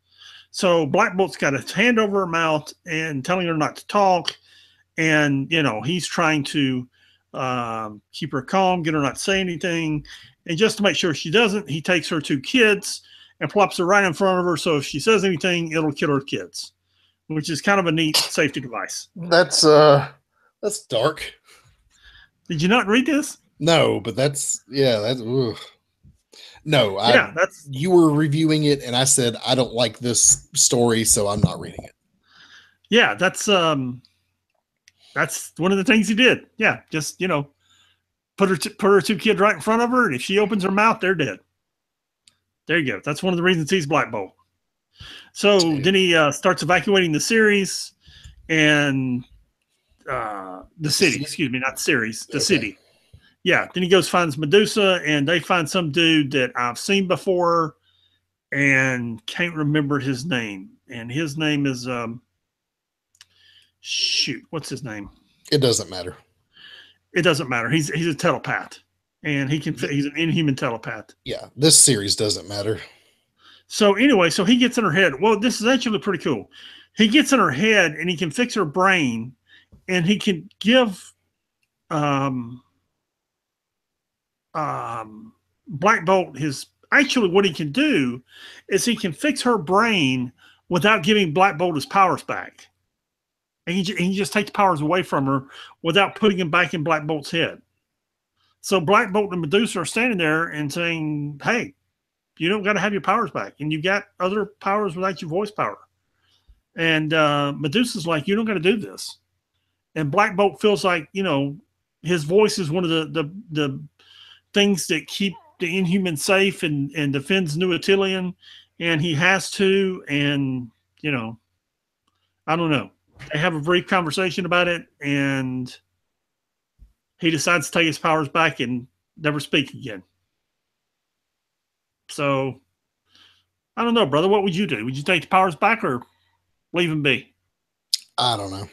So Black Bolt's got his hand over her mouth and telling her not to talk. And, you know, he's trying to keep her calm, get her not to say anything. And just to make sure she doesn't, he takes her 2 kids and plops her right in front of her. So if she says anything, it'll kill her kids. which is kind of a neat safety device. That's dark. Did you not read this? No, but that's ugh. No, That's you were reviewing it, and I said I don't like this story, so I'm not reading it. Yeah, that's one of the things he did. Yeah, just put her two kids right in front of her, and if she opens her mouth, they're dead. There you go. That's one of the reasons he's Black Bolt. So then he starts evacuating the series and the city. Excuse me, not the series, the city. Yeah. Then he goes finds Medusa, and they find some dude that I've seen before and can't remember his name. And his name is what's his name? It doesn't matter. It doesn't matter. He's a telepath, and he's an inhuman telepath. Yeah, this series doesn't matter. So anyway, so he gets in her head. Well, this is actually pretty cool. He gets in her head, and he can fix her brain, and he can give Black Bolt his. Actually, what he can do is he can fix her brain without giving Black Bolt his powers back. And he just takes powers away from her without putting him back in Black Bolt's head. So Black Bolt and Medusa are standing there and saying, hey, you don't got to have your powers back. And you got other powers without your voice power. And Medusa's like, you don't got to do this. And Black Bolt feels like, his voice is one of the things that keep the Inhuman safe and defends New Attilan. And he has to. And, I don't know. They have a brief conversation about it, and he decides to take his powers back and never speak again. So, I don't know, brother. What would you do? Would you take the powers back or leave him be? I don't know.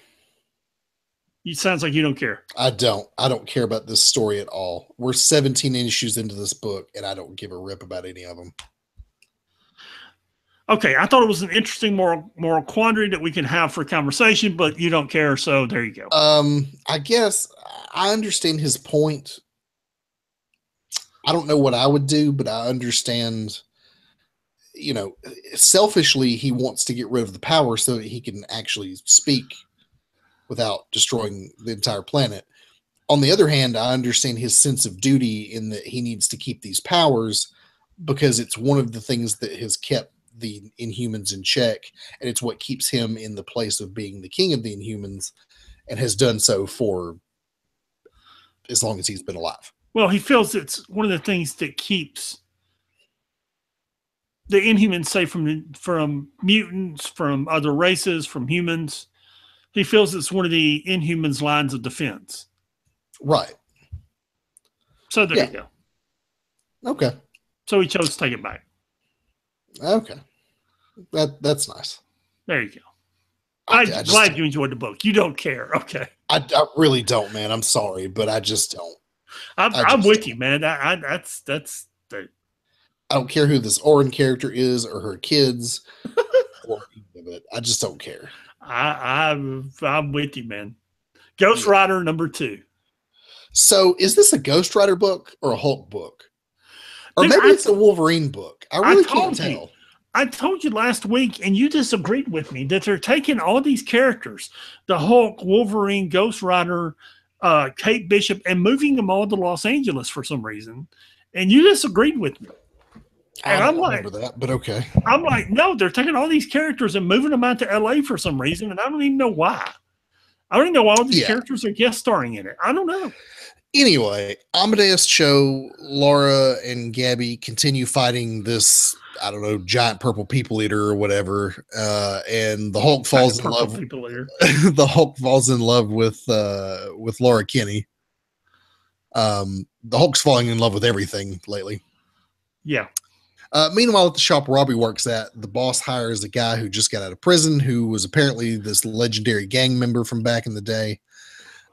It sounds like you don't care. I don't care about this story at all. We're 17 issues into this book, and I don't give a rip about any of them. Okay, I thought it was an interesting moral quandary that we can have for conversation, but you don't care, so there you go. I guess I understand his point. I don't know what I would do, but I understand, selfishly, he wants to get rid of the power so that he can actually speak without destroying the entire planet. On the other hand, I understand his sense of duty in that he needs to keep these powers because it's one of the things that has kept the Inhumans in check, and it's what keeps him in the place of being the king of the Inhumans, and has done so for as long as he's been alive. Well, he feels it's one of the things that keeps the Inhumans safe from mutants, from other races, from humans. He feels it's one of the Inhumans' lines of defense. Right. So there you go. Okay. So he chose to take it back. Okay. That's nice. There you go. I'm glad you enjoyed the book. You don't care. Okay. I really don't, man. I'm sorry, but I just don't. I'm with you, man. That's I don't care who this Orin character is or her kids or any of it. I just don't care. I'm with you, man. Ghost Rider #2. So is this a Ghost Rider book or a Hulk book? Or maybe it's a Wolverine book. I really can't tell. I told you last week, and you disagreed with me, that they're taking all these characters, the Hulk, Wolverine, Ghost Rider, Kate Bishop, and moving them all to Los Angeles for some reason. And you disagreed with me. And I don't remember that, but okay. I'm like, no, they're taking all these characters and moving them out to LA for some reason, and I don't even know why. I don't even know why all these characters are guest starring in it. I don't know. Anyway, Amadeus Cho, Laura, and Gabby continue fighting this, I don't know, giant purple people eater or whatever. And the Hulk falls in love. The Hulk falls in love with Laura Kinney. The Hulk's falling in love with everything lately. Yeah. Meanwhile, at the shop Robbie works at, the boss hires a guy who just got out of prison, who was apparently this legendary gang member from back in the day.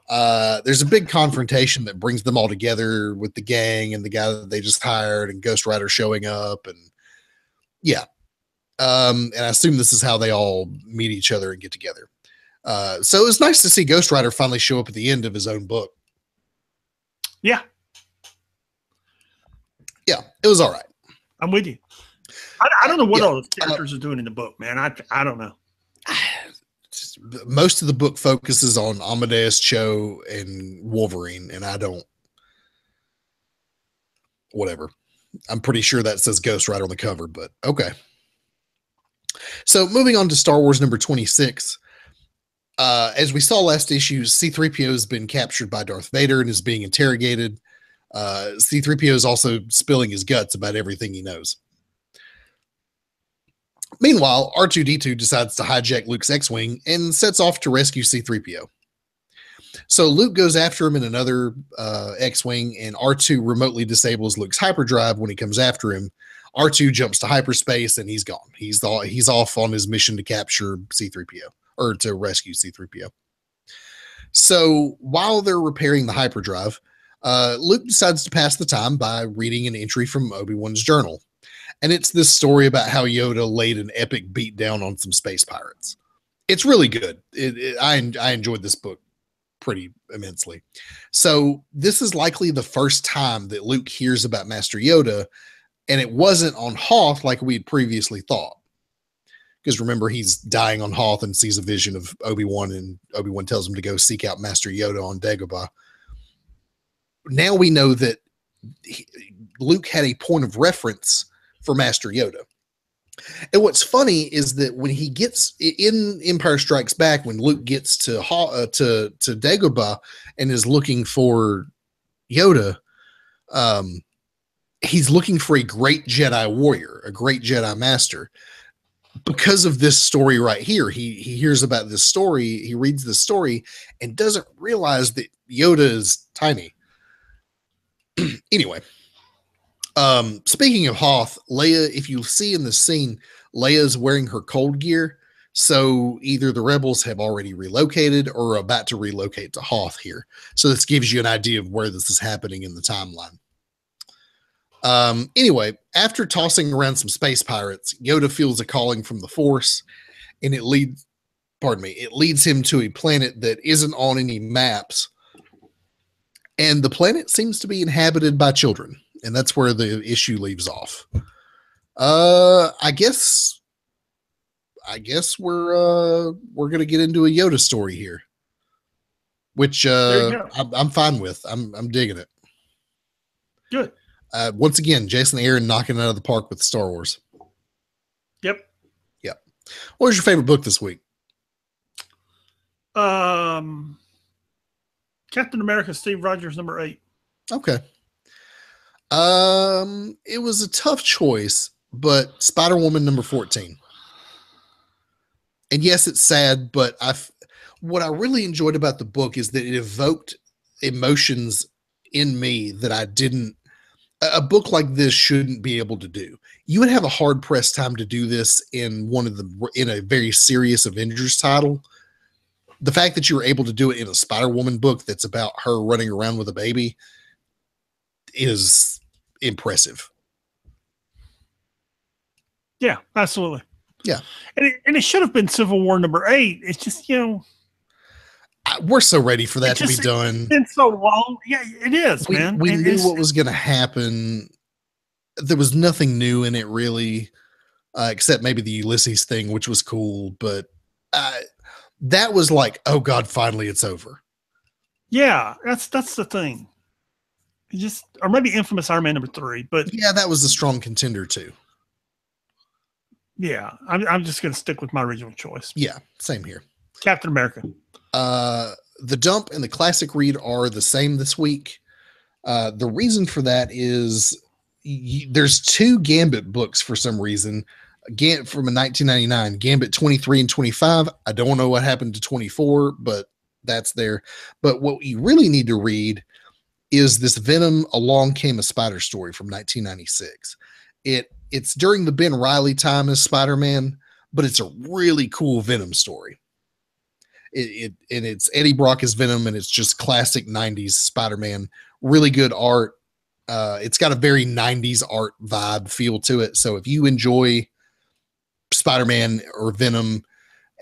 There's a big confrontation that brings them all together with the gang and the guy that they just hired, and Ghost Rider showing up, and and I assume this is how they all meet each other and get together. So it was nice to see Ghost Rider finally show up at the end of his own book. Yeah, it was all right. I'm with you. I don't know what all the characters are doing in the book, man. I don't know. most of the book focuses on Amadeus Cho and Wolverine, and I don't, whatever. I'm pretty sure that says Ghost right on the cover, but okay. So moving on to Star Wars number 26. As we saw last issue, C-3PO has been captured by Darth Vader and is being interrogated. C-3PO is also spilling his guts about everything he knows. Meanwhile, R2-D2 decides to hijack Luke's X-Wing and sets off to rescue C-3PO. So Luke goes after him in another X-Wing, and R2 remotely disables Luke's hyperdrive when he comes after him. R2 jumps to hyperspace, and he's gone. He's off on his mission to capture C-3PO, or to rescue C-3PO. So while they're repairing the hyperdrive, Luke decides to pass the time by reading an entry from Obi-Wan's journal. And it's this story about how Yoda laid an epic beatdown on some space pirates. It's really good. I enjoyed this book pretty immensely. So this is likely the first time that Luke hears about Master Yoda, and it wasn't on Hoth like we'd previously thought. Because remember, he's dying on Hoth and sees a vision of Obi-Wan, and Obi-Wan tells him to go seek out Master Yoda on Dagobah. Now we know that Luke had a point of reference for Master Yoda. And what's funny is that when he gets in Empire Strikes Back, when Luke gets to Dagobah and is looking for Yoda, he's looking for a great Jedi warrior, a great Jedi master. Because of this story right here, he hears about this story, he reads this story, and doesn't realize that Yoda is tiny. Anyway, speaking of Hoth, Leia, if you see in the scene, Leia's wearing her cold gear. So either the rebels have already relocated or are about to relocate to Hoth here. So this gives you an idea of where this is happening in the timeline. Anyway, after tossing around some space pirates, Yoda feels a calling from the Force, and it leads him to a planet that isn't on any maps. And the planet seems to be inhabited by children. And that's where the issue leaves off. I guess we're gonna get into a Yoda story here, which I'm fine with. I'm digging it. Good. Once again, Jason Aaron knocking it out of the park with Star Wars. Yep. What was your favorite book this week? Captain America, Steve Rogers, number 8. Okay. It was a tough choice, but Spider-Woman number 14. And yes, it's sad, but what I really enjoyed about the book is that it evoked emotions in me that I didn't. A book like this shouldn't be able to do. You would have a hard pressed time to do this in in a very serious Avengers title. The fact that you were able to do it in a Spider-Woman book that's about her running around with a baby is impressive. Yeah, absolutely. Yeah. And it should have been Civil War number 8. It's just, we're so ready for that to be done. It's been so long. Yeah, it is, man. We knew what was going to happen. There was nothing new in it, really, except maybe the Ulysses thing, which was cool. But that was like, oh, God, finally it's over. Yeah, that's the thing. Or maybe Infamous Iron Man number 3. But yeah, that was a strong contender, too. Yeah, I'm just going to stick with my original choice. Yeah, same here. Captain America. The dump and the classic read are the same this week. The reason for that is there's 2 Gambit books for some reason. Again, from a 1999, Gambit 23 and 25. I don't know what happened to 24, but that's there. But what you really need to read is this Venom Along Came a Spider story from 1996. It's during the Ben Reilly time as Spider-Man, but it's a really cool Venom story. And it's Eddie Brock as Venom, and it's just classic 90s Spider-Man. Really good art. It's got a very 90s art vibe feel to it. So if you enjoy Spider-Man or Venom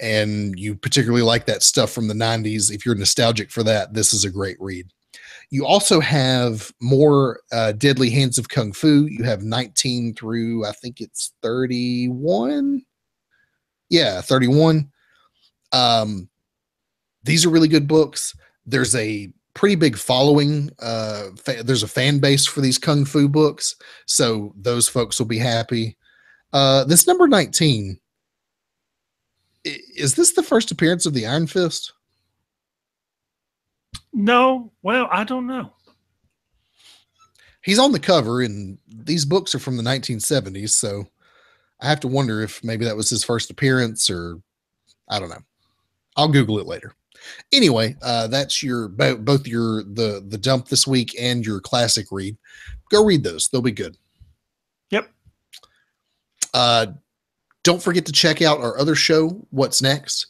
and you particularly like that stuff from the 90s, if you're nostalgic for that, this is a great read. You also have more Deadly Hands of Kung Fu. You have 19 through, I think it's 31. Yeah, 31. These are really good books. There's a pretty big following. There's a fan base for these kung fu books, so those folks will be happy. This number 19, is this the first appearance of the Iron Fist? No, well, I don't know. He's on the cover, and these books are from the 1970s, so I have to wonder if maybe that was his first appearance, or I don't know. I'll Google it later. Anyway, that's your both your the dump this week and your classic read. Go read those; they'll be good. Yep. Don't forget to check out our other show, What's Next.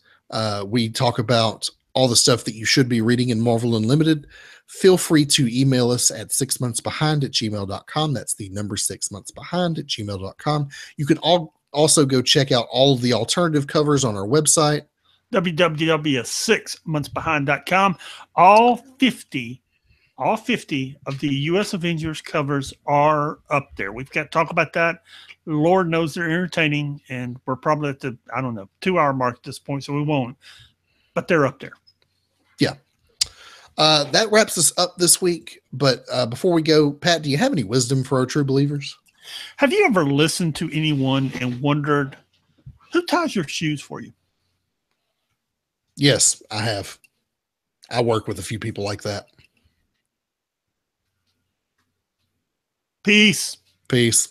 We talk about all the stuff that you should be reading in Marvel Unlimited. Feel free to email us at 6monthsbehind@gmail.com. That's the number 6monthsbehind@gmail.com. You can also go check out all of the alternative covers on our website, www.6monthsbehind.com. All 50 of the U.S. Avengers covers are up there. We've got to talk about that. Lord knows they're entertaining, and we're probably at the, 2-hour mark at this point, so we won't. But they're up there. Yeah. That wraps us up this week. But before we go, Pat, do you have any wisdom for our true believers? Have you ever listened to anyone and wondered who ties your shoes for you? Yes, I have. I work with a few people like that. Peace. Peace.